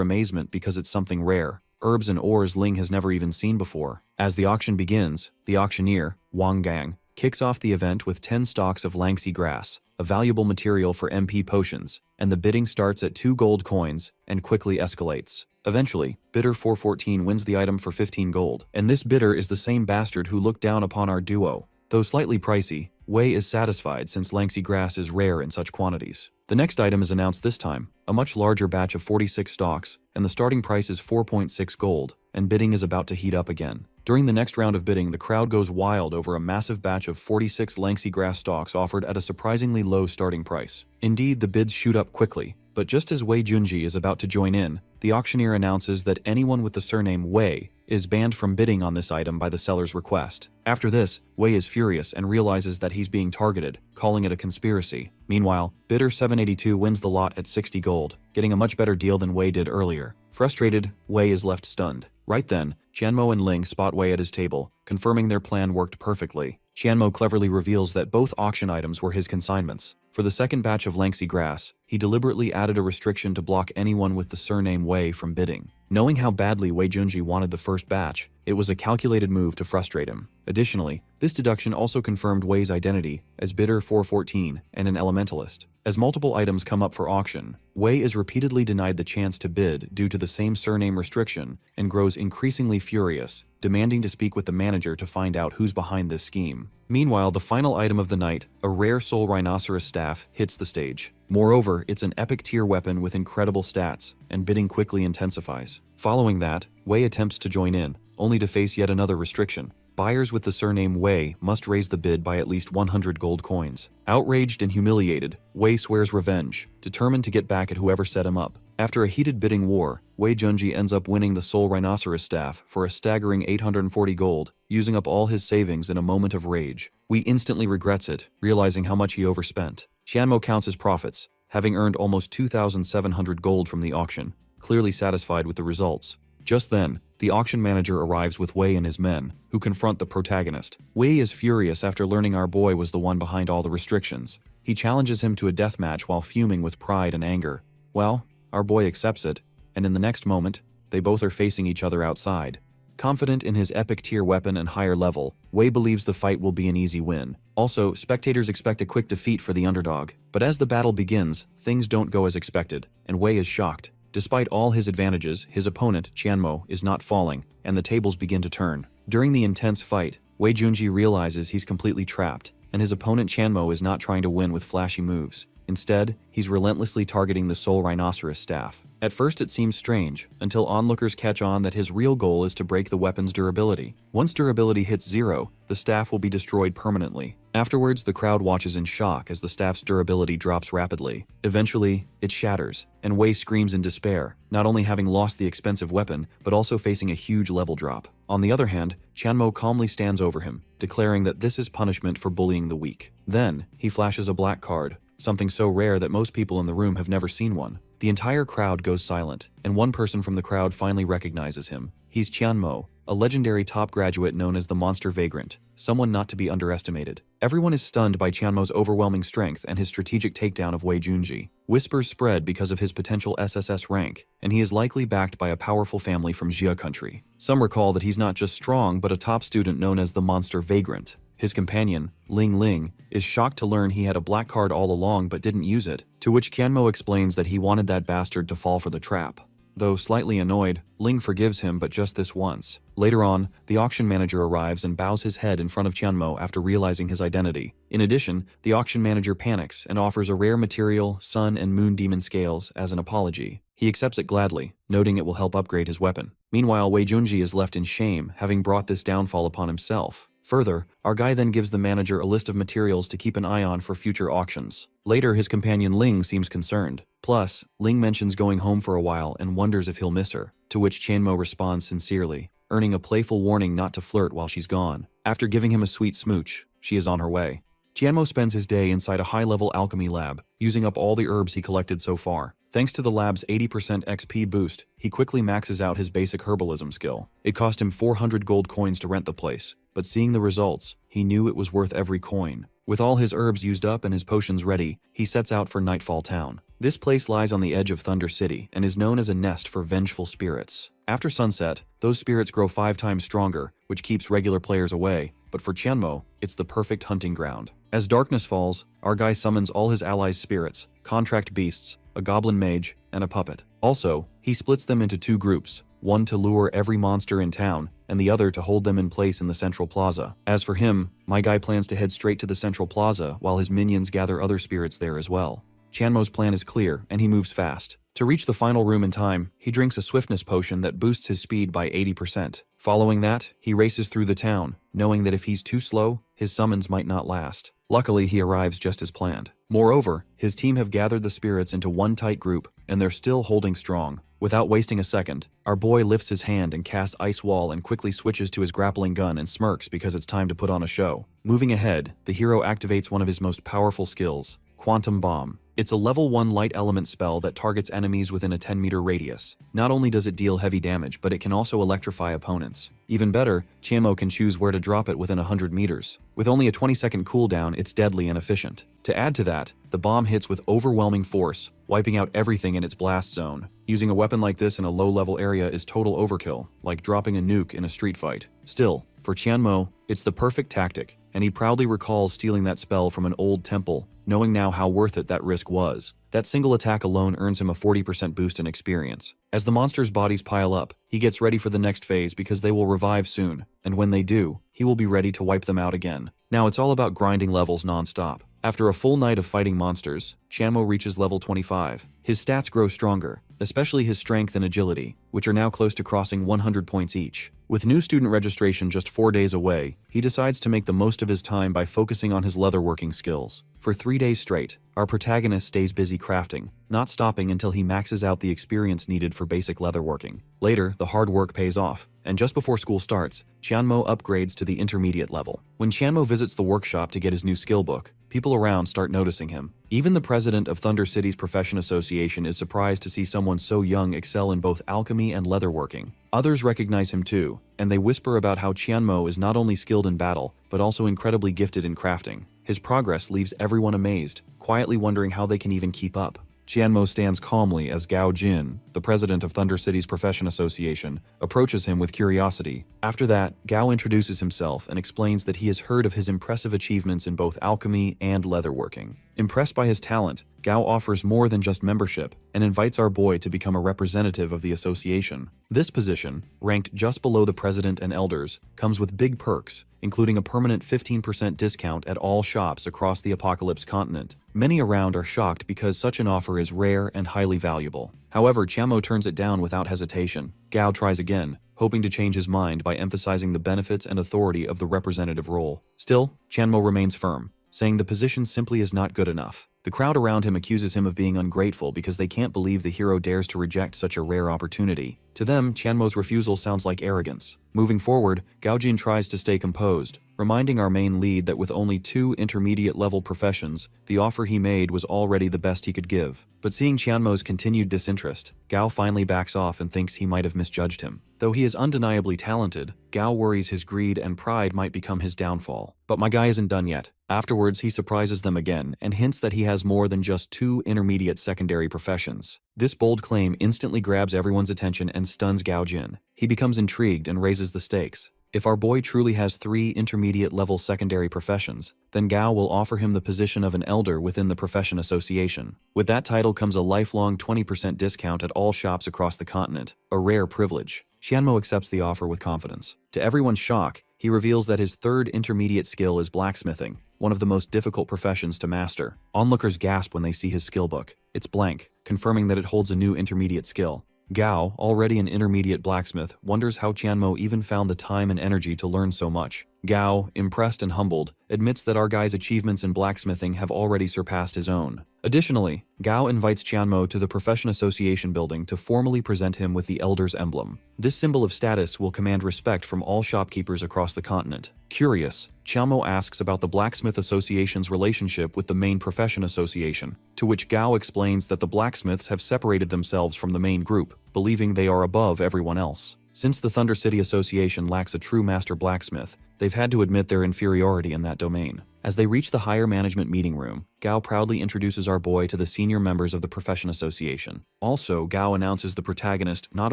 amazement because it's something rare. Herbs and ores Ling has never even seen before. As the auction begins, the auctioneer, Wang Gang, kicks off the event with 10 stalks of Langxi grass, a valuable material for MP potions, and the bidding starts at 2 gold coins and quickly escalates. Eventually, bidder 414 wins the item for 15 gold, and this bidder is the same bastard who looked down upon our duo. Though slightly pricey, Wei is satisfied since Langxi grass is rare in such quantities. The next item is announced this time, a much larger batch of 46 stalks, and the starting price is 4.6 gold, and bidding is about to heat up again. During the next round of bidding, the crowd goes wild over a massive batch of 46 Langxi grass stalks offered at a surprisingly low starting price. Indeed, the bids shoot up quickly, but just as Wei Junji is about to join in, the auctioneer announces that anyone with the surname Wei is banned from bidding on this item by the seller's request. After this, Wei is furious and realizes that he's being targeted, calling it a conspiracy. Meanwhile, bidder 782 wins the lot at 60 gold, getting a much better deal than Wei did earlier. Frustrated, Wei is left stunned. Right then, Chanmo and Ling spot Wei at his table, confirming their plan worked perfectly. Chanmo cleverly reveals that both auction items were his consignments. For the second batch of Langxi grass, he deliberately added a restriction to block anyone with the surname Wei from bidding. Knowing how badly Wei Junji wanted the first batch, it was a calculated move to frustrate him. Additionally, this deduction also confirmed Wei's identity as bidder 414 and an elementalist. As multiple items come up for auction, Wei is repeatedly denied the chance to bid due to the same surname restriction and grows increasingly furious, demanding to speak with the manager to find out who's behind this scheme. Meanwhile, the final item of the night, a rare soul rhinoceros staff, hits the stage. Moreover, it's an epic tier weapon with incredible stats, and bidding quickly intensifies. Following that, Wei attempts to join in, only to face yet another restriction. Buyers with the surname Wei must raise the bid by at least 100 gold coins. Outraged and humiliated, Wei swears revenge, determined to get back at whoever set him up. After a heated bidding war, Wei Junji ends up winning the Soul Rhinoceros staff for a staggering 840 gold, using up all his savings in a moment of rage. Wei instantly regrets it, realizing how much he overspent. Chanmo counts his profits, having earned almost 2,700 gold from the auction, clearly satisfied with the results. Just then, the auction manager arrives with Wei and his men, who confront the protagonist. Wei is furious after learning our boy was the one behind all the restrictions. He challenges him to a deathmatch while fuming with pride and anger. Well, our boy accepts it, and in the next moment, they both are facing each other outside. Confident in his epic tier weapon and higher level, Wei believes the fight will be an easy win. Also, spectators expect a quick defeat for the underdog. But as the battle begins, things don't go as expected, and Wei is shocked. Despite all his advantages, his opponent, Chanmo, is not falling, and the tables begin to turn. During the intense fight, Wei Junji realizes he's completely trapped, and his opponent Chanmo is not trying to win with flashy moves. Instead, he's relentlessly targeting the Soul Rhinoceros staff. At first it seems strange, until onlookers catch on that his real goal is to break the weapon's durability. Once durability hits 0, the staff will be destroyed permanently. Afterwards, the crowd watches in shock as the staff's durability drops rapidly. Eventually, it shatters, and Wei screams in despair, not only having lost the expensive weapon, but also facing a huge level drop. On the other hand, Chanmo calmly stands over him, declaring that this is punishment for bullying the weak. Then, he flashes a black card, something so rare that most people in the room have never seen one. The entire crowd goes silent, and one person from the crowd finally recognizes him. He's Chanmo, a legendary top graduate known as the Monster Vagrant, someone not to be underestimated. Everyone is stunned by Chanmo's overwhelming strength and his strategic takedown of Wei Junji. Whispers spread because of his potential SSS rank, and he is likely backed by a powerful family from Jia country. Some recall that he's not just strong but a top student known as the Monster Vagrant. His companion, Ling Ling, is shocked to learn he had a black card all along but didn't use it, to which Chanmo explains that he wanted that bastard to fall for the trap. Though slightly annoyed, Ling forgives him but just this once. Later on, the auction manager arrives and bows his head in front of Chanmo after realizing his identity. In addition, the auction manager panics and offers a rare material, Sun and Moon Demon Scales, as an apology. He accepts it gladly, noting it will help upgrade his weapon. Meanwhile, Wei Junji is left in shame, having brought this downfall upon himself. Further, our guy then gives the manager a list of materials to keep an eye on for future auctions. Later, his companion Ling seems concerned. Plus, Ling mentions going home for a while and wonders if he'll miss her, to which Chanmo responds sincerely, earning a playful warning not to flirt while she's gone. After giving him a sweet smooch, she is on her way. Chanmo spends his day inside a high-level alchemy lab, using up all the herbs he collected so far. Thanks to the lab's 80% XP boost, he quickly maxes out his basic herbalism skill. It cost him 400 gold coins to rent the place, but seeing the results, he knew it was worth every coin. With all his herbs used up and his potions ready, he sets out for Nightfall Town. This place lies on the edge of Thunder City and is known as a nest for vengeful spirits. After sunset, those spirits grow 5 times stronger, which keeps regular players away, but for Chanmo, it's the perfect hunting ground. As darkness falls, our guy summons all his allies' spirits, contract beasts, a goblin mage, and a puppet. Also, he splits them into 2 groups, one to lure every monster in town, and the other to hold them in place in the central plaza. As for him, my guy plans to head straight to the central plaza while his minions gather other spirits there as well. Chanmo's plan is clear, and he moves fast. To reach the final room in time, he drinks a swiftness potion that boosts his speed by 80%. Following that, he races through the town, knowing that if he's too slow, his summons might not last. Luckily, he arrives just as planned. Moreover, his team have gathered the spirits into one tight group, and they're still holding strong. Without wasting a second, our boy lifts his hand and casts Ice Wall and quickly switches to his grappling gun and smirks because it's time to put on a show. Moving ahead, the hero activates one of his most powerful skills, Quantum Bomb. It's a level 1 light element spell that targets enemies within a 10-meter radius. Not only does it deal heavy damage, but it can also electrify opponents. Even better, Chanmo can choose where to drop it within 100 meters. With only a 20-second cooldown, it's deadly and efficient. To add to that, the bomb hits with overwhelming force, wiping out everything in its blast zone. Using a weapon like this in a low-level area is total overkill, like dropping a nuke in a street fight. Still, for Chanmo, it's the perfect tactic, and he proudly recalls stealing that spell from an old temple, knowing now how worth it that risk was. That single attack alone earns him a 40% boost in experience. As the monsters' bodies pile up, he gets ready for the next phase because they will revive soon, and when they do, he will be ready to wipe them out again. Now it's all about grinding levels non-stop. After a full night of fighting monsters, Chanmo reaches level 25. His stats grow stronger, especially his strength and agility, which are now close to crossing 100 points each. With new student registration just 4 days away, he decides to make the most of his time by focusing on his leatherworking skills. For 3 days straight, our protagonist stays busy crafting, not stopping until he maxes out the experience needed for basic leatherworking. Later, the hard work pays off, and just before school starts, Chanmo upgrades to the intermediate level. When Chanmo visits the workshop to get his new skill book, people around start noticing him. Even the president of Thunder City's Profession Association is surprised to see someone so young excel in both alchemy and leatherworking. Others recognize him too, and they whisper about how Chanmo is not only skilled in battle, but also incredibly gifted in crafting. His progress leaves everyone amazed, quietly wondering how they can even keep up. Chanmo stands calmly as Gao Jin, the president of Thunder City's Profession Association, approaches him with curiosity. After that, Gao introduces himself and explains that he has heard of his impressive achievements in both alchemy and leatherworking. Impressed by his talent, Gao offers more than just membership and invites our boy to become a representative of the association. This position, ranked just below the president and elders, comes with big perks, including a permanent 15% discount at all shops across the Apocalypse continent. Many around are shocked because such an offer is rare and highly valuable. However, Chanmo turns it down without hesitation. Gao tries again, hoping to change his mind by emphasizing the benefits and authority of the representative role. Still, Chanmo remains firm. saying the position simply is not good enough. The crowd around him accuses him of being ungrateful because they can't believe the hero dares to reject such a rare opportunity. To them, Chanmo's refusal sounds like arrogance. Moving forward, Gaojin tries to stay composed, reminding our main lead that with only 2 intermediate-level professions, the offer he made was already the best he could give. But seeing Chanmo's continued disinterest, Gao finally backs off and thinks he might have misjudged him. Though he is undeniably talented, Gao worries his greed and pride might become his downfall. But my guy isn't done yet. Afterwards, he surprises them again and hints that he has more than just 2 intermediate secondary professions. This bold claim instantly grabs everyone's attention and stuns Gaojin. He becomes intrigued and raises the stakes. If our boy truly has 3 intermediate-level secondary professions, then Gao will offer him the position of an elder within the profession association. With that title comes a lifelong 20% discount at all shops across the continent, a rare privilege. Qianmo accepts the offer with confidence. To everyone's shock, he reveals that his 3rd intermediate skill is blacksmithing, one of the most difficult professions to master. Onlookers gasp when they see his skill book. It's blank, confirming that it holds a new intermediate skill. Gao, already an intermediate blacksmith, wonders how Qianmo even found the time and energy to learn so much. Gao, impressed and humbled, admits that our guy's achievements in blacksmithing have already surpassed his own. Additionally, Gao invites Qianmo to the Profession Association building to formally present him with the Elder's emblem. This symbol of status will command respect from all shopkeepers across the continent. Curious, Qianmo asks about the Blacksmith Association's relationship with the main Profession Association, to which Gao explains that the blacksmiths have separated themselves from the main group, believing they are above everyone else. Since the Thunder City Association lacks a true master blacksmith, they've had to admit their inferiority in that domain. As they reach the higher management meeting room, Gao proudly introduces our boy to the senior members of the Profession Association. Also, Gao announces the protagonist not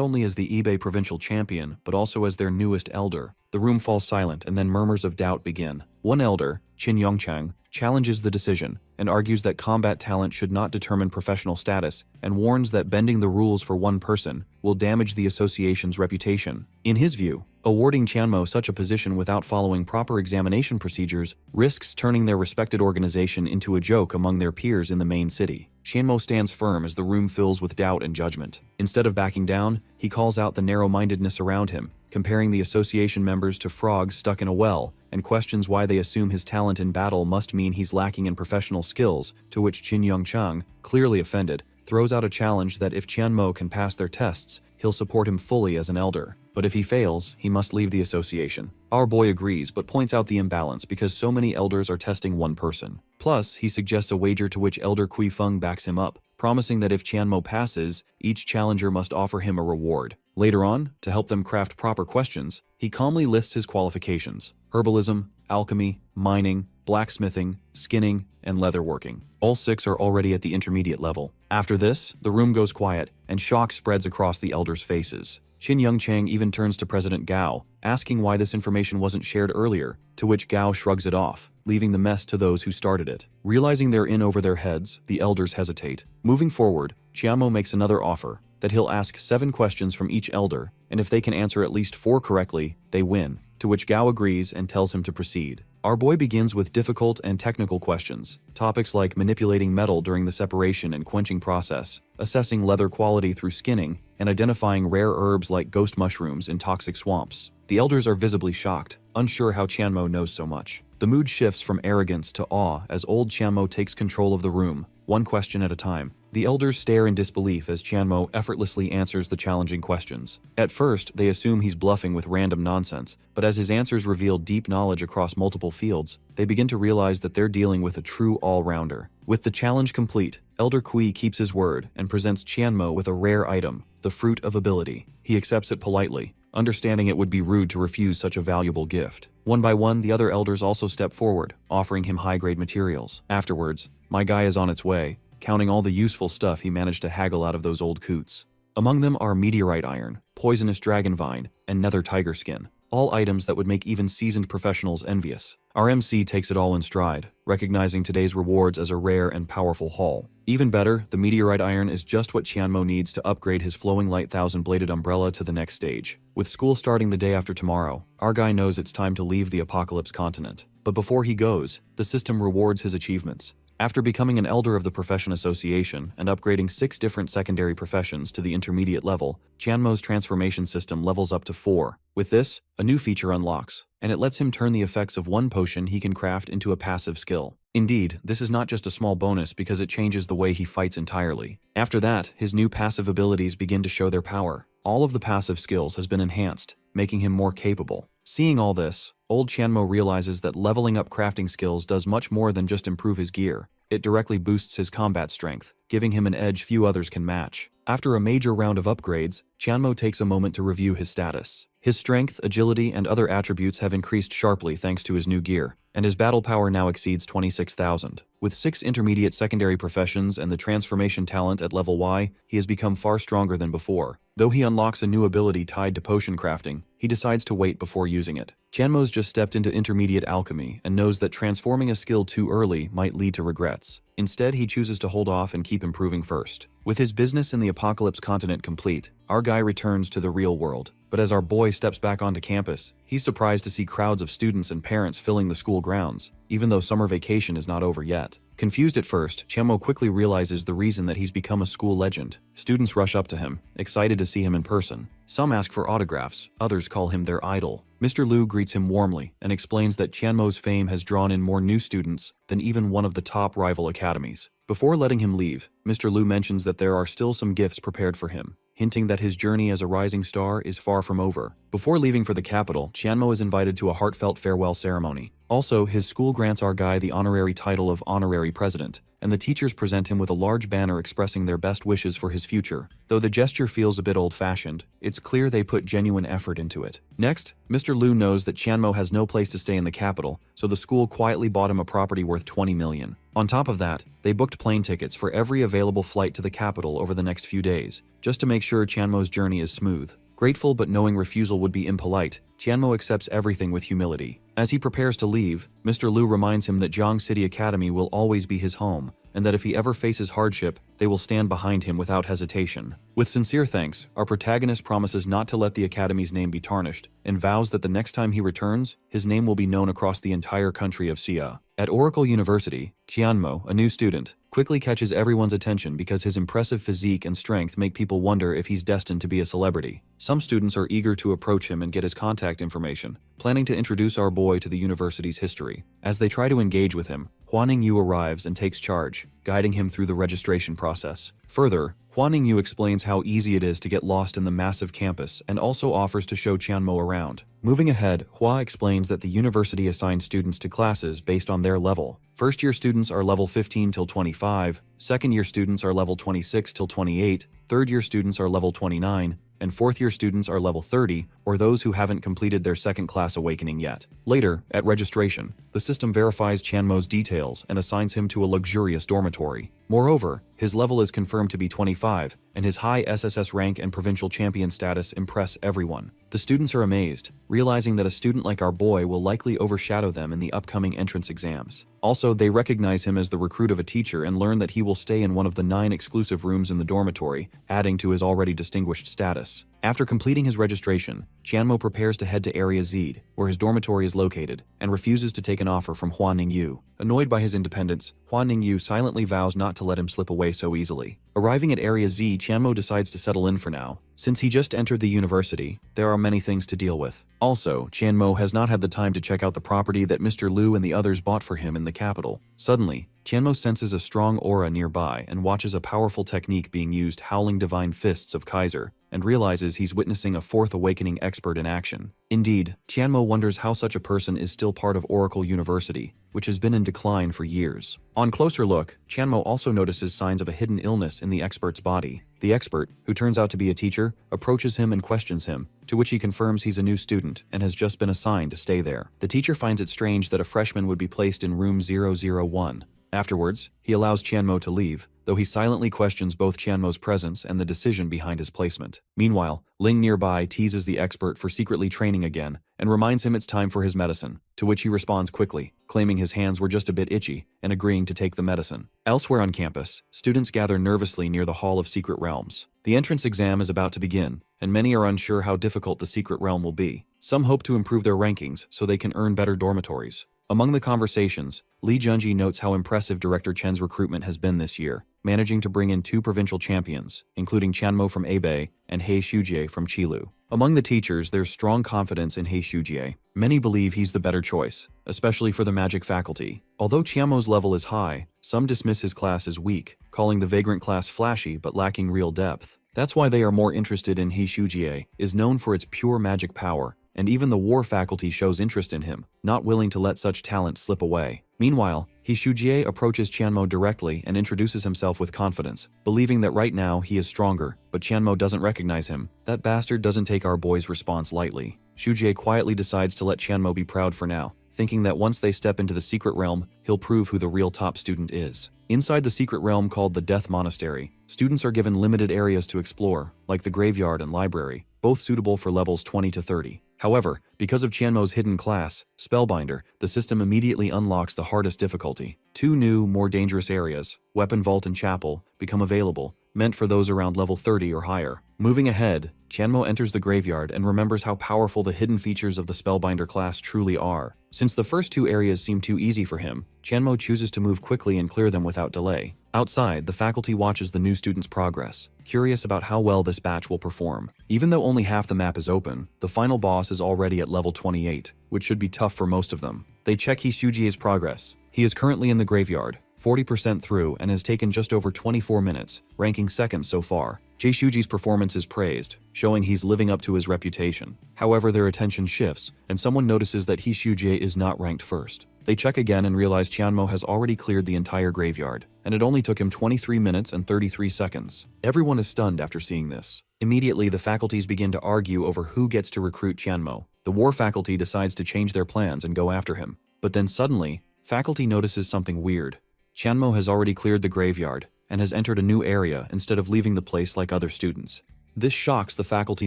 only as the eBay provincial champion, but also as their newest elder. The room falls silent and then murmurs of doubt begin. One elder, Qin Yongchang, challenges the decision and argues that combat talent should not determine professional status and warns that bending the rules for one person will damage the association's reputation. In his view, awarding Qianmo such a position without following proper examination procedures risks turning their respected organization into a joke among their peers in the main city. Qianmo stands firm as the room fills with doubt and judgment. Instead of backing down, he calls out the narrow-mindedness around him, comparing the association members to frogs stuck in a well, and questions why they assume his talent in battle must mean he's lacking in professional skills, to which Qin Yongchang, clearly offended, throws out a challenge that if Qianmo can pass their tests, he'll support him fully as an elder. But if he fails, he must leave the association. Our boy agrees, but points out the imbalance because so many elders are testing one person. Plus, he suggests a wager to which Elder Kui Feng backs him up, promising that if Qianmo passes, each challenger must offer him a reward. Later on, to help them craft proper questions, he calmly lists his qualifications: herbalism, alchemy, mining, blacksmithing, skinning, and leatherworking. All 6 are already at the intermediate level. After this, the room goes quiet, and shock spreads across the elders' faces. Qin Yongchang even turns to President Gao, asking why this information wasn't shared earlier, to which Gao shrugs it off, leaving the mess to those who started it. Realizing they're in over their heads, the elders hesitate. Moving forward, Qianmo makes another offer, that he'll ask 7 questions from each elder, and if they can answer at least 4 correctly, they win, to which Gao agrees and tells him to proceed. Our boy begins with difficult and technical questions, topics like manipulating metal during the separation and quenching process, assessing leather quality through skinning, and identifying rare herbs like ghost mushrooms in toxic swamps. The elders are visibly shocked, unsure how Qianmo knows so much. The mood shifts from arrogance to awe as old Qianmo takes control of the room, one question at a time. The elders stare in disbelief as Qianmo effortlessly answers the challenging questions. At first, they assume he's bluffing with random nonsense, but as his answers reveal deep knowledge across multiple fields, they begin to realize that they're dealing with a true all-rounder. With the challenge complete, Elder Kui keeps his word and presents Qianmo with a rare item, the Fruit of Ability. He accepts it politely, understanding it would be rude to refuse such a valuable gift. One by one, the other elders also step forward, offering him high-grade materials. Afterwards, my guy is on its way, counting all the useful stuff he managed to haggle out of those old coots. Among them are meteorite iron, poisonous dragon vine, and nether tiger skin, all items that would make even seasoned professionals envious. Our MC takes it all in stride, recognizing today's rewards as a rare and powerful haul. Even better, the meteorite iron is just what Qianmo needs to upgrade his flowing light 1000-bladed umbrella to the next stage. With school starting the day after tomorrow, our guy knows it's time to leave the Apocalypse continent. But before he goes, the system rewards his achievements. After becoming an elder of the Profession Association and upgrading 6 different secondary professions to the intermediate level, Qianmo's transformation system levels up to 4. With this, a new feature unlocks, and it lets him turn the effects of one potion he can craft into a passive skill. Indeed, this is not just a small bonus because it changes the way he fights entirely. After that, his new passive abilities begin to show their power. All of the passive skills has been enhanced, making him more capable. Seeing all this, old Chanmo realizes that leveling up crafting skills does much more than just improve his gear. It directly boosts his combat strength, giving him an edge few others can match. After a major round of upgrades, Chanmo takes a moment to review his status. His strength, agility, and other attributes have increased sharply thanks to his new gear, and his battle power now exceeds 26,000. With 6 intermediate secondary professions and the transformation talent at level Y, he has become far stronger than before. Though he unlocks a new ability tied to potion crafting, he decides to wait before using it. Chanmo's just stepped into intermediate alchemy and knows that transforming a skill too early might lead to regrets. Instead, he chooses to hold off and keep improving first. With his business in the Apocalypse continent complete, our guy returns to the real world. But as our boy steps back onto campus, he's surprised to see crowds of students and parents filling the school grounds, even though summer vacation is not over yet. Confused at first, Chanmo quickly realizes the reason that he's become a school legend. Students rush up to him, excited to see him in person. Some ask for autographs, others call him their idol. Mr. Liu greets him warmly and explains that Chanmo's fame has drawn in more new students than even one of the top rival academies. Before letting him leave, Mr. Liu mentions that there are still some gifts prepared for him, hinting that his journey as a rising star is far from over. Before leaving for the capital, Chanmo is invited to a heartfelt farewell ceremony. Also, his school grants our guy the honorary title of honorary president, and the teachers present him with a large banner expressing their best wishes for his future. Though the gesture feels a bit old-fashioned, it's clear they put genuine effort into it. Next, Mr. Liu knows that Chanmo has no place to stay in the capital, so the school quietly bought him a property worth 20 million. On top of that, they booked plane tickets for every available flight to the capital over the next few days, just to make sure Chanmo's journey is smooth. Grateful but knowing refusal would be impolite, Chanmo accepts everything with humility. As he prepares to leave, Mr. Liu reminds him that Zhang City Academy will always be his home, and that if he ever faces hardship, they will stand behind him without hesitation. With sincere thanks, our protagonist promises not to let the Academy's name be tarnished, and vows that the next time he returns, his name will be known across the entire country of Xia. At Oracle University, Qianmo, a new student, quickly catches everyone's attention because his impressive physique and strength make people wonder if he's destined to be a celebrity. Some students are eager to approach him and get his contact information, planning to introduce our boy to the university's history. As they try to engage with him, Huan Ningyu arrives and takes charge, guiding him through the registration process. Further, Huan Ningyu explains how easy it is to get lost in the massive campus and also offers to show Qianmo around. Moving ahead, Hua explains that the university assigns students to classes based on their level. First-year students are level 15 till 25, second-year students are level 26 till 28, third-year students are level 29, and fourth-year students are level 30, or those who haven't completed their second-class awakening yet. Later, at registration, the system verifies Qianmo's details and assigns him to a luxurious dormitory. Moreover, his level is confirmed to be 25, and his high SSS rank and provincial champion status impress everyone. The students are amazed, realizing that a student like our boy will likely overshadow them in the upcoming entrance exams. Also, they recognize him as the recruit of a teacher and learn that he will stay in one of the 9 exclusive rooms in the dormitory, adding to his already distinguished status. After completing his registration, Qianmo prepares to head to Area Z, where his dormitory is located, and refuses to take an offer from Huan Ningyu. Annoyed by his independence, Huan Ningyu silently vows not to let him slip away so easily. Arriving at Area Z, Qianmo decides to settle in for now. Since he just entered the university, there are many things to deal with. Also, Qianmo has not had the time to check out the property that Mr. Liu and the others bought for him in the capital. Suddenly, Qianmo senses a strong aura nearby and watches a powerful technique being used, Howling Divine Fists of Kaiser, and realizes he's witnessing a 4th awakening expert in action. Indeed, Qianmo wonders how such a person is still part of Oracle University, which has been in decline for years. On closer look, Qianmo also notices signs of a hidden illness in the expert's body. The expert, who turns out to be a teacher, approaches him and questions him, to which he confirms he's a new student and has just been assigned to stay there. The teacher finds it strange that a freshman would be placed in room 001. Afterwards, he allows Qianmo to leave, though he silently questions both Qianmo's presence and the decision behind his placement. Meanwhile, Ling nearby teases the expert for secretly training again and reminds him it's time for his medicine, to which he responds quickly, claiming his hands were just a bit itchy and agreeing to take the medicine. Elsewhere on campus, students gather nervously near the Hall of Secret Realms. The entrance exam is about to begin, and many are unsure how difficult the secret realm will be. Some hope to improve their rankings so they can earn better dormitories. Among the conversations, Li Junji notes how impressive Director Chen's recruitment has been this year, managing to bring in 2 provincial champions, including Chanmo from Hebei and Hei Shujie from Qilu. Among the teachers, there's strong confidence in Hei Shujie. Many believe he's the better choice, especially for the magic faculty. Although Qianmo's level is high, some dismiss his class as weak, calling the vagrant class flashy but lacking real depth. That's why they are more interested in Hei Shujie, is known for its pure magic power, and even the war faculty shows interest in him, not willing to let such talent slip away. Meanwhile, Hei Shujie approaches Qianmo directly and introduces himself with confidence, believing that right now he is stronger, but Qianmo doesn't recognize him. That bastard doesn't take our boy's response lightly. Shujie quietly decides to let Qianmo be proud for now, thinking that once they step into the secret realm, he'll prove who the real top student is. Inside the secret realm called the Death Monastery, students are given limited areas to explore, like the graveyard and library, both suitable for levels 20 to 30. However, because of Qianmo's hidden class, Spellbinder, the system immediately unlocks the hardest difficulty. 2 new, more dangerous areas, Weapon Vault and Chapel, become available, meant for those around level 30 or higher. Moving ahead, Qianmo enters the graveyard and remembers how powerful the hidden features of the Spellbinder class truly are. Since the first 2 areas seem too easy for him, Qianmo chooses to move quickly and clear them without delay. Outside, the faculty watches the new student's progress, curious about how well this batch will perform. Even though only half the map is open, the final boss is already at level 28, which should be tough for most of them. They check Hei Shujie's progress. He is currently in the graveyard, 40% through, and has taken just over 24 minutes, ranking second so far. Hei Shujie's performance is praised, showing he's living up to his reputation. However, their attention shifts, and someone notices that Hei Shujie is not ranked first. They check again and realize Qianmo has already cleared the entire graveyard, and it only took him 23 minutes and 33 seconds. Everyone is stunned after seeing this. Immediately, the faculties begin to argue over who gets to recruit Qianmo. The war faculty decides to change their plans and go after him. But then suddenly, faculty notices something weird. Qianmo has already cleared the graveyard and has entered a new area instead of leaving the place like other students. This shocks the faculty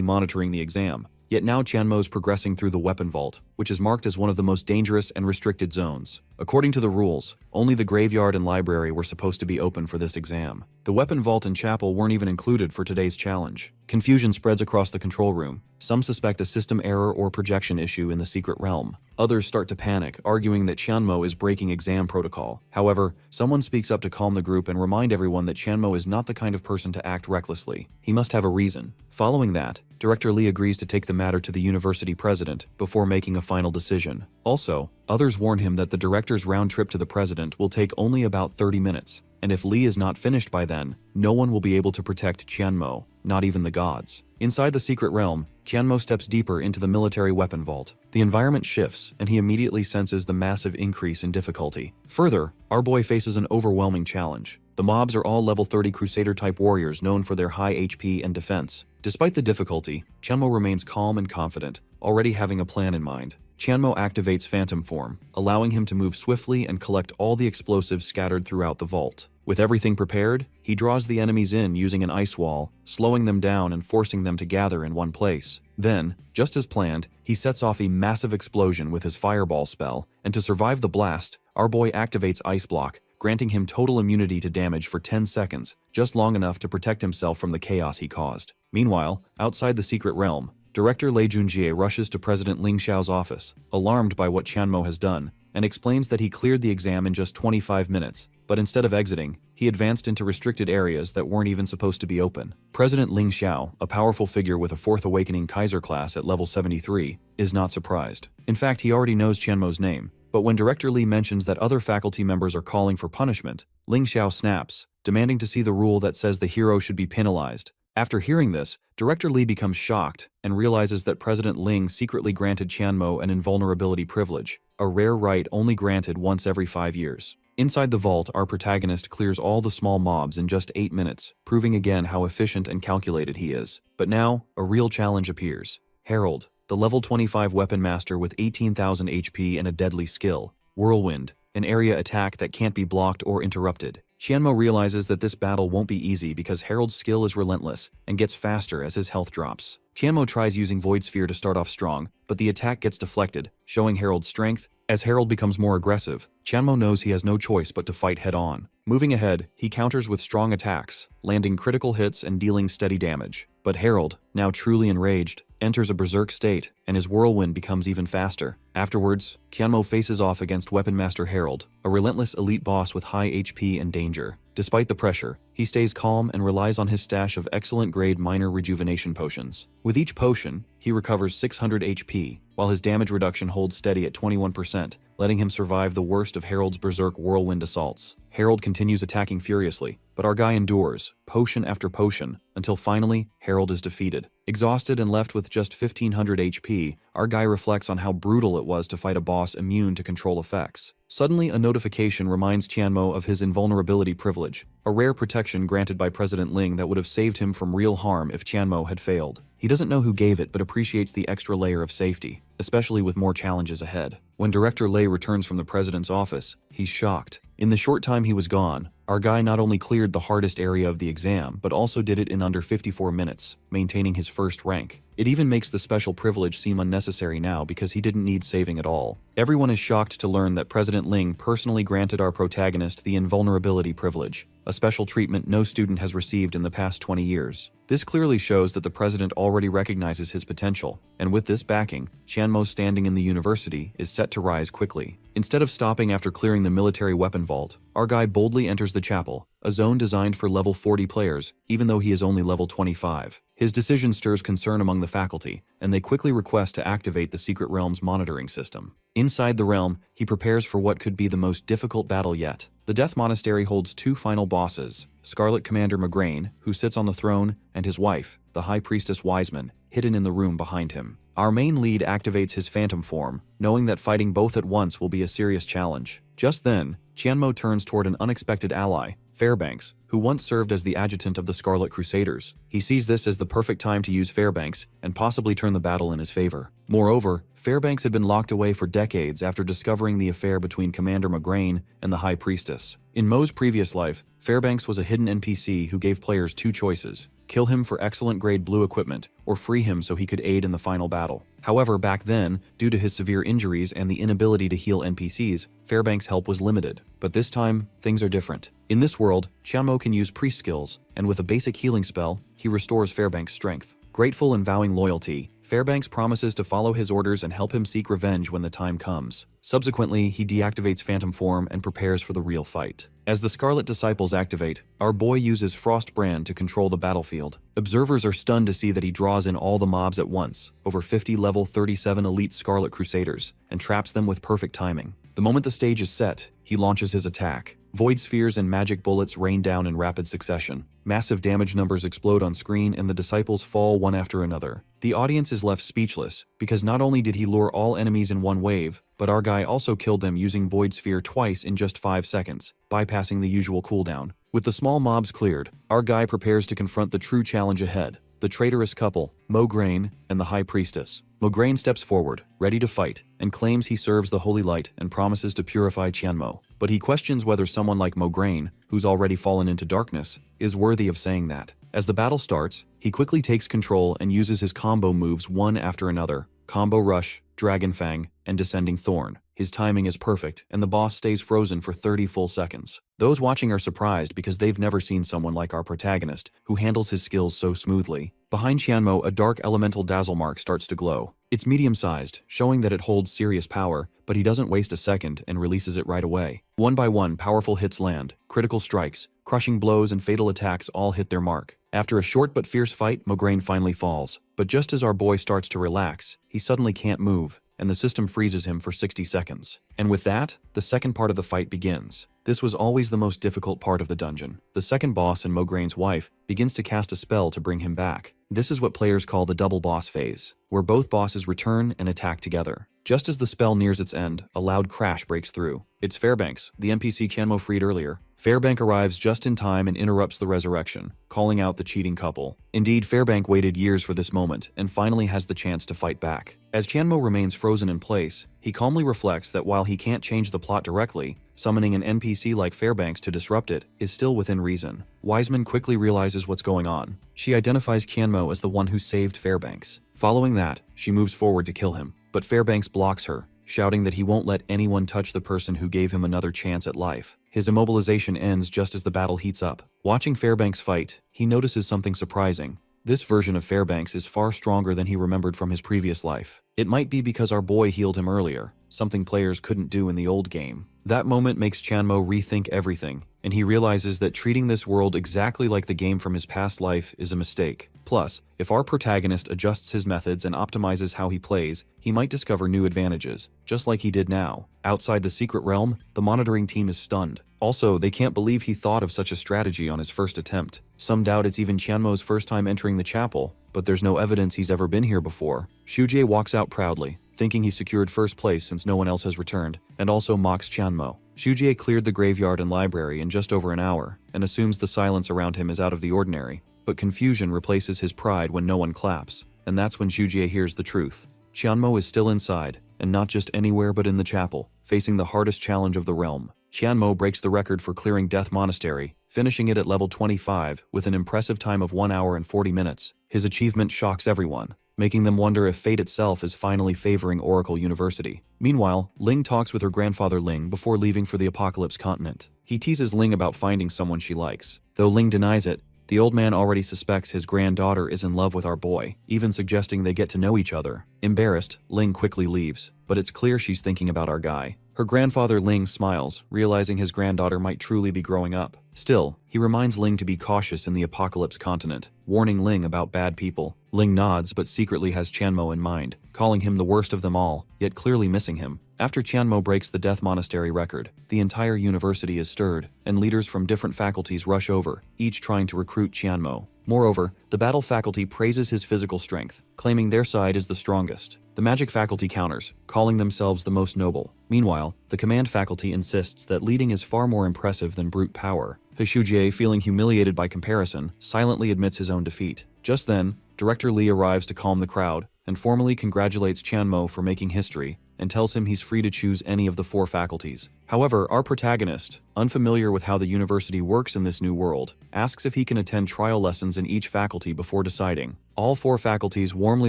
monitoring the exam. Yet now Qianmo is progressing through the Weapon Vault, which is marked as one of the most dangerous and restricted zones. According to the rules, only the graveyard and library were supposed to be open for this exam. The Weapon Vault and Chapel weren't even included for today's challenge. Confusion spreads across the control room. Some suspect a system error or projection issue in the secret realm. Others start to panic, arguing that Qianmo is breaking exam protocol. However, someone speaks up to calm the group and remind everyone that Qianmo is not the kind of person to act recklessly. He must have a reason. Following that, Director Lee agrees to take the matter to the university president before making a final decision. Also, others warn him that the director's round trip to the president will take only about 30 minutes, and if Lee is not finished by then, no one will be able to protect Qianmo, not even the gods. Inside the secret realm, Qianmo steps deeper into the military weapon vault. The environment shifts, and he immediately senses the massive increase in difficulty. Further, our boy faces an overwhelming challenge. The mobs are all level 30 Crusader-type warriors known for their high HP and defense. Despite the difficulty, Qianmo remains calm and confident, already having a plan in mind. Qianmo activates Phantom Form, allowing him to move swiftly and collect all the explosives scattered throughout the vault. With everything prepared, he draws the enemies in using an ice wall, slowing them down and forcing them to gather in one place. Then, just as planned, he sets off a massive explosion with his Fireball spell, and to survive the blast, our boy activates Ice Block, granting him total immunity to damage for 10 seconds, just long enough to protect himself from the chaos he caused. Meanwhile, outside the secret realm, Director Lei Junjie rushes to President Ling Xiao's office, alarmed by what Qianmo has done, and explains that he cleared the exam in just 25 minutes, but instead of exiting, he advanced into restricted areas that weren't even supposed to be open. President Ling Xiao, a powerful figure with a 4th Awakening Kaiser class at level 73, is not surprised. In fact, he already knows Qianmo's name, but when Director Li mentions that other faculty members are calling for punishment, Ling Xiao snaps, demanding to see the rule that says the hero should be penalized. After hearing this, Director Li becomes shocked and realizes that President Ling secretly granted Qianmo an invulnerability privilege, a rare right only granted once every 5 years. Inside the vault, our protagonist clears all the small mobs in just 8 minutes, proving again how efficient and calculated he is. But now, a real challenge appears. Herald, the level 25 weapon master with 18,000 HP and a deadly skill. Whirlwind, an area attack that can't be blocked or interrupted. Qianmo realizes that this battle won't be easy because Herald's skill is relentless and gets faster as his health drops. Qianmo tries using Void Sphere to start off strong, but the attack gets deflected, showing Herald's strength. As Herald becomes more aggressive, Qianmo knows he has no choice but to fight head-on. Moving ahead, he counters with strong attacks, landing critical hits and dealing steady damage. But Herald, now truly enraged, enters a berserk state, and his whirlwind becomes even faster. Afterwards, Tianmo faces off against Weapon Master Harold, a relentless elite boss with high HP and danger. Despite the pressure, he stays calm and relies on his stash of excellent-grade minor rejuvenation potions. With each potion, he recovers 600 HP, while his damage reduction holds steady at 21%, letting him survive the worst of Harold's berserk whirlwind assaults. Harold continues attacking furiously, but our guy endures, potion after potion, until finally, Harold is defeated. Exhausted and left with just 1500 HP, our guy reflects on how brutal it was to fight a boss immune to control effects. Suddenly, a notification reminds Tianmo of his invulnerability privilege, a rare protection granted by President Ling that would have saved him from real harm if Tianmo had failed. He doesn't know who gave it but appreciates the extra layer of safety, especially with more challenges ahead. When Director Lei returns from the president's office, he's shocked. In the short time he was gone, our guy not only cleared the hardest area of the exam, but also did it in under 54 minutes, maintaining his first rank. It even makes the special privilege seem unnecessary now because he didn't need saving at all. Everyone is shocked to learn that President Ling personally granted our protagonist the invulnerability privilege, a special treatment no student has received in the past 20 years. This clearly shows that the president already recognizes his potential, and with this backing, Tianmo's standing in the university is set to rise quickly. Instead of stopping after clearing the military weapon vault, our guy boldly enters the chapel, a zone designed for level 40 players, even though he is only level 25. His decision stirs concern among the faculty, and they quickly request to activate the Secret Realm's monitoring system. Inside the realm, he prepares for what could be the most difficult battle yet. The Death Monastery holds two final bosses, Scarlet Commander Mograine, who sits on the throne, and his wife, the High Priestess Wiseman, hidden in the room behind him. Our main lead activates his phantom form, knowing that fighting both at once will be a serious challenge. Just then, Tianmo turns toward an unexpected ally, Fairbanks, who once served as the adjutant of the Scarlet Crusaders. He sees this as the perfect time to use Fairbanks and possibly turn the battle in his favor. Moreover, Fairbanks had been locked away for decades after discovering the affair between Commander Mograine and the High Priestess. In Mo's previous life, Fairbanks was a hidden NPC who gave players two choices: kill him for excellent grade blue equipment, or free him so he could aid in the final battle. However, back then, due to his severe injuries and the inability to heal NPCs, Fairbanks' help was limited. But this time, things are different. In this world, Tianmo can use priest skills, and with a basic healing spell, he restores Fairbanks' strength. Grateful and vowing loyalty, Fairbanks promises to follow his orders and help him seek revenge when the time comes. Subsequently, he deactivates Phantom Form and prepares for the real fight. As the Scarlet Disciples activate, our boy uses Frostbrand to control the battlefield. Observers are stunned to see that he draws in all the mobs at once, over 50 level 37 elite Scarlet Crusaders, and traps them with perfect timing. The moment the stage is set, he launches his attack. Void spheres and magic bullets rain down in rapid succession. Massive damage numbers explode on screen and the disciples fall one after another. The audience is left speechless, because not only did he lure all enemies in one wave, but our guy also killed them using Void Sphere twice in just 5 seconds, bypassing the usual cooldown. With the small mobs cleared, our guy prepares to confront the true challenge ahead: the traitorous couple, Mograine and the High Priestess. Mograine steps forward, ready to fight, and claims he serves the Holy Light and promises to purify Tianmo. But he questions whether someone like Mograine, who's already fallen into darkness, is worthy of saying that. As the battle starts, he quickly takes control and uses his combo moves one after another: Combo Rush, Dragon Fang, and Descending Thorn. His timing is perfect, and the boss stays frozen for 30 full seconds. Those watching are surprised because they've never seen someone like our protagonist, who handles his skills so smoothly. Behind Tianmo, a dark elemental dazzle mark starts to glow. It's medium-sized, showing that it holds serious power, but he doesn't waste a second and releases it right away. One by one, powerful hits land, critical strikes, crushing blows, and fatal attacks all hit their mark. After a short but fierce fight, Mograine finally falls. But just as our boy starts to relax, he suddenly can't move, and the system freezes him for 60 seconds. And with that, the second part of the fight begins. This was always the most difficult part of the dungeon. The second boss and Mograine's wife begins to cast a spell to bring him back. This is what players call the double boss phase, where both bosses return and attack together. Just as the spell nears its end, a loud crash breaks through. It's Fairbanks, the NPC Tianmo freed earlier. Fairbank arrives just in time and interrupts the resurrection, calling out the cheating couple. Indeed, Fairbank waited years for this moment and finally has the chance to fight back. As Tianmo remains frozen in place, he calmly reflects that while he can't change the plot directly, summoning an NPC like Fairbanks to disrupt it is still within reason. Wiseman quickly realizes what's going on. She identifies Tianmo as the one who saved Fairbanks. Following that, she moves forward to kill him, but Fairbanks blocks her, shouting that he won't let anyone touch the person who gave him another chance at life. His immobilization ends just as the battle heats up. Watching Fairbanks fight, he notices something surprising. This version of Fairbanks is far stronger than he remembered from his previous life. It might be because our boy healed him earlier, something players couldn't do in the old game. That moment makes Chanmo rethink everything, and he realizes that treating this world exactly like the game from his past life is a mistake. Plus, if our protagonist adjusts his methods and optimizes how he plays, he might discover new advantages, just like he did now. Outside the secret realm, the monitoring team is stunned. Also, they can't believe he thought of such a strategy on his first attempt. Some doubt it's even Chanmo's first time entering the chapel, but there's no evidence he's ever been here before. Shujie walks out proudly, thinking he secured first place since no one else has returned, and also mocks Chanmo. Shujie cleared the graveyard and library in just over an hour, and assumes the silence around him is out of the ordinary. But confusion replaces his pride when no one claps, and that's when Shujie hears the truth. Chanmo is still inside, and not just anywhere but in the chapel, facing the hardest challenge of the realm. Chanmo breaks the record for clearing Death Monastery, finishing it at level 25 with an impressive time of 1 hour and 40 minutes. His achievement shocks everyone, making them wonder if fate itself is finally favoring Oracle University. Meanwhile, Ling talks with her grandfather Ling before leaving for the Apocalypse continent. He teases Ling about finding someone she likes. Though Ling denies it, the old man already suspects his granddaughter is in love with our boy, even suggesting they get to know each other. Embarrassed, Ling quickly leaves, but it's clear she's thinking about our guy. Her grandfather Ling smiles, realizing his granddaughter might truly be growing up. Still, he reminds Ling to be cautious in the Apocalypse continent, warning Ling about bad people. Ling nods but secretly has Chanmo in mind, calling him the worst of them all, yet clearly missing him. After Chanmo breaks the Death Monastery record, the entire university is stirred, and leaders from different faculties rush over, each trying to recruit Chanmo. Moreover, the battle faculty praises his physical strength, claiming their side is the strongest. The magic faculty counters, calling themselves the most noble. Meanwhile, the command faculty insists that leading is far more impressive than brute power. Shujie, feeling humiliated by comparison, silently admits his own defeat. Just then, Director Lee arrives to calm the crowd, and formally congratulates Chanmo for making history, and tells him he's free to choose any of the 4 faculties. However, our protagonist, unfamiliar with how the university works in this new world, asks if he can attend trial lessons in each faculty before deciding. All 4 faculties warmly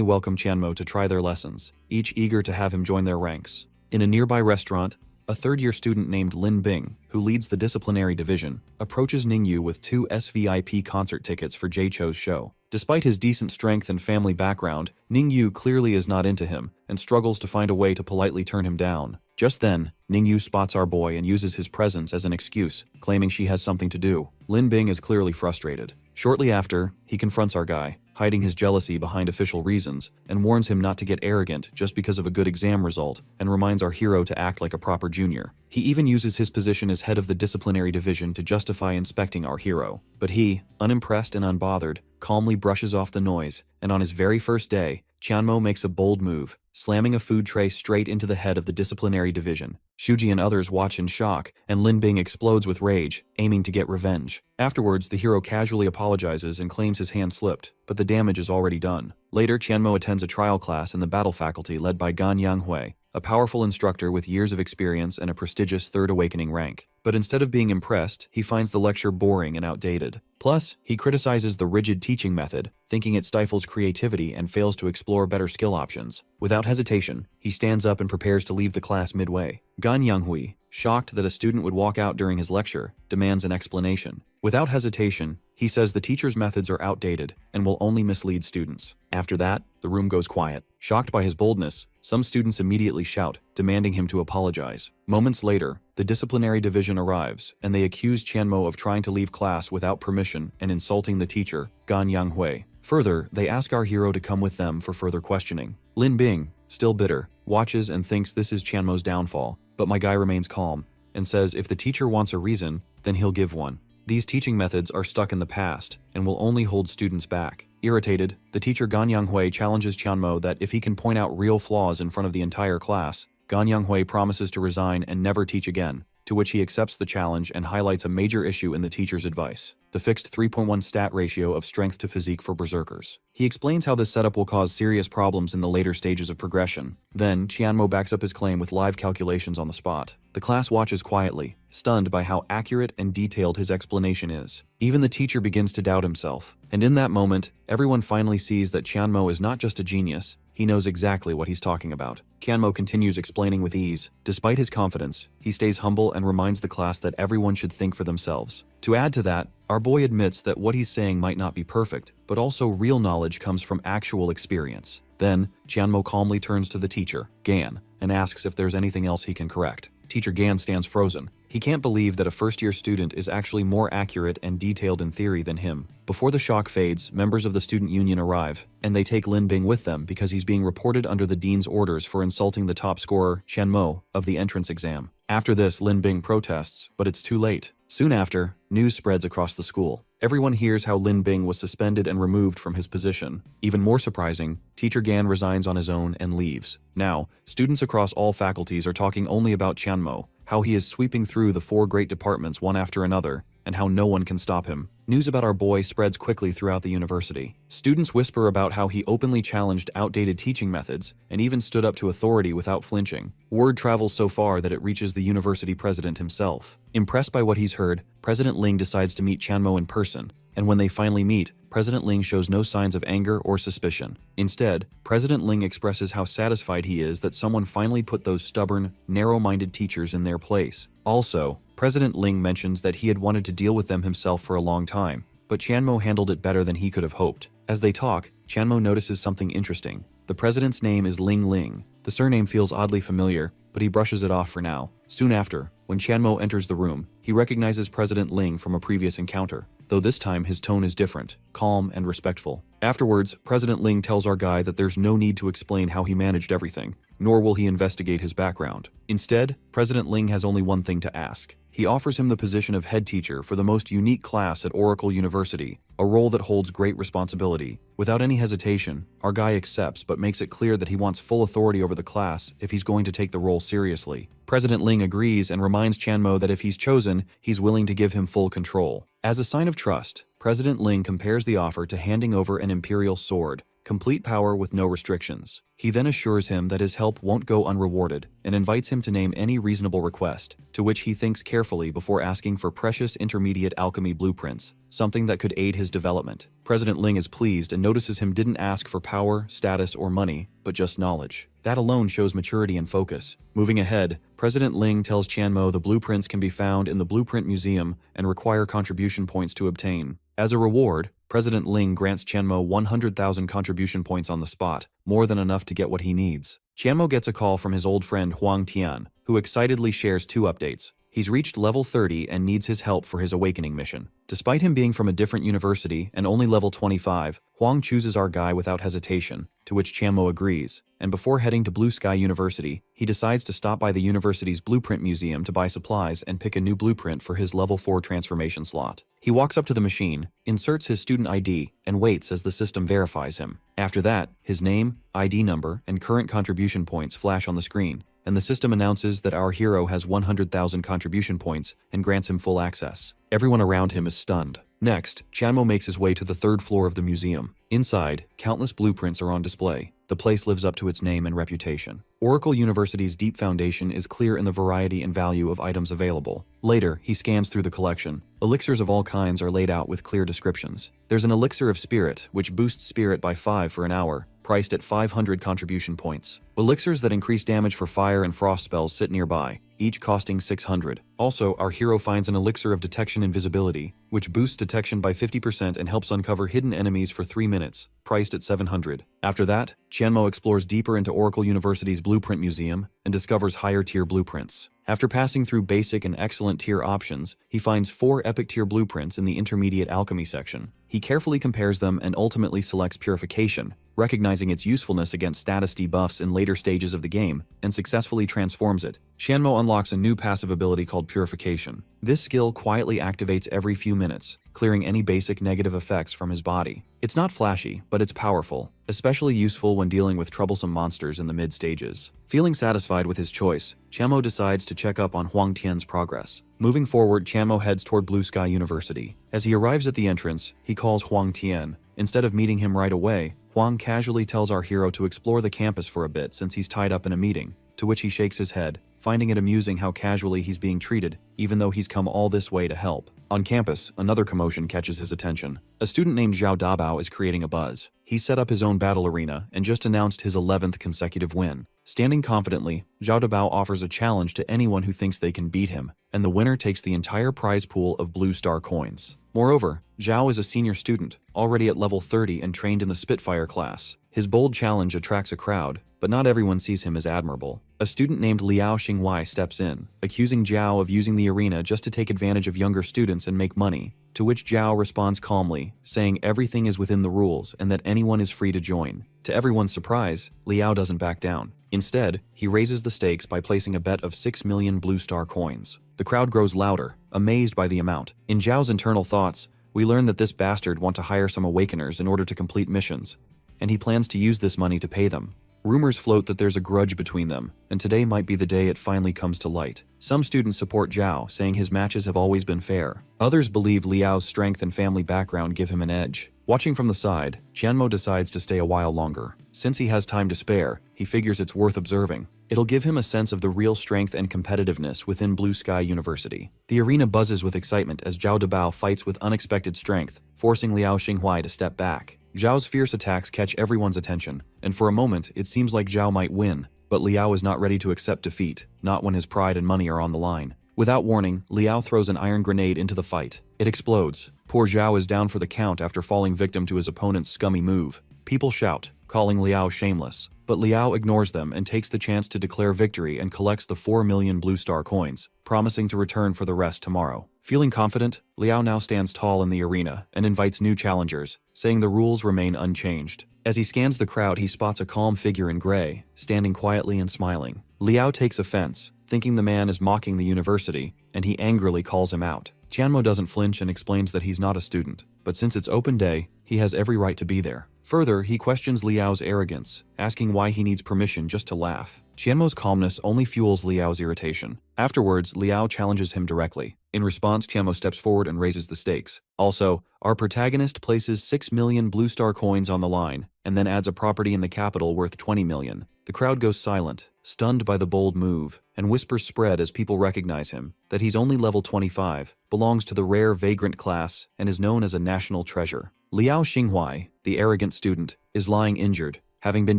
welcome Chanmo to try their lessons, each eager to have him join their ranks. In a nearby restaurant, a third-year student named Lin Bing, who leads the disciplinary division, approaches Ningyu with 2 SVIP concert tickets for Jay-Cho's show. Despite his decent strength and family background, Ningyu clearly is not into him and struggles to find a way to politely turn him down. Just then, Ningyu spots our boy and uses his presence as an excuse, claiming she has something to do. Lin Bing is clearly frustrated. Shortly after, he confronts our guy, hiding his jealousy behind official reasons, and warns him not to get arrogant just because of a good exam result, and reminds our hero to act like a proper junior. He even uses his position as head of the disciplinary division to justify inspecting our hero. But he, unimpressed and unbothered, calmly brushes off the noise, and on his very first day, Chanmo makes a bold move, slamming a food tray straight into the head of the disciplinary division. Shuji and others watch in shock, and Lin Bing explodes with rage, aiming to get revenge. Afterwards, the hero casually apologizes and claims his hand slipped, but the damage is already done. Later, Chanmo attends a trial class in the battle faculty led by Gan Yanghui, a powerful instructor with years of experience and a prestigious Third Awakening rank. But instead of being impressed, he finds the lecture boring and outdated. Plus, he criticizes the rigid teaching method, thinking it stifles creativity and fails to explore better skill options. Without hesitation, he stands up and prepares to leave the class midway. Gan Yanghui, shocked that a student would walk out during his lecture, demands an explanation. Without hesitation, he says the teacher's methods are outdated and will only mislead students. After that, the room goes quiet. Shocked by his boldness, some students immediately shout, demanding him to apologize. Moments later, the disciplinary division arrives, and they accuse Chanmo of trying to leave class without permission and insulting the teacher, Gan Yanghui. Further, they ask our hero to come with them for further questioning. Lin Bing, still bitter, watches and thinks this is Chanmo's downfall, but my guy remains calm, and says if the teacher wants a reason, then he'll give one. These teaching methods are stuck in the past and will only hold students back. Irritated, the teacher Gan Yanghui challenges Chanmo that if he can point out real flaws in front of the entire class, Gan Yanghui promises to resign and never teach again, to which he accepts the challenge and highlights a major issue in the teacher's advice: the fixed 3.1 stat ratio of strength to physique for berserkers. He explains how this setup will cause serious problems in the later stages of progression. Then, Chanmo backs up his claim with live calculations on the spot. The class watches quietly, stunned by how accurate and detailed his explanation is. Even the teacher begins to doubt himself. And in that moment, everyone finally sees that Tianmo is not just a genius, he knows exactly what he's talking about. Tianmo continues explaining with ease. Despite his confidence, he stays humble and reminds the class that everyone should think for themselves. To add to that, our boy admits that what he's saying might not be perfect, but also real knowledge comes from actual experience. Then, Tianmo calmly turns to the teacher, Gan, and asks if there's anything else he can correct. Teacher Gan stands frozen. He can't believe that a first-year student is actually more accurate and detailed in theory than him. Before the shock fades, members of the student union arrive, and they take Lin Bing with them because he's being reported under the dean's orders for insulting the top scorer, Chen Mo, of the entrance exam. After this, Lin Bing protests, but it's too late. Soon after, news spreads across the school. Everyone hears how Lin Bing was suspended and removed from his position. Even more surprising, Teacher Gan resigns on his own and leaves. Now, students across all faculties are talking only about Tianmo, how he is sweeping through the 4 great departments one after another, and how no one can stop him. News about our boy spreads quickly throughout the university. Students whisper about how he openly challenged outdated teaching methods and even stood up to authority without flinching. Word travels so far that it reaches the university president himself. Impressed by what he's heard, President Ling decides to meet Tianmo in person, and when they finally meet, President Ling shows no signs of anger or suspicion. Instead, President Ling expresses how satisfied he is that someone finally put those stubborn, narrow-minded teachers in their place. Also, President Ling mentions that he had wanted to deal with them himself for a long time, but Tianmo handled it better than he could have hoped. As they talk, Tianmo notices something interesting. The president's name is Ling Ling. The surname feels oddly familiar, but he brushes it off for now. Soon after, when Tianmo enters the room, he recognizes President Ling from a previous encounter, though this time his tone is different, calm and respectful. Afterwards, President Ling tells our guy that there's no need to explain how he managed everything, nor will he investigate his background. Instead, President Ling has only one thing to ask. He offers him the position of head teacher for the most unique class at Oracle University, a role that holds great responsibility. Without any hesitation, our guy accepts but makes it clear that he wants full authority over the class if he's going to take the role seriously. President Ling agrees and reminds Tianmo that if he's chosen, he's willing to give him full control. As a sign of trust, President Ling compares the offer to handing over an imperial sword, complete power with no restrictions. He then assures him that his help won't go unrewarded and invites him to name any reasonable request, to which he thinks carefully before asking for precious intermediate alchemy blueprints, something that could aid his development. President Ling is pleased and notices him didn't ask for power, status, or money, but just knowledge. That alone shows maturity and focus. Moving ahead, President Ling tells Tianmo the blueprints can be found in the Blueprint Museum and require contribution points to obtain. As a reward, President Ling grants Tianmo 100,000 contribution points on the spot, more than enough to get what he needs. Tianmo gets a call from his old friend Huang Tian, who excitedly shares 2 updates. He's reached level 30 and needs his help for his awakening mission. Despite him being from a different university and only level 25, Huang chooses our guy without hesitation, to which Tianmo agrees, and before heading to Blue Sky University, he decides to stop by the university's Blueprint Museum to buy supplies and pick a new blueprint for his level 4 transformation slot. He walks up to the machine, inserts his student ID, and waits as the system verifies him. After that, his name, ID number, and current contribution points flash on the screen, and the system announces that our hero has 100,000 contribution points and grants him full access. Everyone around him is stunned. Next, Tianmo makes his way to the 3rd floor of the museum. Inside, countless blueprints are on display. The place lives up to its name and reputation. Oracle University's deep foundation is clear in the variety and value of items available. Later, he scans through the collection. Elixirs of all kinds are laid out with clear descriptions. There's an elixir of spirit, which boosts spirit by 5 for an hour, priced at 500 contribution points. Elixirs that increase damage for fire and frost spells sit nearby, each costing 600. Also, our hero finds an elixir of detection invisibility, which boosts detection by 50% and helps uncover hidden enemies for 3 minutes, priced at 700. After that, Tianmo explores deeper into Oracle University's Blueprint Museum and discovers higher-tier blueprints. After passing through basic and excellent tier options, he finds 4 epic tier blueprints in the intermediate alchemy section. He carefully compares them and ultimately selects purification, recognizing its usefulness against status debuffs in later stages of the game, and successfully transforms it. Tianmo unlocks a new passive ability called Purification. This skill quietly activates every few minutes, clearing any basic negative effects from his body. It's not flashy, but it's powerful, especially useful when dealing with troublesome monsters in the mid-stages. Feeling satisfied with his choice, Tianmo decides to check up on Huang Tian's progress. Moving forward, Tianmo heads toward Blue Sky University. As he arrives at the entrance, he calls Huang Tian. Instead of meeting him right away, Huang casually tells our hero to explore the campus for a bit since he's tied up in a meeting, to which he shakes his head. finding it amusing how casually he's being treated, even though he's come all this way to help. On campus, another commotion catches his attention. A student named Zhao Dabao is creating a buzz. He set up his own battle arena and just announced his 11th consecutive win. Standing confidently, Zhao Dabao offers a challenge to anyone who thinks they can beat him, and the winner takes the entire prize pool of blue star coins. Moreover, Zhao is a senior student, already at level 30 and trained in the Spitfire class. His bold challenge attracts a crowd, but not everyone sees him as admirable. A student named Liao Xingwei steps in, accusing Zhao of using the arena just to take advantage of younger students and make money, to which Zhao responds calmly, saying everything is within the rules and that anyone is free to join. To everyone's surprise, Liao doesn't back down. Instead, he raises the stakes by placing a bet of 6 million blue star coins. The crowd grows louder, amazed by the amount. In Zhao's internal thoughts, we learn that this bastard wants to hire some awakeners in order to complete missions, and he plans to use this money to pay them. Rumors float that there's a grudge between them, and today might be the day it finally comes to light. Some students support Zhao, saying his matches have always been fair. Others believe Liao's strength and family background give him an edge. Watching from the side, Qianmo decides to stay a while longer. Since he has time to spare, he figures it's worth observing. It'll give him a sense of the real strength and competitiveness within Blue Sky University. The arena buzzes with excitement as Zhao Dabao fights with unexpected strength, forcing Liao Xinghuai to step back. Zhao's fierce attacks catch everyone's attention, and for a moment, it seems like Zhao might win, but Liao is not ready to accept defeat, not when his pride and money are on the line. Without warning, Liao throws an iron grenade into the fight. It explodes. Poor Zhao is down for the count after falling victim to his opponent's scummy move. People shout, calling Liao shameless, but Liao ignores them and takes the chance to declare victory and collects the 4 million blue star coins, promising to return for the rest tomorrow. Feeling confident, Liao now stands tall in the arena and invites new challengers, saying the rules remain unchanged. As he scans the crowd, he spots a calm figure in gray, standing quietly and smiling. Liao takes offense, thinking the man is mocking the university, and he angrily calls him out. Qianmo doesn't flinch and explains that he's not a student, but since it's open day, he has every right to be there. Further, he questions Liao's arrogance, asking why he needs permission just to laugh. Qianmo's calmness only fuels Liao's irritation. Afterwards, Liao challenges him directly. In response, Qianmo steps forward and raises the stakes. Also, our protagonist places 6 million blue star coins on the line, and then adds a property in the capital worth 20 million. The crowd goes silent, stunned by the bold move, and whispers spread as people recognize him, that he's only level 25, belongs to the rare vagrant class, and is known as a national treasure. Liao Xinghuai, the arrogant student, is lying injured, having been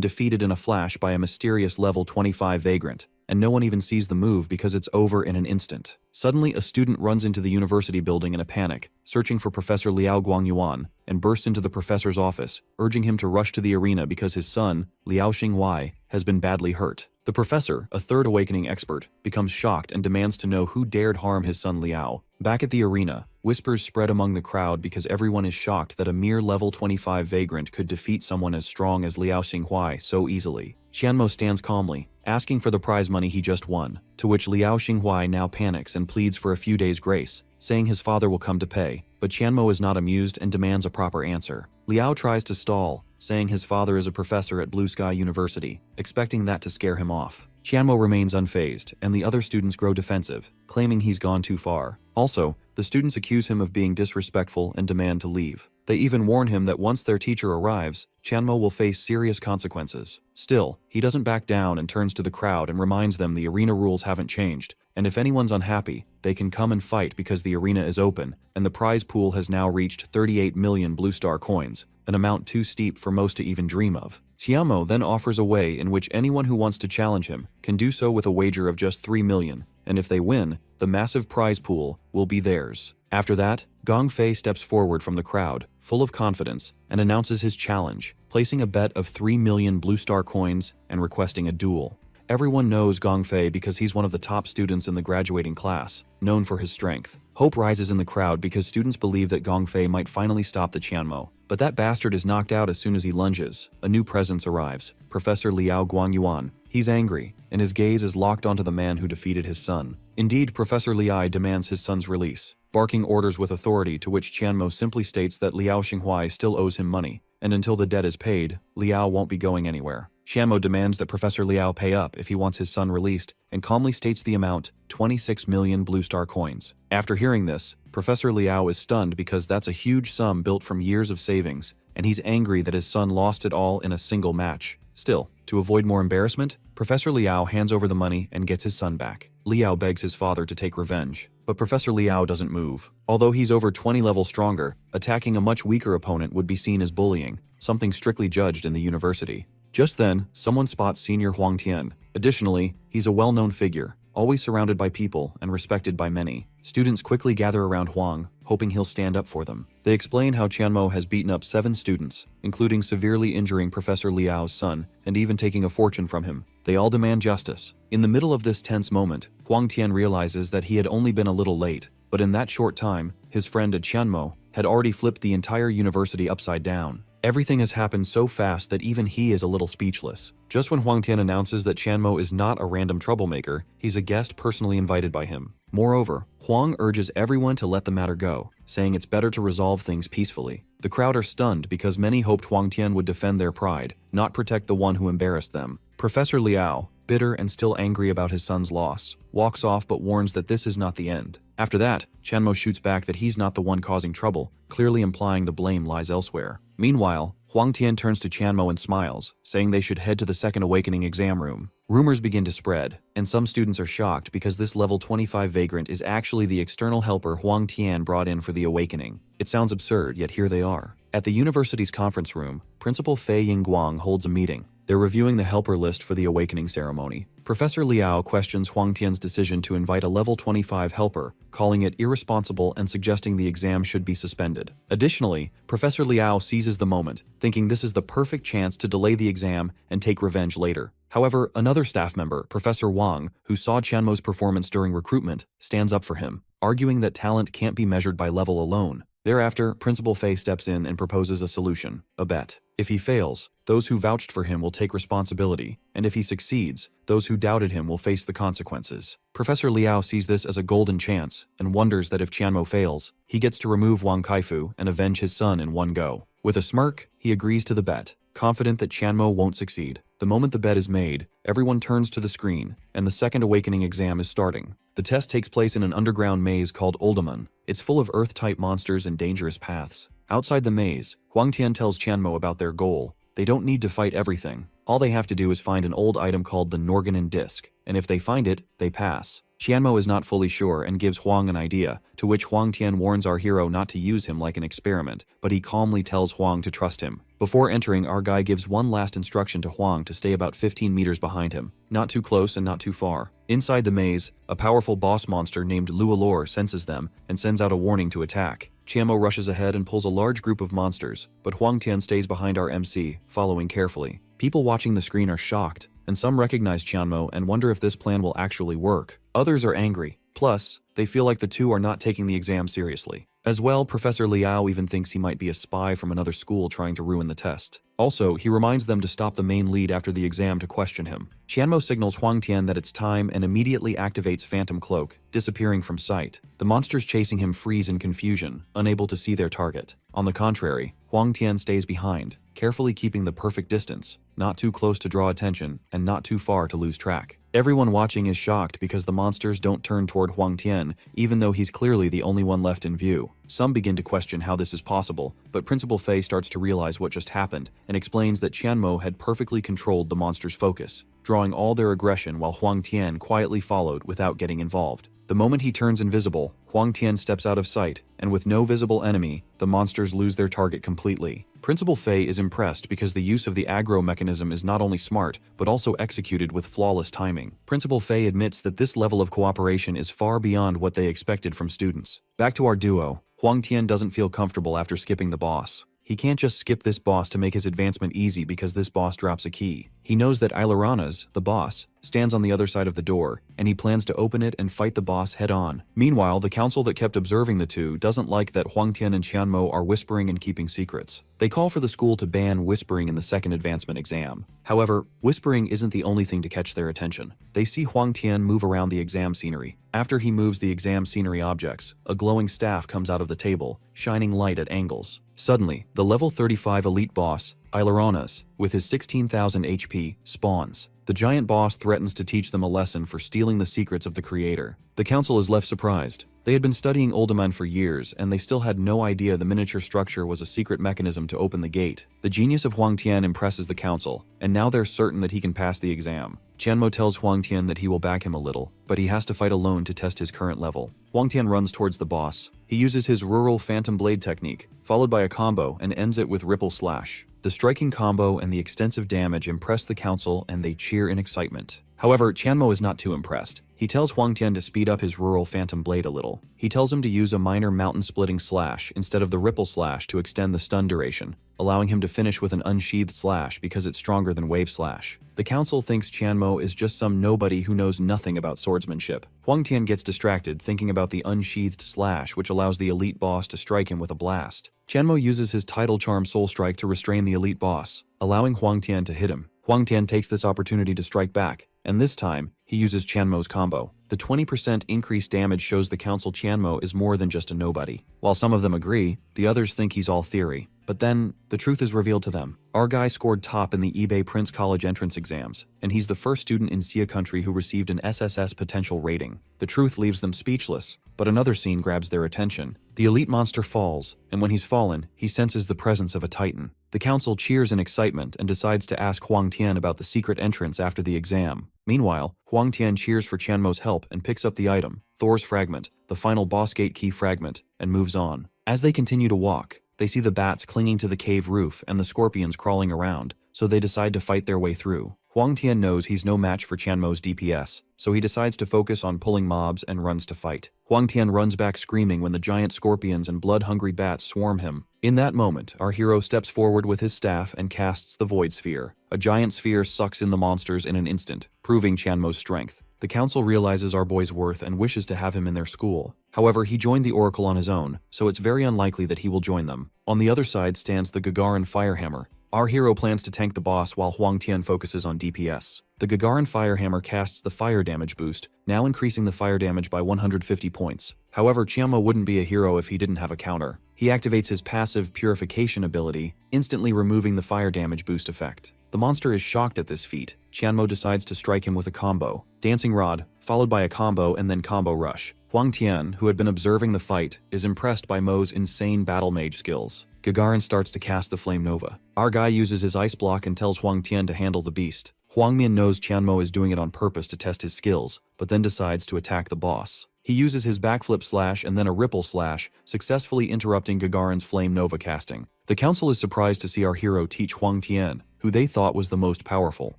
defeated in a flash by a mysterious level 25 vagrant, and no one even sees the move because it's over in an instant. Suddenly, a student runs into the university building in a panic, searching for Professor Liao Guangyuan, and bursts into the professor's office, urging him to rush to the arena because his son, Liao Xinghuai, has been badly hurt. The professor, a third awakening expert, becomes shocked and demands to know who dared harm his son Liao. Back at the arena, whispers spread among the crowd because everyone is shocked that a mere level 25 vagrant could defeat someone as strong as Liao Xinghuai so easily. Qianmo stands calmly, asking for the prize money he just won, to which Liao Xinghuai now panics and pleads for a few days' grace, saying his father will come to pay, but Qianmo is not amused and demands a proper answer. Liao tries to stall, saying his father is a professor at Blue Sky University, expecting that to scare him off. Qianmo remains unfazed, and the other students grow defensive, claiming he's gone too far. Also, the students accuse him of being disrespectful and demand to leave. They even warn him that once their teacher arrives, Qianmo will face serious consequences. Still, he doesn't back down and turns to the crowd and reminds them the arena rules haven't changed, and if anyone's unhappy, they can come and fight because the arena is open, and the prize pool has now reached 38 million blue star coins, an amount too steep for most to even dream of. Qianmo then offers a way in which anyone who wants to challenge him can do so with a wager of just 3 million, and if they win, the massive prize pool will be theirs. After that, Gong Fei steps forward from the crowd, full of confidence, and announces his challenge, placing a bet of 3 million blue star coins and requesting a duel. Everyone knows Gong Fei because he's one of the top students in the graduating class, known for his strength. Hope rises in the crowd because students believe that Gong Fei might finally stop the Qianmo. But that bastard is knocked out as soon as he lunges. A new presence arrives, Professor Liao Guangyuan. He's angry, and his gaze is locked onto the man who defeated his son. Indeed, Professor Liai demands his son's release, barking orders with authority to which Qianmo simply states that Liao Xinghuai still owes him money, and until the debt is paid, Liao won't be going anywhere. Qianmo demands that Professor Liao pay up if he wants his son released, and calmly states the amount, 26 million blue star coins. After hearing this, Professor Liao is stunned because that's a huge sum built from years of savings, and he's angry that his son lost it all in a single match. Still, to avoid more embarrassment, Professor Liao hands over the money and gets his son back. Liao begs his father to take revenge, but Professor Liao doesn't move. Although he's over 20 levels stronger, attacking a much weaker opponent would be seen as bullying, something strictly judged in the university. Just then, someone spots Senior Huang Tian. Additionally, he's a well-known figure, always surrounded by people and respected by many. Students quickly gather around Huang, hoping he'll stand up for them. They explain how Tianmo has beaten up 7 students, including severely injuring Professor Liao's son and even taking a fortune from him. They all demand justice. In the middle of this tense moment, Huang Tian realizes that he had only been a little late, but in that short time, his friend Tianmo had already flipped the entire university upside down. Everything has happened so fast that even he is a little speechless. Just when Huang Tian announces that Tianmo is not a random troublemaker, he's a guest personally invited by him. Moreover, Huang urges everyone to let the matter go, saying it's better to resolve things peacefully. The crowd are stunned because many hoped Huang Tian would defend their pride, not protect the one who embarrassed them. Professor Liao, bitter and still angry about his son's loss, walks off but warns that this is not the end. After that, Tianmo shoots back that he's not the one causing trouble, clearly implying the blame lies elsewhere. Meanwhile, Huang Tian turns to Tianmo and smiles, saying they should head to the Second Awakening exam room. Rumors begin to spread, and some students are shocked because this level 25 vagrant is actually the external helper Huang Tian brought in for the Awakening. It sounds absurd, yet here they are. At the university's conference room, Principal Fei Yingguang holds a meeting. They're reviewing the helper list for the Awakening ceremony. Professor Liao questions Huang Tian's decision to invite a level 25 helper, calling it irresponsible and suggesting the exam should be suspended. Additionally, Professor Liao seizes the moment, thinking this is the perfect chance to delay the exam and take revenge later. However, another staff member, Professor Wang, who saw Tianmo's performance during recruitment, stands up for him, arguing that talent can't be measured by level alone. Thereafter, Principal Fei steps in and proposes a solution, a bet. If he fails, those who vouched for him will take responsibility, and if he succeeds, those who doubted him will face the consequences. Professor Liao sees this as a golden chance and wonders that if Tianmo fails, he gets to remove Wang Kaifu and avenge his son in one go. With a smirk, he agrees to the bet, confident that Tianmo won't succeed. The moment the bet is made, everyone turns to the screen, and the Second Awakening exam is starting. The test takes place in an underground maze called Uldaman. It's full of Earth-type monsters and dangerous paths. Outside the maze, Huang Tian tells Tianmo about their goal. They don't need to fight everything. All they have to do is find an old item called the Norganon Disc, and if they find it, they pass. Tianmo is not fully sure and gives Huang an idea, to which Huang Tian warns our hero not to use him like an experiment, but he calmly tells Huang to trust him. Before entering, our guy gives one last instruction to Huang to stay about 15 meters behind him, not too close and not too far. Inside the maze, a powerful boss monster named Lualor senses them and sends out a warning to attack. Tianmo rushes ahead and pulls a large group of monsters, but Huang Tian stays behind our MC, following carefully. People watching the screen are shocked, and some recognize Tianmo and wonder if this plan will actually work. Others are angry. Plus, they feel like the two are not taking the exam seriously. As well, Professor Liao even thinks he might be a spy from another school trying to ruin the test. Also, he reminds them to stop the main lead after the exam to question him. Tianmo signals Huang Tian that it's time and immediately activates Phantom Cloak, disappearing from sight. The monsters chasing him freeze in confusion, unable to see their target. On the contrary, Huang Tian stays behind, carefully keeping the perfect distance, not too close to draw attention and not too far to lose track. Everyone watching is shocked because the monsters don't turn toward Huang Tian, even though he's clearly the only one left in view. Some begin to question how this is possible, but Principal Fei starts to realize what just happened and explains that Tianmo had perfectly controlled the monsters' focus, drawing all their aggression while Huang Tian quietly followed without getting involved. The moment he turns invisible, Huang Tian steps out of sight, and with no visible enemy, the monsters lose their target completely. Principal Fei is impressed because the use of the aggro mechanism is not only smart, but also executed with flawless timing. Principal Fei admits that this level of cooperation is far beyond what they expected from students. Back to our duo, Huang Tian doesn't feel comfortable after skipping the boss. He can't just skip this boss to make his advancement easy because this boss drops a key. He knows that Ilaranas, the boss, stands on the other side of the door, and he plans to open it and fight the boss head-on. Meanwhile, the council that kept observing the two doesn't like that Huang Tian and Tianmo are whispering and keeping secrets. They call for the school to ban whispering in the second advancement exam. However, whispering isn't the only thing to catch their attention. They see Huang Tian move around the exam scenery. After he moves the exam scenery objects, a glowing staff comes out of the table, shining light at angles. Suddenly, the level 35 elite boss, Aileronas, with his 16,000 HP, spawns. The giant boss threatens to teach them a lesson for stealing the secrets of the creator. The council is left surprised. They had been studying Uldaman for years, and they still had no idea the miniature structure was a secret mechanism to open the gate. The genius of Huang Tian impresses the council, and now they're certain that he can pass the exam. Qianmo tells Huang Tian that he will back him a little, but he has to fight alone to test his current level. Huang Tian runs towards the boss. He uses his rural phantom blade technique, followed by a combo, and ends it with ripple slash. The striking combo and the extensive damage impress the council, and they cheer in excitement. However, Qianmo is not too impressed. He tells Huang Tian to speed up his rural phantom blade a little. He tells him to use a minor mountain-splitting slash instead of the ripple slash to extend the stun duration, allowing him to finish with an unsheathed slash because it's stronger than wave slash. The council thinks Qianmo is just some nobody who knows nothing about swordsmanship. Huang Tian gets distracted thinking about the unsheathed slash, which allows the elite boss to strike him with a blast. Qianmo uses his title charm Soul Strike to restrain the elite boss, allowing Huang Tian to hit him. Huang Tian takes this opportunity to strike back, and this time, he uses Qianmo's combo. The 20% increased damage shows the council Qianmo is more than just a nobody. While some of them agree, the others think he's all theory. But then, the truth is revealed to them. Our guy scored top in the eBay Prince College entrance exams, and he's the first student in Sia country who received an SSS potential rating. The truth leaves them speechless, but another scene grabs their attention. The elite monster falls, and when he's fallen, he senses the presence of a titan. The council cheers in excitement and decides to ask Huang Tian about the secret entrance after the exam. Meanwhile, Huang Tian cheers for Qianmo's help and picks up the item, Thor's Fragment, the final boss gate key fragment, and moves on. As they continue to walk, they see the bats clinging to the cave roof and the scorpions crawling around, so they decide to fight their way through. Huang Tian knows he's no match for Qianmo's DPS, so he decides to focus on pulling mobs and runs to fight. Huang Tian runs back screaming when the giant scorpions and blood-hungry bats swarm him. In that moment, our hero steps forward with his staff and casts the Void Sphere. A giant sphere sucks in the monsters in an instant, proving Qianmo's strength. The council realizes our boy's worth and wishes to have him in their school. However, he joined the Oracle on his own, so it's very unlikely that he will join them. On the other side stands the Gagarin Firehammer. Our hero plans to tank the boss while Huang Tian focuses on DPS. The Gagarin Firehammer casts the fire damage boost, now increasing the fire damage by 150 points. However, Qianmo wouldn't be a hero if he didn't have a counter. He activates his passive Purification ability, instantly removing the fire damage boost effect. The monster is shocked at this feat. Qianmo decides to strike him with a combo, Dancing Rod, followed by a combo and then Combo Rush. Huang Tian, who had been observing the fight, is impressed by Mo's insane battle mage skills. Gagarin starts to cast the Flame Nova. Our guy uses his ice block and tells Huang Tian to handle the beast. Huang Mian knows Qianmo is doing it on purpose to test his skills, but then decides to attack the boss. He uses his backflip slash and then a ripple slash, successfully interrupting Gagarin's Flame Nova casting. The council is surprised to see our hero teach Huang Tian, who they thought was the most powerful.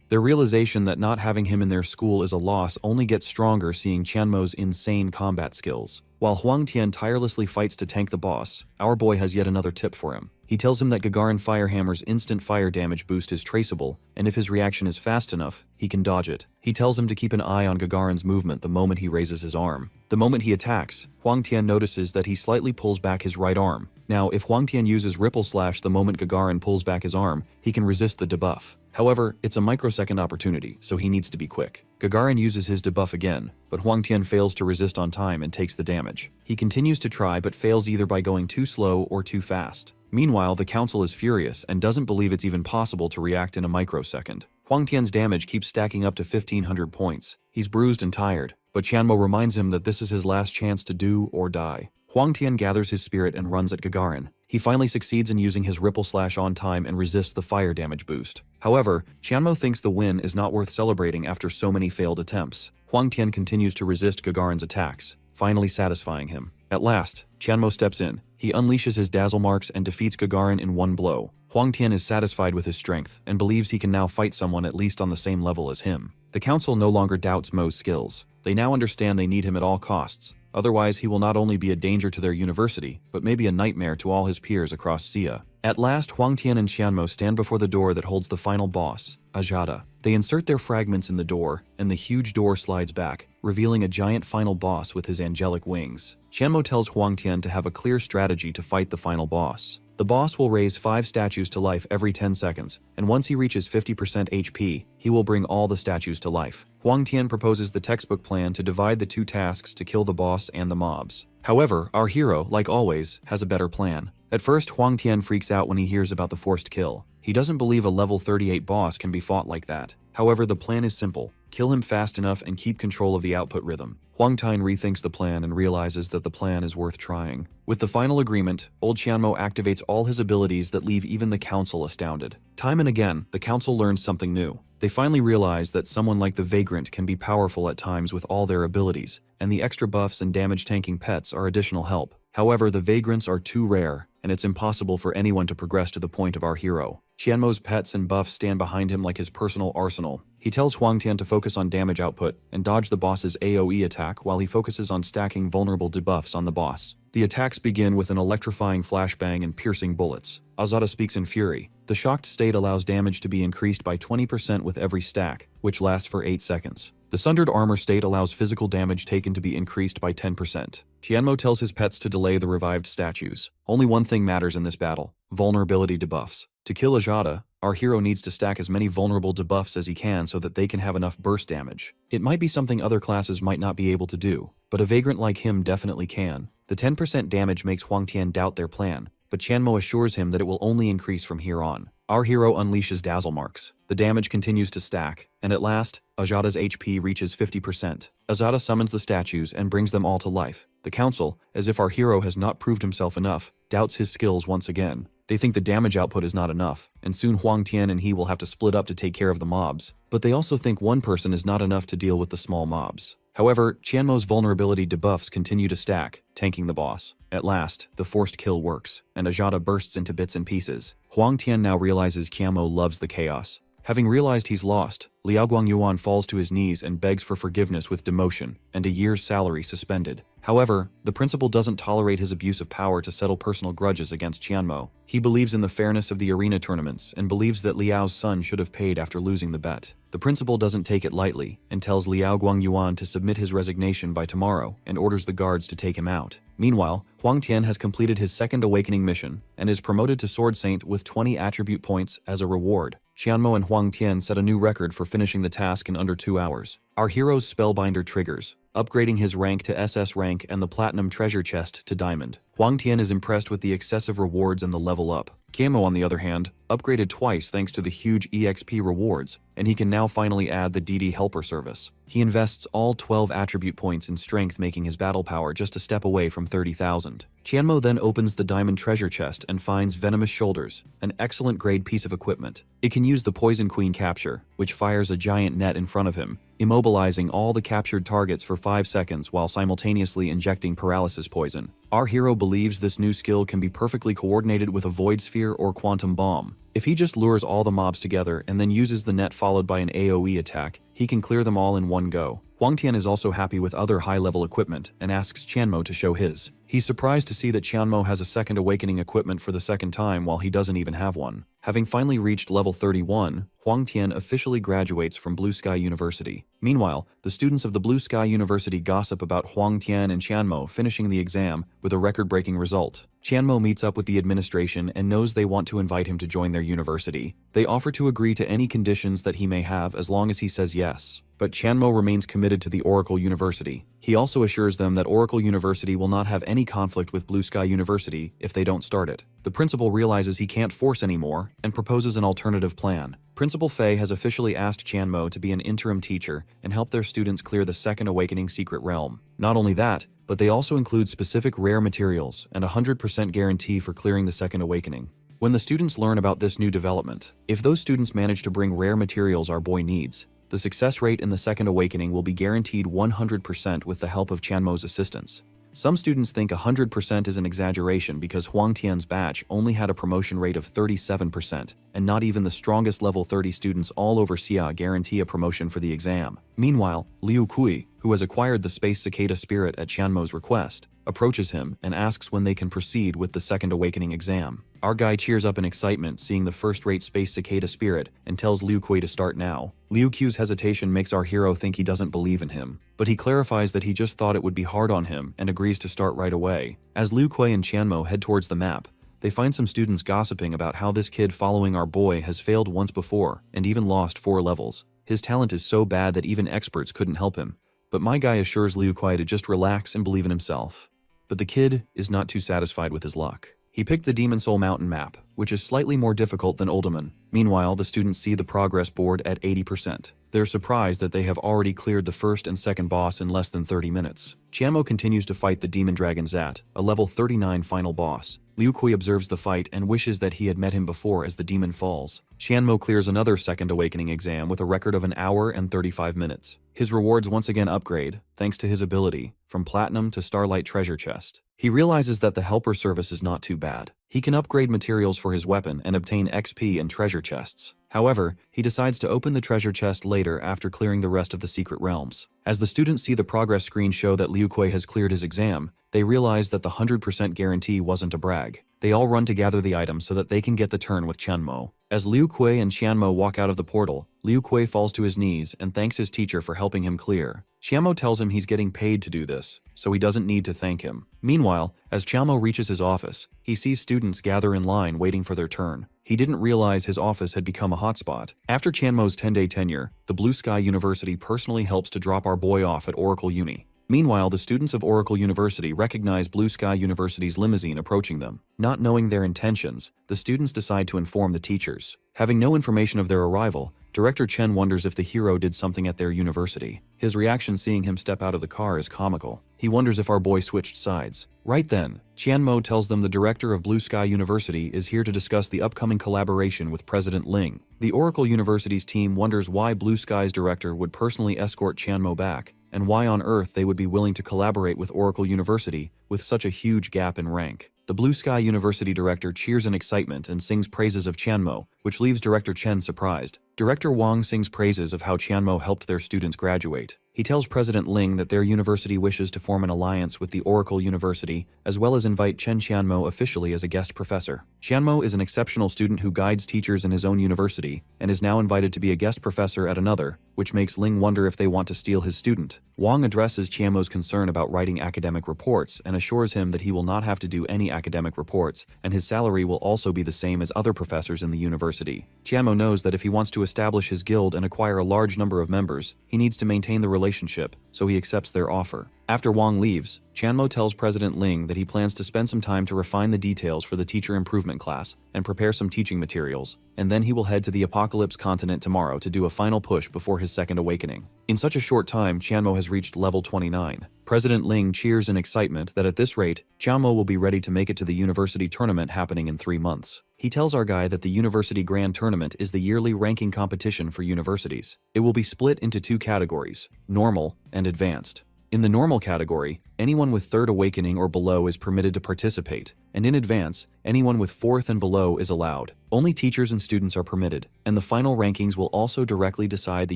Their realization that not having him in their school is a loss only gets stronger seeing Qianmo's insane combat skills. While Huang Tian tirelessly fights to tank the boss, our boy has yet another tip for him. He tells him that Gagarin Firehammer's instant fire damage boost is traceable, and if his reaction is fast enough, he can dodge it. He tells him to keep an eye on Gagarin's movement the moment he raises his arm. The moment he attacks, Huang Tian notices that he slightly pulls back his right arm. Now, if Huang Tian uses Ripple Slash the moment Gagarin pulls back his arm, he can resist the debuff. However, it's a microsecond opportunity, so he needs to be quick. Gagarin uses his debuff again, but Huang Tian fails to resist on time and takes the damage. He continues to try but fails either by going too slow or too fast. Meanwhile, the council is furious and doesn't believe it's even possible to react in a microsecond. Huang Tian's damage keeps stacking up to 1,500 points. He's bruised and tired, but Qianmo reminds him that this is his last chance to do or die. Huang Tian gathers his spirit and runs at Gagarin. He finally succeeds in using his Ripple Slash on time and resists the fire damage boost. However, Qianmo thinks the win is not worth celebrating after so many failed attempts. Huang Tian continues to resist Gagarin's attacks, finally satisfying him. At last, Qianmo steps in. He unleashes his dazzle marks and defeats Gagarin in one blow. Huang Tian is satisfied with his strength and believes he can now fight someone at least on the same level as him. The council no longer doubts Mo's skills. They now understand they need him at all costs. Otherwise, he will not only be a danger to their university, but maybe a nightmare to all his peers across Sia. At last, Huang Tian and Qianmo stand before the door that holds the final boss, Ajada. They insert their fragments in the door, and the huge door slides back, revealing a giant final boss with his angelic wings. Qianmo tells Huang Tian to have a clear strategy to fight the final boss. The boss will raise 5 statues to life every 10 seconds, and once he reaches 50% HP, he will bring all the statues to life. Huang Tian proposes the textbook plan to divide the 2 tasks to kill the boss and the mobs. However, our hero, like always, has a better plan. At first, Huang Tian freaks out when he hears about the forced kill. He doesn't believe a level 38 boss can be fought like that. However, the plan is simple. Kill him fast enough and keep control of the output rhythm. Huang Tian rethinks the plan and realizes that the plan is worth trying. With the final agreement, old Qianmo activates all his abilities that leave even the council astounded. Time and again, the council learns something new. They finally realize that someone like the Vagrant can be powerful at times with all their abilities, and the extra buffs and damage-tanking pets are additional help. However, the Vagrants are too rare, and it's impossible for anyone to progress to the point of our hero. Qianmo's pets and buffs stand behind him like his personal arsenal. He tells Huang Tian to focus on damage output and dodge the boss's AoE attack while he focuses on stacking vulnerable debuffs on the boss. The attacks begin with an electrifying flashbang and piercing bullets. Asura speaks in fury. The shocked state allows damage to be increased by 20% with every stack, which lasts for 8 seconds. The sundered armor state allows physical damage taken to be increased by 10%. Qianmo tells his pets to delay the revived statues. Only one thing matters in this battle: vulnerability debuffs. To kill Asura, our hero needs to stack as many vulnerable debuffs as he can so that they can have enough burst damage. It might be something other classes might not be able to do, but a Vagrant like him definitely can. The 10% damage makes Huang Tian doubt their plan, but Qianmo assures him that it will only increase from here on. Our hero unleashes dazzle marks. The damage continues to stack, and at last, Asura's HP reaches 50%. Asura summons the statues and brings them all to life. The council, as if our hero has not proved himself enough, doubts his skills once again. They think the damage output is not enough, and soon Huang Tian and he will have to split up to take care of the mobs. But they also think one person is not enough to deal with the small mobs. However, Qianmo's vulnerability debuffs continue to stack, tanking the boss. At last, the forced kill works, and Asura bursts into bits and pieces. Huang Tian now realizes Qianmo loves the chaos. Having realized he's lost, Liao Guangyuan falls to his knees and begs for forgiveness with demotion and a year's salary suspended. However, the principal doesn't tolerate his abuse of power to settle personal grudges against Qianmo. He believes in the fairness of the arena tournaments and believes that Liao's son should have paid after losing the bet. The principal doesn't take it lightly and tells Liao Guangyuan to submit his resignation by tomorrow and orders the guards to take him out. Meanwhile, Huang Tian has completed his second awakening mission and is promoted to Sword Saint with 20 attribute points as a reward. Qianmo and Huang Tian set a new record for finishing the task in under 2 hours. Our hero's Spellbinder triggers, upgrading his rank to SS rank and the Platinum Treasure Chest to Diamond. Huang Tian is impressed with the excessive rewards and the level up. Qianmo, on the other hand, upgraded twice thanks to the huge EXP rewards, and he can now finally add the DD Helper service. He invests all 12 attribute points in strength, making his battle power just a step away from 30,000. Qianmo then opens the Diamond Treasure Chest and finds Venomous Shoulders, an excellent grade piece of equipment. It can use the Poison Queen capture, which fires a giant net in front of him, immobilizing all the captured targets for 5 seconds while simultaneously injecting paralysis poison. Our hero believes this new skill can be perfectly coordinated with a Void Sphere or Quantum Bomb. If he just lures all the mobs together and then uses the net followed by an AoE attack, he can clear them all in one go. Huang Tian is also happy with other high-level equipment and asks Qianmo to show his. He's surprised to see that Qianmo has a second awakening equipment for the second time while he doesn't even have one. Having finally reached level 31, Huang Tian officially graduates from Blue Sky University. Meanwhile, the students of the Blue Sky University gossip about Huang Tian and Qianmo finishing the exam with a record-breaking result. Qianmo meets up with the administration and knows they want to invite him to join their university. They offer to agree to any conditions that he may have as long as he says yes. But Qianmo remains committed to the Oracle University. He also assures them that Oracle University will not have any conflict with Blue Sky University if they don't start it. The principal realizes he can't force anymore and proposes an alternative plan. Principal Fei has officially asked Qianmo to be an interim teacher and help their students clear the Second Awakening Secret Realm. Not only that, but they also include specific rare materials and a 100% guarantee for clearing the Second Awakening. When the students learn about this new development, if those students manage to bring rare materials our boy needs, the success rate in the Second Awakening will be guaranteed 100% with the help of Qianmo's assistance. Some students think 100% is an exaggeration because Huang Tian's batch only had a promotion rate of 37%, and not even the strongest level 30 students all over Xia guarantee a promotion for the exam. Meanwhile, Liu Kui, who has acquired the Space Cicada Spirit at Qianmo's request, approaches him and asks when they can proceed with the Second Awakening exam. Our guy cheers up in excitement seeing the first-rate Space Cicada Spirit and tells Liu Kui to start now. Liu Kui's hesitation makes our hero think he doesn't believe in him, but he clarifies that he just thought it would be hard on him and agrees to start right away. As Liu Kui and Qianmo head towards the map, they find some students gossiping about how this kid following our boy has failed once before and even lost 4 levels. His talent is so bad that even experts couldn't help him. But my guy assures Liu Kui to just relax and believe in himself. But the kid is not too satisfied with his luck. He picked the Demon Soul Mountain map, which is slightly more difficult than Uldaman. Meanwhile, the students see the progress board at 80%. They're surprised that they have already cleared the first and second boss in less than 30 minutes. Qianmo continues to fight the Demon Dragon Zat, a level 39 final boss. Liu Kui observes the fight and wishes that he had met him before as the demon falls. Qianmo clears another second awakening exam with a record of 1 hour and 35 minutes. His rewards once again upgrade, thanks to his ability, from Platinum to Starlight Treasure Chest. He realizes that the helper service is not too bad. He can upgrade materials for his weapon and obtain XP and treasure chests. However, he decides to open the treasure chest later after clearing the rest of the secret realms. As the students see the progress screen show that Liu Kui has cleared his exam, they realize that the 100% guarantee wasn't a brag. They all run to gather the items so that they can get the turn with Qianmo. As Liu Kui and Qianmo walk out of the portal, Liu Kui falls to his knees and thanks his teacher for helping him clear. Qianmo tells him he's getting paid to do this, so he doesn't need to thank him. Meanwhile, as Qianmo reaches his office, he sees students gather in line waiting for their turn. He didn't realize his office had become a hotspot. After Qianmo's 10-day tenure, the Blue Sky University personally helps to drop our boy off at Oracle Uni. Meanwhile, the students of Oracle University recognize Blue Sky University's limousine approaching them. Not knowing their intentions, the students decide to inform the teachers. Having no information of their arrival, Director Chen wonders if the hero did something at their university. His reaction seeing him step out of the car is comical. He wonders if our boy switched sides. Right then, Qianmo tells them the director of Blue Sky University is here to discuss the upcoming collaboration with President Ling. The Oracle University's team wonders why Blue Sky's director would personally escort Qianmo back, and why on earth they would be willing to collaborate with Oracle University with such a huge gap in rank. The Blue Sky University director cheers in excitement and sings praises of Qianmo, which leaves Director Chen surprised. Director Wang sings praises of how Qianmo helped their students graduate. He tells President Ling that their university wishes to form an alliance with the Oracle University, as well as invite Chen Qianmo officially as a guest professor. Qianmo is an exceptional student who guides teachers in his own university, and is now invited to be a guest professor at another, which makes Ling wonder if they want to steal his student. Wang addresses Qianmo's concern about writing academic reports and assures him that he will not have to do any academic reports, and his salary will also be the same as other professors in the university. Qianmo knows that if he wants to establish his guild and acquire a large number of members, he needs to maintain the relationship, so he accepts their offer. After Wang leaves, Qianmo tells President Ling that he plans to spend some time to refine the details for the teacher improvement class and prepare some teaching materials, and then he will head to the Apocalypse continent tomorrow to do a final push before his second awakening. In such a short time, Qianmo has reached level 29. President Ling cheers in excitement that at this rate, Qianmo will be ready to make it to the university tournament happening in 3 months. He tells our guy that the University Grand Tournament is the yearly ranking competition for universities. It will be split into 2 categories, normal and advanced. In the normal category, anyone with 3rd awakening or below is permitted to participate, and in advance, anyone with 4th and below is allowed. Only teachers and students are permitted, and the final rankings will also directly decide the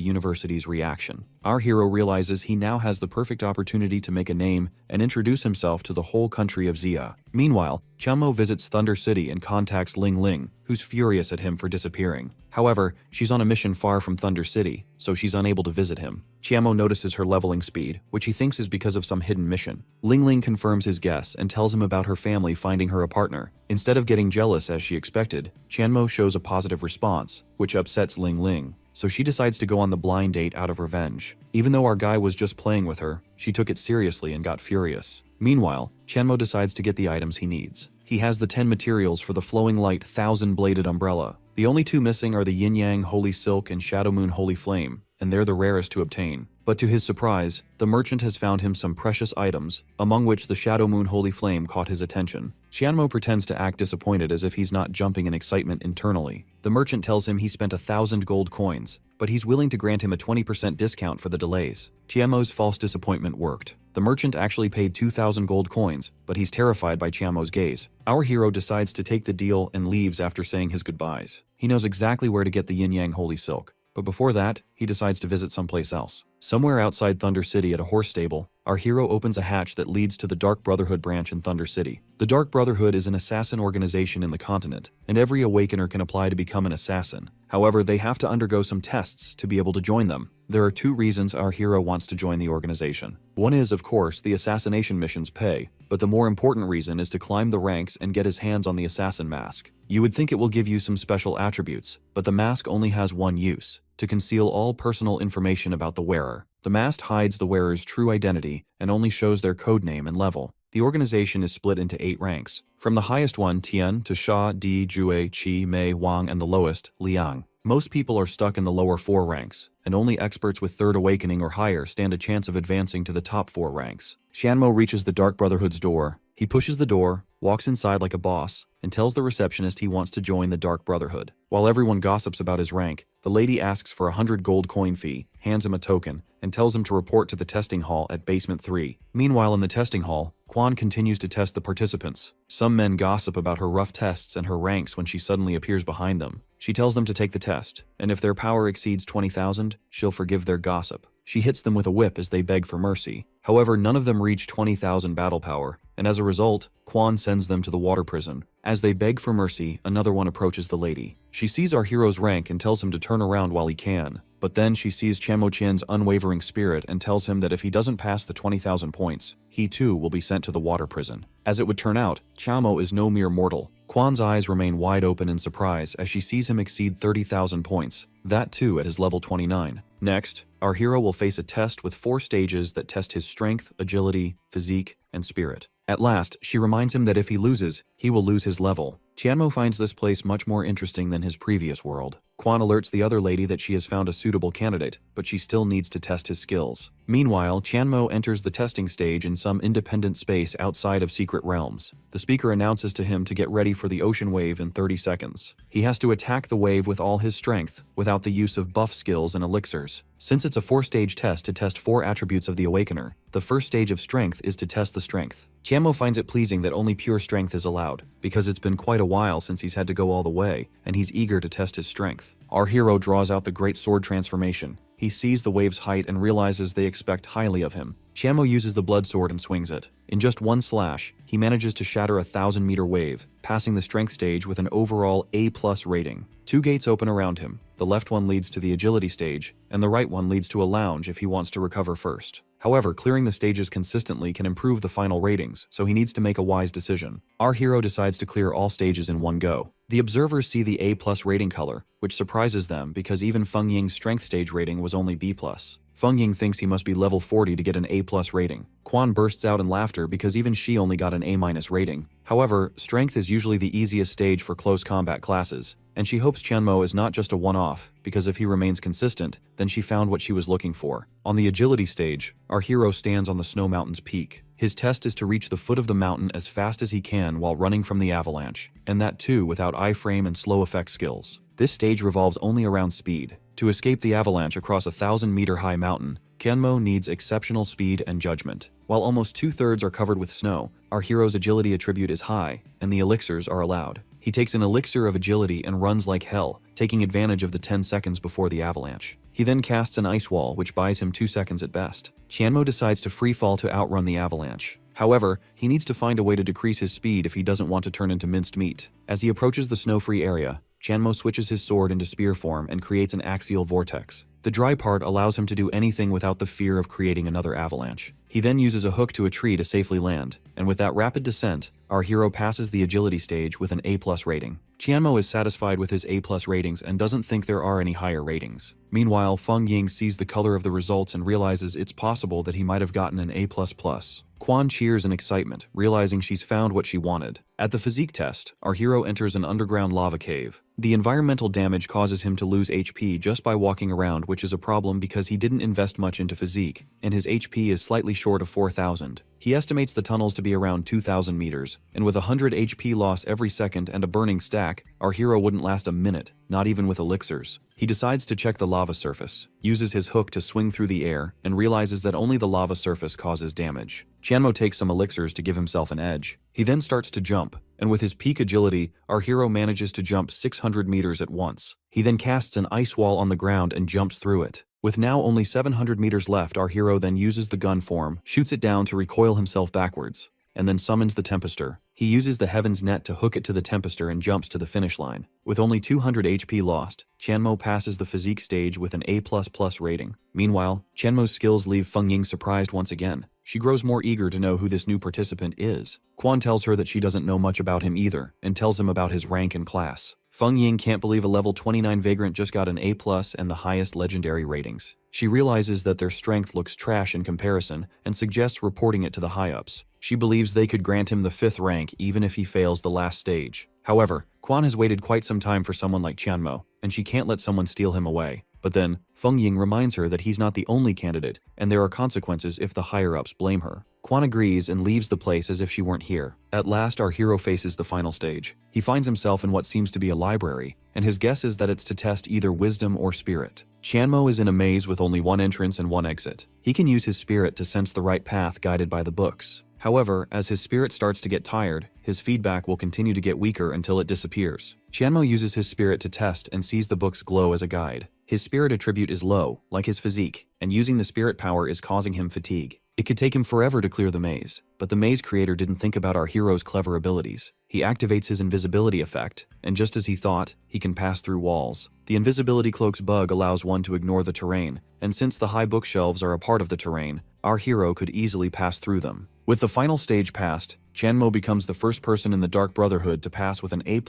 university's reaction. Our hero realizes he now has the perfect opportunity to make a name and introduce himself to the whole country of Xia. Meanwhile, Qianmo visits Thunder City and contacts Ling Ling, who's furious at him for disappearing. However, she's on a mission far from Thunder City, so she's unable to visit him. Qianmo notices her leveling speed, which he thinks is because of some hidden mission. Ling Ling confirms his guess and tells him about her family finding her a partner. Instead of getting jealous as she expected, Qianmo shows a positive response, which upsets Ling Ling, so she decides to go on the blind date out of revenge. Even though our guy was just playing with her, she took it seriously and got furious. Meanwhile, Qianmo decides to get the items he needs. He has the 10 materials for the Flowing Light 1000-bladed umbrella. The only 2 missing are the Yin Yang Holy Silk and Shadow Moon Holy Flame, and they're the rarest to obtain. But to his surprise, the merchant has found him some precious items, among which the Shadow Moon Holy Flame caught his attention. Qianmo pretends to act disappointed as if he's not jumping in excitement internally. The merchant tells him he spent 1,000 gold coins, but he's willing to grant him a 20% discount for the delays. Qianmo's false disappointment worked. The merchant actually paid 2,000 gold coins, but he's terrified by Qianmo's gaze. Our hero decides to take the deal and leaves after saying his goodbyes. He knows exactly where to get the Yin Yang Holy Silk, but before that, he decides to visit someplace else. Somewhere outside Thunder City at a horse stable, our hero opens a hatch that leads to the Dark Brotherhood branch in Thunder City. The Dark Brotherhood is an assassin organization in the continent, and every awakener can apply to become an assassin. However, they have to undergo some tests to be able to join them. There are 2 reasons our hero wants to join the organization. One is, of course, the assassination missions pay, but the more important reason is to climb the ranks and get his hands on the assassin mask. You would think it will give you some special attributes, but the mask only has one use: to conceal all personal information about the wearer. The mask hides the wearer's true identity and only shows their codename and level. The organization is split into 8 ranks. From the highest one, Tian, to Sha, Di, Jue, Qi, Mei, Wang, and the lowest, Liang. Most people are stuck in the lower 4 ranks, and only experts with 3rd awakening or higher stand a chance of advancing to the top 4 ranks. Xianmo reaches the Dark Brotherhood's door. He pushes the door, walks inside like a boss, and tells the receptionist he wants to join the Dark Brotherhood. While everyone gossips about his rank, the lady asks for 100 gold coin fee, hands him a token, and tells him to report to the testing hall at basement 3. Meanwhile, in the testing hall, Quan continues to test the participants. Some men gossip about her rough tests and her ranks when she suddenly appears behind them. She tells them to take the test, and if their power exceeds 20,000, she'll forgive their gossip. She hits them with a whip as they beg for mercy. However, none of them reach 20,000 battle power, and as a result, Quan sends them to the water prison. As they beg for mercy, another one approaches the lady. She sees our hero's rank and tells him to turn around while he can. But then she sees Chanmo Qian's unwavering spirit and tells him that if he doesn't pass the 20,000 points, he too will be sent to the water prison. As it would turn out, Chanmo is no mere mortal. Quan's eyes remain wide open in surprise as she sees him exceed 30,000 points, that too at his level 29. Next, our hero will face a test with 4 stages that test his strength, agility, physique, and spirit. At last, she reminds him that if he loses, he will lose his level. Chanmo finds this place much more interesting than his previous world. Quan alerts the other lady that she has found a suitable candidate, but she still needs to test his skills. Meanwhile, Chanmo enters the testing stage in some independent space outside of Secret Realms. The speaker announces to him to get ready for the ocean wave in 30 seconds. He has to attack the wave with all his strength, without the use of buff skills and elixirs. Since it's a 4-stage test to test 4 attributes of the Awakener, the first stage of strength is to test the strength. Chanmo finds it pleasing that only pure strength is allowed, because it's been quite a while since he's had to go all the way, and he's eager to test his strength. Our hero draws out the Great Sword transformation. He sees the wave's height and realizes they expect highly of him. Chanmo uses the blood sword and swings it. In just one slash, he manages to shatter a 1,000-meter wave, passing the strength stage with an overall A+ rating. 2 gates open around him. The left one leads to the agility stage, and the right one leads to a lounge if he wants to recover first. However, clearing the stages consistently can improve the final ratings, so he needs to make a wise decision. Our hero decides to clear all stages in one go. The observers see the A+ rating color, which surprises them because even Feng Ying's strength stage rating was only B+. Feng Ying thinks he must be level 40 to get an A+ rating. Quan bursts out in laughter because even she only got an A- rating. However, strength is usually the easiest stage for close combat classes, and she hopes Chanmo is not just a one-off, because if he remains consistent, then she found what she was looking for. On the agility stage, our hero stands on the snow mountain's peak. His test is to reach the foot of the mountain as fast as he can while running from the avalanche, and that too without iframe and slow effect skills. This stage revolves only around speed. To escape the avalanche across a 1,000-meter high mountain, Chanmo needs exceptional speed and judgment. While almost 2/3 are covered with snow, our hero's agility attribute is high, and the elixirs are allowed. He takes an elixir of agility and runs like hell, taking advantage of the 10 seconds before the avalanche. He then casts an ice wall, which buys him 2 seconds at best. Chanmo decides to free fall to outrun the avalanche. However, he needs to find a way to decrease his speed if he doesn't want to turn into minced meat. As he approaches the snow-free area, Chanmo switches his sword into spear form and creates an axial vortex. The dry part allows him to do anything without the fear of creating another avalanche. He then uses a hook to a tree to safely land, and with that rapid descent, our hero passes the agility stage with an A+ rating. Chanmo is satisfied with his A+ ratings and doesn't think there are any higher ratings. Meanwhile, Feng Ying sees the color of the results and realizes it's possible that he might have gotten an A++. Quan cheers in excitement, realizing she's found what she wanted. At the physique test, our hero enters an underground lava cave. The environmental damage causes him to lose HP just by walking around, which is a problem because he didn't invest much into physique, and his HP is slightly short of 4,000. He estimates the tunnels to be around 2,000 meters, and with 100 HP loss every second and a burning stack, our hero wouldn't last a minute, not even with elixirs. He decides to check the lava surface, uses his hook to swing through the air, and realizes that only the lava surface causes damage. Chanmo takes some elixirs to give himself an edge. He then starts to jump, and with his peak agility, our hero manages to jump 600 meters at once. He then casts an ice wall on the ground and jumps through it. With now only 700 meters left, our hero then uses the gun form, shoots it down to recoil himself backwards, and then summons the Tempester. He uses the Heaven's Net to hook it to the Tempester and jumps to the finish line. With only 200 HP lost, Chanmo passes the physique stage with an A++ rating. Meanwhile, Chanmo's skills leave Feng Ying surprised once again. She grows more eager to know who this new participant is. Quan tells her that she doesn't know much about him either, and tells him about his rank and class. Feng Ying can't believe a level 29 vagrant just got an A+ and the highest legendary ratings. She realizes that their strength looks trash in comparison and suggests reporting it to the high-ups. She believes they could grant him the 5th rank even if he fails the last stage. However, Quan has waited quite some time for someone like Qianmo, and she can't let someone steal him away. But then, Feng Ying reminds her that he's not the only candidate, and there are consequences if the higher-ups blame her. Quan agrees and leaves the place as if she weren't here. At last, our hero faces the final stage. He finds himself in what seems to be a library, and his guess is that it's to test either wisdom or spirit. Qianmo is in a maze with only one entrance and one exit. He can use his spirit to sense the right path guided by the books. However, as his spirit starts to get tired, his feedback will continue to get weaker until it disappears. Qianmo uses his spirit to test and sees the books glow as a guide. His spirit attribute is low, like his physique, and using the spirit power is causing him fatigue. It could take him forever to clear the maze, but the maze creator didn't think about our hero's clever abilities. He activates his invisibility effect, and just as he thought, he can pass through walls. The invisibility cloak's bug allows one to ignore the terrain, and since the high bookshelves are a part of the terrain, our hero could easily pass through them. With the final stage passed, Qianmo becomes the first person in the Dark Brotherhood to pass with an A++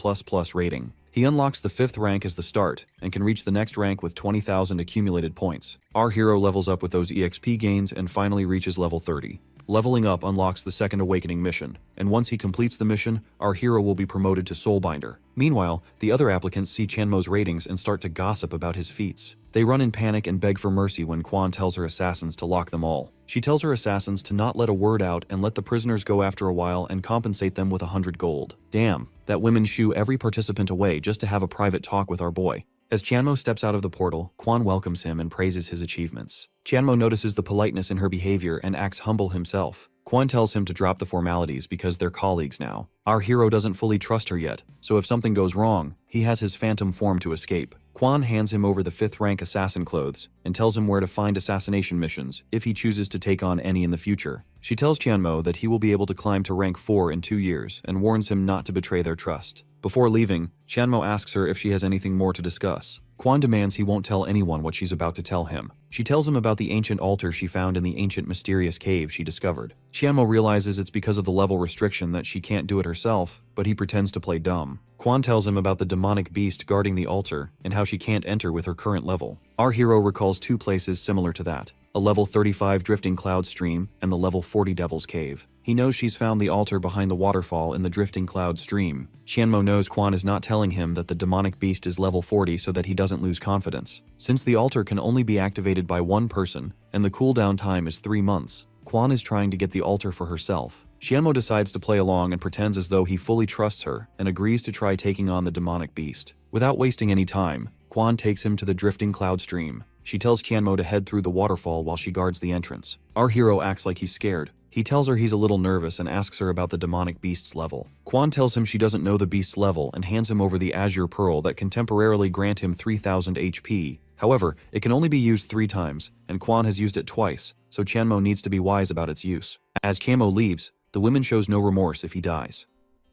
rating. He unlocks the 5th rank as the start, and can reach the next rank with 20,000 accumulated points. Our hero levels up with those EXP gains and finally reaches level 30. Leveling up unlocks the second awakening mission, and once he completes the mission, our hero will be promoted to Soulbinder. Meanwhile, the other applicants see Qianmo's ratings and start to gossip about his feats. They run in panic and beg for mercy when Quan tells her assassins to lock them all. She tells her assassins to not let a word out and let the prisoners go after a while and compensate them with 100 gold. Damn, that women shoo every participant away just to have a private talk with our boy. As Qianmo steps out of the portal, Quan welcomes him and praises his achievements. Qianmo notices the politeness in her behavior and acts humble himself. Quan tells him to drop the formalities because they're colleagues now. Our hero doesn't fully trust her yet, so if something goes wrong, he has his phantom form to escape. Quan hands him over the 5th rank assassin clothes and tells him where to find assassination missions if he chooses to take on any in the future. She tells Qianmo that he will be able to climb to rank 4 in 2 years and warns him not to betray their trust. Before leaving, Qianmo asks her if she has anything more to discuss. Quan demands he won't tell anyone what she's about to tell him. She tells him about the ancient altar she found in the ancient mysterious cave she discovered. Qianmo realizes it's because of the level restriction that she can't do it herself, but he pretends to play dumb. Quan tells him about the demonic beast guarding the altar and how she can't enter with her current level. Our hero recalls 2 places similar to that, a level 35 Drifting Cloud Stream and the level 40 Devil's Cave. He knows she's found the altar behind the waterfall in the Drifting Cloud Stream. Qianmo knows Quan is not telling him that the demonic beast is level 40 so that he doesn't lose confidence. Since the altar can only be activated by one person, and the cooldown time is 3 months, Quan is trying to get the altar for herself. Qianmo decides to play along and pretends as though he fully trusts her and agrees to try taking on the demonic beast. Without wasting any time, Quan takes him to the Drifting Cloud Stream. She tells Qianmo to head through the waterfall while she guards the entrance. Our hero acts like he's scared. He tells her he's a little nervous and asks her about the demonic beast's level. Quan tells him she doesn't know the beast's level and hands him over the Azure Pearl that can temporarily grant him 3000 HP. However, it can only be used 3 times, and Quan has used it twice, so Qianmo needs to be wise about its use. As Qianmo leaves, the woman shows no remorse if he dies.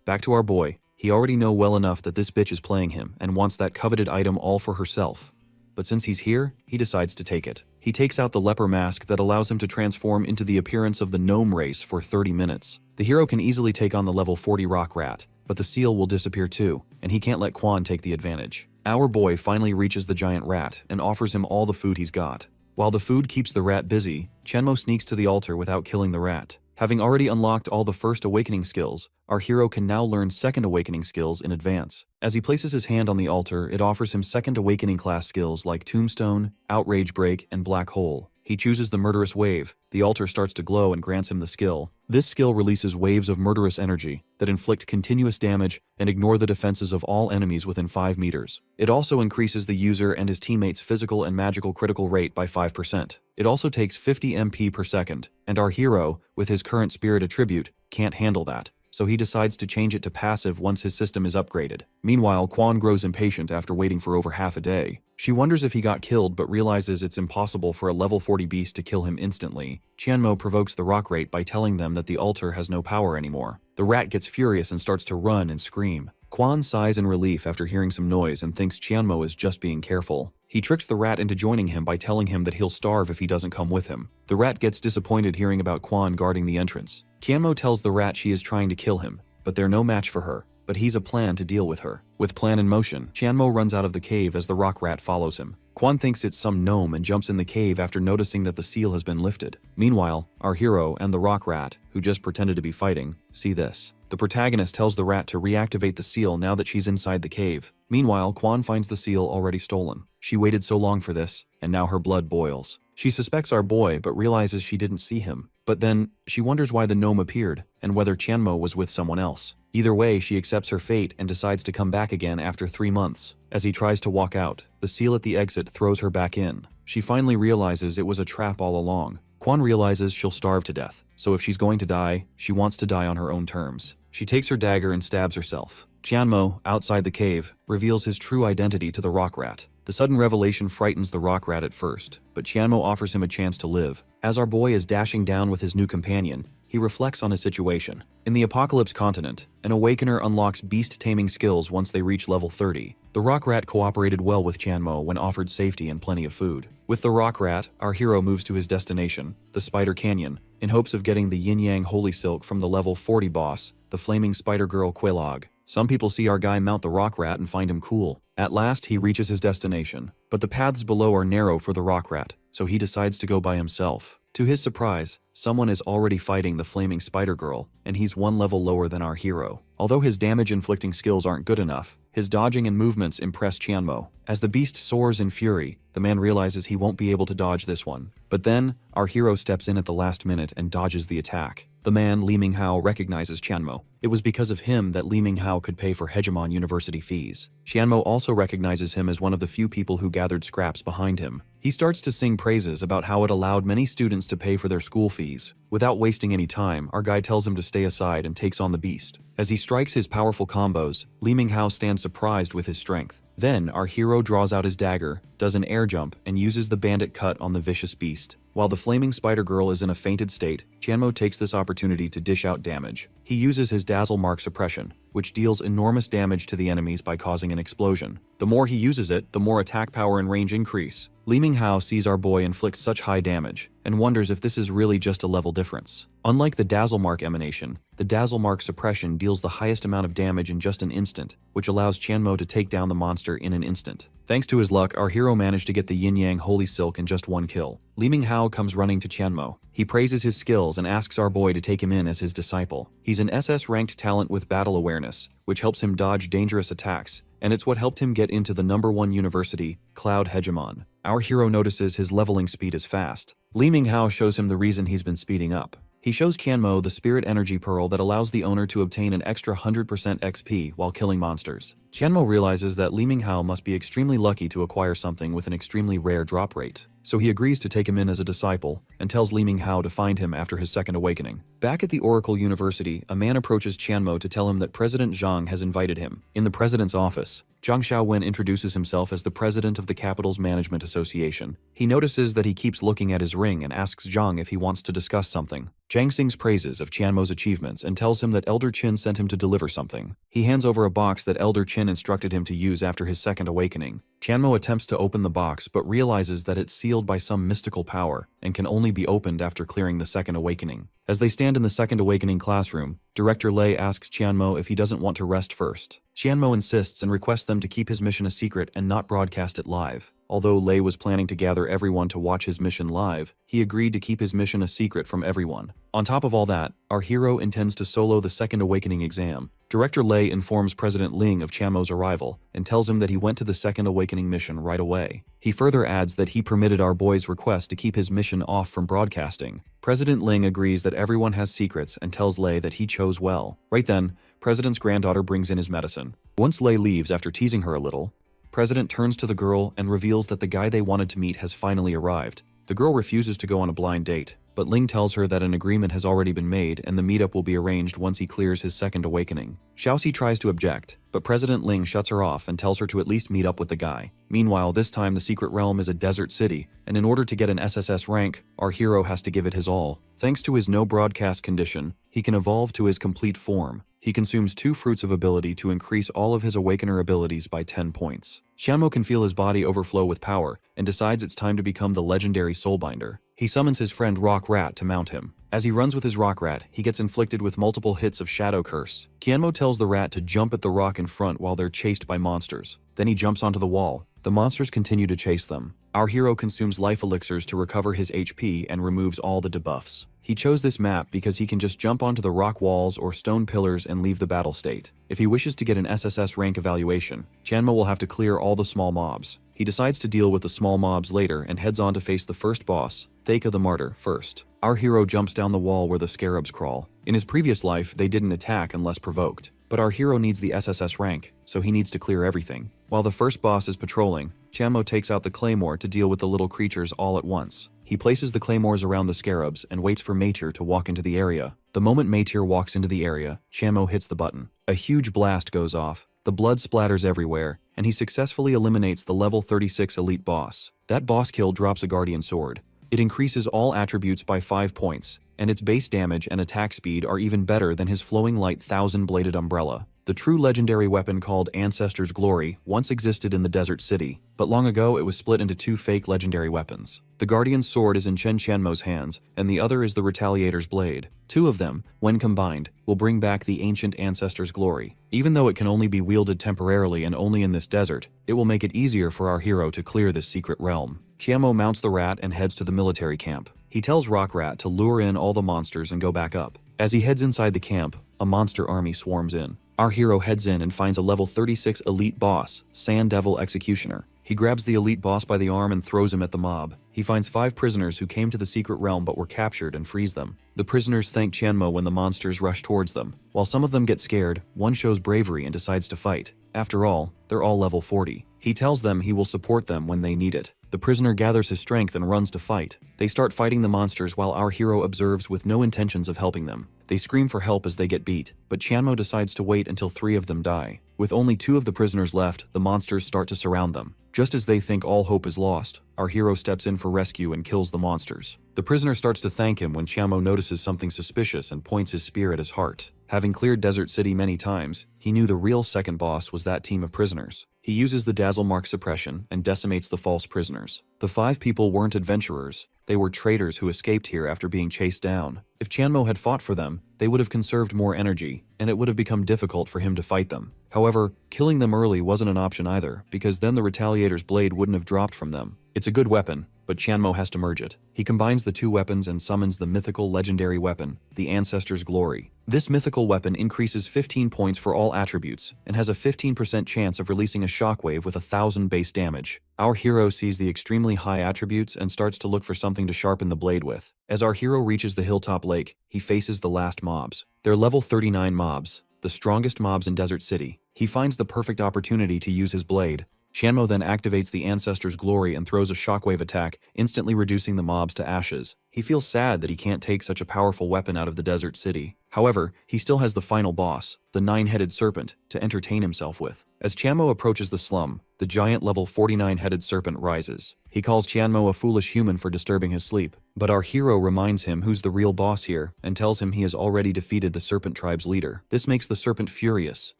Back to our boy. He already know well enough that this bitch is playing him and wants that coveted item all for herself. But since he's here, he decides to take it. He takes out the leper mask that allows him to transform into the appearance of the gnome race for 30 minutes. The hero can easily take on the level 40 rock rat, but the seal will disappear too, and he can't let Quan take the advantage. Our boy finally reaches the giant rat and offers him all the food he's got. While the food keeps the rat busy, Qianmo sneaks to the altar without killing the rat. Having already unlocked all the first awakening skills, our hero can now learn second awakening skills in advance. As he places his hand on the altar, it offers him second awakening class skills like Tombstone, Outrage Break, and Black Hole. He chooses the Murderous Wave. The altar starts to glow and grants him the skill. This skill releases waves of murderous energy that inflict continuous damage and ignore the defenses of all enemies within 5 meters. It also increases the user and his teammates' physical and magical critical rate by 5%. It also takes 50 MP per second, and our hero, with his current spirit attribute, can't handle that, so he decides to change it to passive once his system is upgraded. Meanwhile, Quan grows impatient after waiting for over half a day. She wonders if he got killed but realizes it's impossible for a level 40 beast to kill him instantly. Qianmo provokes the rock rate by telling them that the altar has no power anymore. The rat gets furious and starts to run and scream. Quan sighs in relief after hearing some noise and thinks Tianmo is just being careful. He tricks the rat into joining him by telling him that he'll starve if he doesn't come with him. The rat gets disappointed hearing about Quan guarding the entrance. Tianmo tells the rat she is trying to kill him, but they're no match for her. But he's a plan to deal with her. With plan in motion, Tianmo runs out of the cave as the rock rat follows him. Quan thinks it's some gnome and jumps in the cave after noticing that the seal has been lifted. Meanwhile, our hero and the rock rat, who just pretended to be fighting, see this. The protagonist tells the rat to reactivate the seal now that she's inside the cave. Meanwhile, Quan finds the seal already stolen. She waited so long for this, and now her blood boils. She suspects our boy, but realizes she didn't see him. But then, she wonders why the gnome appeared, and whether Tianmo was with someone else. Either way, she accepts her fate and decides to come back again after 3 months. As he tries to walk out, the seal at the exit throws her back in. She finally realizes it was a trap all along. Quan realizes she'll starve to death, so if she's going to die, she wants to die on her own terms. She takes her dagger and stabs herself. Tianmo, outside the cave, reveals his true identity to the rock rat. The sudden revelation frightens the rock rat at first, but Tianmo offers him a chance to live. As our boy is dashing down with his new companion, he reflects on his situation. In the Apocalypse continent, an Awakener unlocks beast-taming skills once they reach level 30. The rock rat cooperated well with Tianmo when offered safety and plenty of food. With the rock rat, our hero moves to his destination, the Spider Canyon, in hopes of getting the yin-yang holy silk from the level 40 boss, the flaming spider girl Quelaag. Some people see our guy mount the rock rat and find him cool. At last, he reaches his destination, but the paths below are narrow for the rock rat, so he decides to go by himself. To his surprise, someone is already fighting the flaming spider girl, and he's 1 level lower than our hero. Although his damage-inflicting skills aren't good enough, his dodging and movements impress Tianmo. As the beast soars in fury, the man realizes he won't be able to dodge this one. But then, our hero steps in at the last minute and dodges the attack. The man, Li Minghao, recognizes Tianmo. It was because of him that Li Minghao could pay for Hegemon University fees. Tianmo also recognizes him as one of the few people who gathered scraps behind him. He starts to sing praises about how it allowed many students to pay for their school fees. Without wasting any time, our guy tells him to stay aside and takes on the beast. As he strikes his powerful combos, Li Minghao stands surprised with his strength. Then, our hero draws out his dagger, does an air jump, and uses the bandit cut on the vicious beast. While the flaming spider girl is in a fainted state, Tianmo takes this opportunity to dish out damage. He uses his dazzle mark suppression, which deals enormous damage to the enemies by causing an explosion. The more he uses it, the more attack power and range increase. Li Minghao sees our boy inflict such high damage, and wonders if this is really just a level difference. Unlike the dazzle mark emanation, the dazzle mark suppression deals the highest amount of damage in just an instant, which allows Tianmo to take down the monster in an instant. Thanks to his luck, our hero managed to get the yin-yang holy silk in just 1 kill. Li Minghao comes running to Tianmo. He praises his skills and asks our boy to take him in as his disciple. He's an SS-ranked talent with battle awareness, which helps him dodge dangerous attacks, and it's what helped him get into the #1 university, Cloud Hegemon. Our hero notices his leveling speed is fast. Li Minghao shows him the reason he's been speeding up. He shows Tianmo the Spirit Energy Pearl that allows the owner to obtain an extra 100% XP while killing monsters. Tianmo realizes that Li Minghao must be extremely lucky to acquire something with an extremely rare drop rate, so he agrees to take him in as a disciple and tells Li Minghao to find him after his second awakening. Back at the Oracle University, a man approaches Tianmo to tell him that President Zhang has invited him. In the president's office, Zhang Xiaowen introduces himself as the president of the capital's management association. He notices that he keeps looking at his ring and asks Zhang if he wants to discuss something. Zhang sings praises of Tianmo's achievements and tells him that Elder Qin sent him to deliver something. He hands over a box that Elder Qin instructed him to use after his second awakening. Tianmo attempts to open the box but realizes that it's sealed by some mystical power and can only be opened after clearing the second awakening. As they stand in the second awakening classroom, Director Lei asks Tianmo if he doesn't want to rest first. Tianmo insists and requests them to keep his mission a secret and not broadcast it live. Although Lei was planning to gather everyone to watch his mission live, he agreed to keep his mission a secret from everyone. On top of all that, our hero intends to solo the second awakening exam. Director Lei informs President Ling of Tianmo's arrival and tells him that he went to the second awakening mission right away. He further adds that he permitted our boy's request to keep his mission off from broadcasting. President Ling agrees that everyone has secrets and tells Lei that he chose well. Right then, President's granddaughter brings in his medicine. Once Lei leaves after teasing her a little, President turns to the girl and reveals that the guy they wanted to meet has finally arrived. The girl refuses to go on a blind date, but Ling tells her that an agreement has already been made and the meetup will be arranged once he clears his second awakening. Xiaoxi tries to object, but President Ling shuts her off and tells her to at least meet up with the guy. Meanwhile, this time the secret realm is a desert city, and in order to get an SSS rank, our hero has to give it his all. Thanks to his no broadcast condition, he can evolve to his complete form. He consumes 2 fruits of ability to increase all of his awakener abilities by 10 points. Chanmo can feel his body overflow with power and decides it's time to become the legendary Soulbinder. He summons his friend Rock Rat to mount him. As he runs with his Rock Rat, he gets inflicted with multiple hits of Shadow Curse. Chanmo tells the rat to jump at the rock in front while they're chased by monsters. Then he jumps onto the wall. The monsters continue to chase them. Our hero consumes life elixirs to recover his HP and removes all the debuffs. He chose this map because he can just jump onto the rock walls or stone pillars and leave the battle state. If he wishes to get an SSS rank evaluation, Chanmo will have to clear all the small mobs. He decides to deal with the small mobs later and heads on to face the first boss, Theka the Martyr, first. Our hero jumps down the wall where the scarabs crawl. In his previous life, they didn't attack unless provoked. But our hero needs the SSS rank, so he needs to clear everything. While the first boss is patrolling, Chanmo takes out the claymore to deal with the little creatures all at once. He places the claymores around the scarabs and waits for Meteor to walk into the area. The moment Meteor walks into the area, Chanmo hits the button. A huge blast goes off. The blood splatters everywhere, and he successfully eliminates the level 36 elite boss. That boss kill drops a Guardian Sword. It increases all attributes by 5 points, and its base damage and attack speed are even better than his flowing light 1000-bladed umbrella. The true legendary weapon called Ancestor's Glory once existed in the Desert City, but long ago it was split into 2 fake legendary weapons. The Guardian's Sword is in Chanmo's hands, and the other is the Retaliator's Blade. 2 of them, when combined, will bring back the ancient Ancestor's Glory. Even though it can only be wielded temporarily and only in this desert, it will make it easier for our hero to clear this secret realm. Chanmo mounts the rat and heads to the military camp. He tells Rock Rat to lure in all the monsters and go back up. As he heads inside the camp, a monster army swarms in. Our hero heads in and finds a level 36 elite boss, Sand Devil Executioner. He grabs the elite boss by the arm and throws him at the mob. He finds 5 prisoners who came to the secret realm but were captured and frees them. The prisoners thank Chanmo when the monsters rush towards them. While some of them get scared, one shows bravery and decides to fight. After all, they're all level 40. He tells them he will support them when they need it. The prisoner gathers his strength and runs to fight. They start fighting the monsters while our hero observes with no intentions of helping them. They scream for help as they get beat, but Chanmo decides to wait until 3 of them die. With only 2 of the prisoners left, the monsters start to surround them. Just as they think all hope is lost, our hero steps in for rescue and kills the monsters. The prisoner starts to thank him when Chanmo notices something suspicious and points his spear at his heart. Having cleared Desert City many times, he knew the real second boss was that team of prisoners. He uses the Dazzle Mark suppression and decimates the false prisoners. The 5 people weren't adventurers. They were traitors who escaped here after being chased down. If Chanmo had fought for them, they would have conserved more energy, and it would have become difficult for him to fight them. However, killing them early wasn't an option either, because then the Retaliator's Blade wouldn't have dropped from them. It's a good weapon, but Chanmo has to merge it. He combines the 2 weapons and summons the mythical legendary weapon, the Ancestor's Glory. This mythical weapon increases 15 points for all attributes, and has a 15% chance of releasing a shockwave with 1000 base damage. Our hero sees the extremely high attributes and starts to look for something to sharpen the blade with. As our hero reaches the hilltop lake, he faces the last mobs. They're level 39 mobs, the strongest mobs in Desert City. He finds the perfect opportunity to use his blade. Chanmo then activates the Ancestor's Glory and throws a shockwave attack, instantly reducing the mobs to ashes. He feels sad that he can't take such a powerful weapon out of the Desert City. However, he still has the final boss, the 9-headed serpent, to entertain himself with. As Chanmo approaches the slum, the giant level 49-headed serpent rises. He calls Chanmo a foolish human for disturbing his sleep, but our hero reminds him who's the real boss here and tells him he has already defeated the serpent tribe's leader. This makes the serpent furious,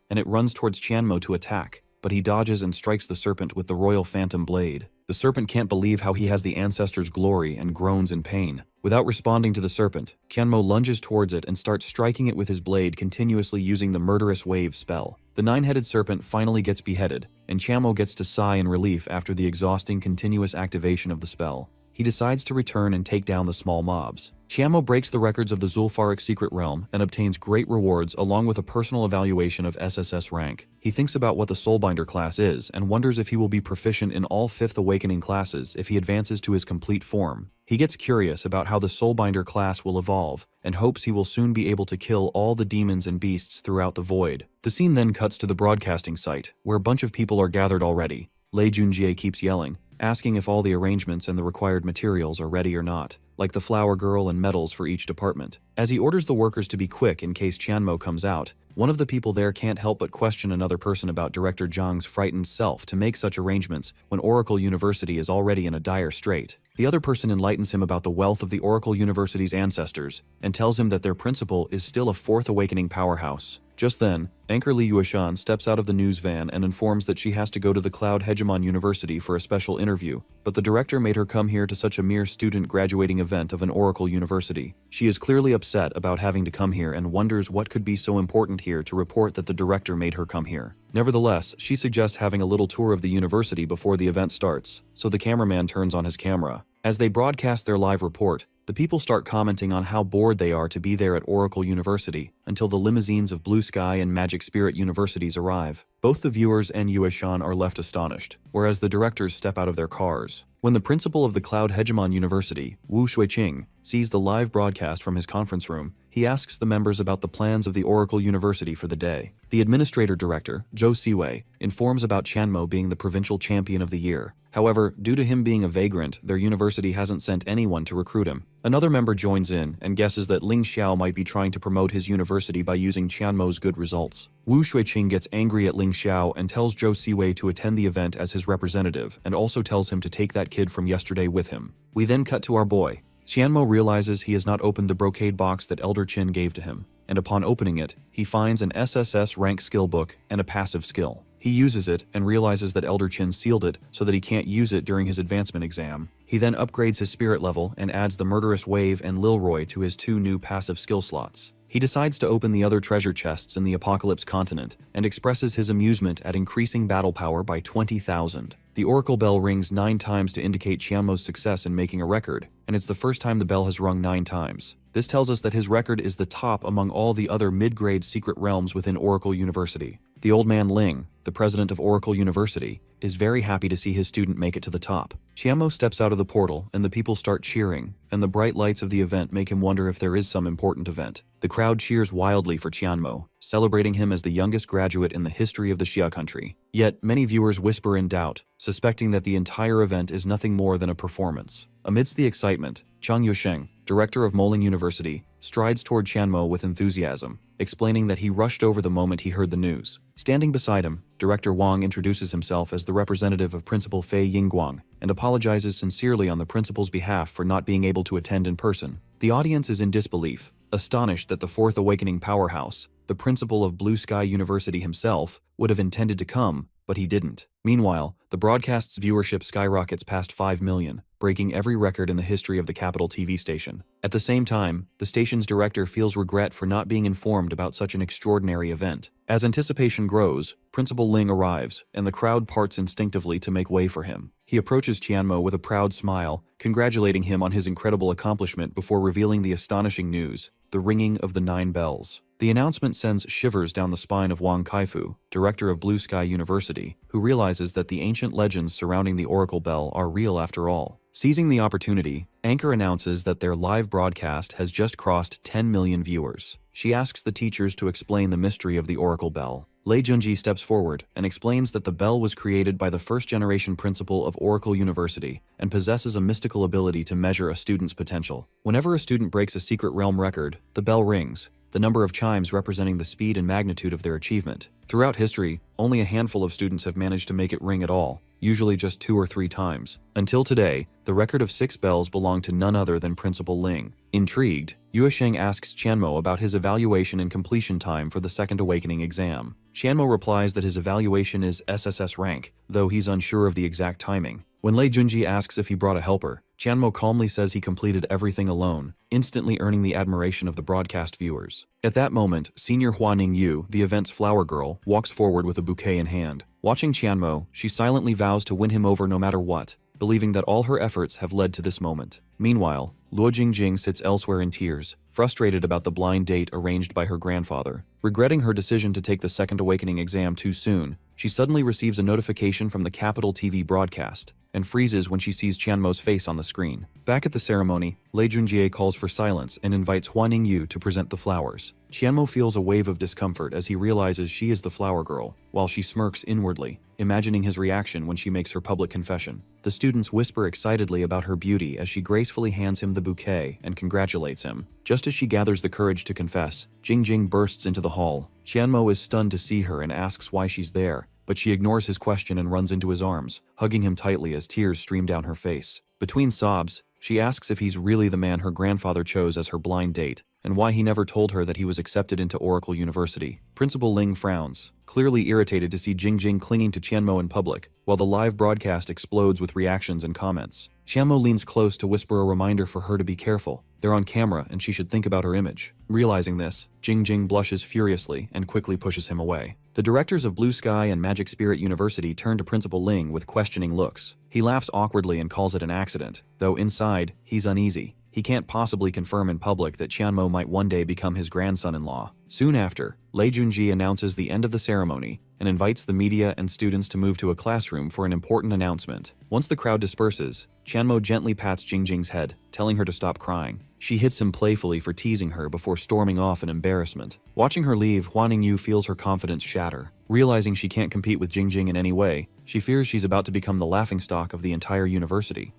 and it runs towards Chanmo to attack. But he dodges and strikes the serpent with the Royal Phantom Blade. The serpent can't believe how he has the Ancestor's Glory and groans in pain. Without responding to the serpent, Chanmo lunges towards it and starts striking it with his blade, continuously using the Murderous Wave spell. The 9-headed serpent finally gets beheaded, and Chanmo gets to sigh in relief after the exhausting continuous activation of the spell. He decides to return and take down the small mobs. Chanmo breaks the records of the Zulfaric secret realm and obtains great rewards along with a personal evaluation of SSS rank. He thinks about what the Soulbinder class is and wonders if he will be proficient in all 5th Awakening classes if he advances to his complete form. He gets curious about how the Soulbinder class will evolve and hopes he will soon be able to kill all the demons and beasts throughout the void. The scene then cuts to the broadcasting site, where a bunch of people are gathered already. Lei Junjie keeps yelling, asking if all the arrangements and the required materials are ready or not, like the flower girl and medals for each department. As he orders the workers to be quick in case Chanmo comes out, One of the people there can't help but question another person about Director Zhang's frightened self to make such arrangements when Oracle University is already in a dire strait. The other person enlightens him about the wealth of the Oracle University's ancestors and tells him that their principal is still a fourth awakening powerhouse. Just then, anchor Li Yueshan steps out of the news van and informs that she has to go to the Cloud Hegemon University for a special interview, but the director made her come here to such a mere student graduating event of an Oracle University. She is clearly upset about having to come here and wonders what could be so important here to report that the director made her come here. Nevertheless, she suggests having a little tour of the university before the event starts, so the cameraman turns on his camera. As they broadcast their live report, the people start commenting on how bored they are to be there at Oracle University until the limousines of Blue Sky and Magic Spirit Universities arrive. Both the viewers and Yueshan are left astonished, whereas the directors step out of their cars. When the principal of the Cloud Hegemon University, Wu Shuiqing, sees the live broadcast from his conference room, he asks the members about the plans of the Oracle University for the day. The administrator director, Zhou Siwei, informs about Chanmo being the provincial champion of the year. However, due to him being a vagrant, their university hasn't sent anyone to recruit him. Another member joins in and guesses that Ling Xiao might be trying to promote his university by using Chanmo's good results. Wu Shuiqing gets angry at Ling Xiao and tells Zhou Siwei to attend the event as his representative and also tells him to take that kid from yesterday with him. We then cut to our boy. Xianmo realizes he has not opened the brocade box that Elder Qin gave to him, and upon opening it, he finds an SSS rank skill book and a passive skill. He uses it and realizes that Elder Qin sealed it so that he can't use it during his advancement exam. He then upgrades his spirit level and adds the Murderous Wave and Lilroy to his 2 new passive skill slots. He decides to open the other treasure chests in the Apocalypse continent and expresses his amusement at increasing battle power by 20,000. The Oracle bell rings 9 times to indicate Qianmo's success in making a record, and it's the first time the bell has rung 9 times. This tells us that his record is the top among all the other mid-grade secret realms within Oracle University. The old man Ling, the president of Oracle University, is very happy to see his student make it to the top. Qianmo steps out of the portal and the people start cheering, and the bright lights of the event make him wonder if there is some important event. The crowd cheers wildly for Qianmo, celebrating him as the youngest graduate in the history of the Xia country. Yet, many viewers whisper in doubt, suspecting that the entire event is nothing more than a performance. Amidst the excitement, Chang Yusheng, director of Moling University, strides toward Qianmo with enthusiasm, explaining that he rushed over the moment he heard the news. Standing beside him, Director Wang introduces himself as the representative of Principal Fei Yingguang and apologizes sincerely on the principal's behalf for not being able to attend in person. The audience is in disbelief, astonished that the Fourth Awakening powerhouse, the principal of Blue Sky University himself, would have intended to come, but he didn't. Meanwhile, the broadcast's viewership skyrockets past 5 million, breaking every record in the history of the capital TV station. At the same time, the station's director feels regret for not being informed about such an extraordinary event. As anticipation grows, Principal Ling arrives, and the crowd parts instinctively to make way for him. He approaches Qianmo with a proud smile, congratulating him on his incredible accomplishment before revealing the astonishing news: the ringing of the 9 bells. The announcement sends shivers down the spine of Wang Kaifu, director of Blue Sky University, who realizes that the ancient legends surrounding the Oracle Bell are real after all. Seizing the opportunity, Anchor announces that their live broadcast has just crossed 10 million viewers. She asks the teachers to explain the mystery of the Oracle Bell. Lei Junji steps forward and explains that the bell was created by the first-generation principal of Oracle University and possesses a mystical ability to measure a student's potential. Whenever a student breaks a secret realm record, the bell rings, the number of chimes representing the speed and magnitude of their achievement. Throughout history, only a handful of students have managed to make it ring at all, usually just 2 or 3 times. Until today, the record of 6 bells belonged to none other than Principal Ling. Intrigued, Yuesheng asks Qianmo about his evaluation and completion time for the Second Awakening exam. Qianmo replies that his evaluation is SSS rank, though he's unsure of the exact timing. When Lei Junji asks if he brought a helper, Qianmo calmly says he completed everything alone, instantly earning the admiration of the broadcast viewers. At that moment, Senior Hua Ningyu, the event's flower girl, walks forward with a bouquet in hand. Watching Qianmo, she silently vows to win him over no matter what, believing that all her efforts have led to this moment. Meanwhile, Luo Jingjing sits elsewhere in tears, frustrated about the blind date arranged by her grandfather. Regretting her decision to take the Second Awakening exam too soon, she suddenly receives a notification from the Capital TV broadcast, and freezes when she sees Qianmo's face on the screen. Back at the ceremony, Lei Junjie calls for silence and invites Hua Ningyu to present the flowers. Qianmo feels a wave of discomfort as he realizes she is the flower girl, while she smirks inwardly, imagining his reaction when she makes her public confession. The students whisper excitedly about her beauty as she gracefully hands him the bouquet and congratulates him. Just as she gathers the courage to confess, Jingjing bursts into the hall, Qianmo is stunned to see her and asks why she's there, but she ignores his question and runs into his arms, hugging him tightly as tears stream down her face. Between sobs, she asks if he's really the man her grandfather chose as her blind date, and why he never told her that he was accepted into Oracle University. Principal Ling frowns, clearly irritated to see Jingjing clinging to Qianmo in public, while the live broadcast explodes with reactions and comments. Qianmo leans close to whisper a reminder for her to be careful. They're on camera and she should think about her image. Realizing this, Jingjing blushes furiously and quickly pushes him away. The directors of Blue Sky and Magic Spirit University turn to Principal Ling with questioning looks. He laughs awkwardly and calls it an accident, though inside, he's uneasy. He can't possibly confirm in public that Qianmo might one day become his grandson-in-law. Soon after, Lei Junji announces the end of the ceremony and invites the media and students to move to a classroom for an important announcement. Once the crowd disperses, Qianmo gently pats Jingjing's head, telling her to stop crying. She hits him playfully for teasing her before storming off in embarrassment. Watching her leave, Huan Ningyu feels her confidence shatter. Realizing she can't compete with Jingjing in any way, she fears she's about to become the laughingstock of the entire university.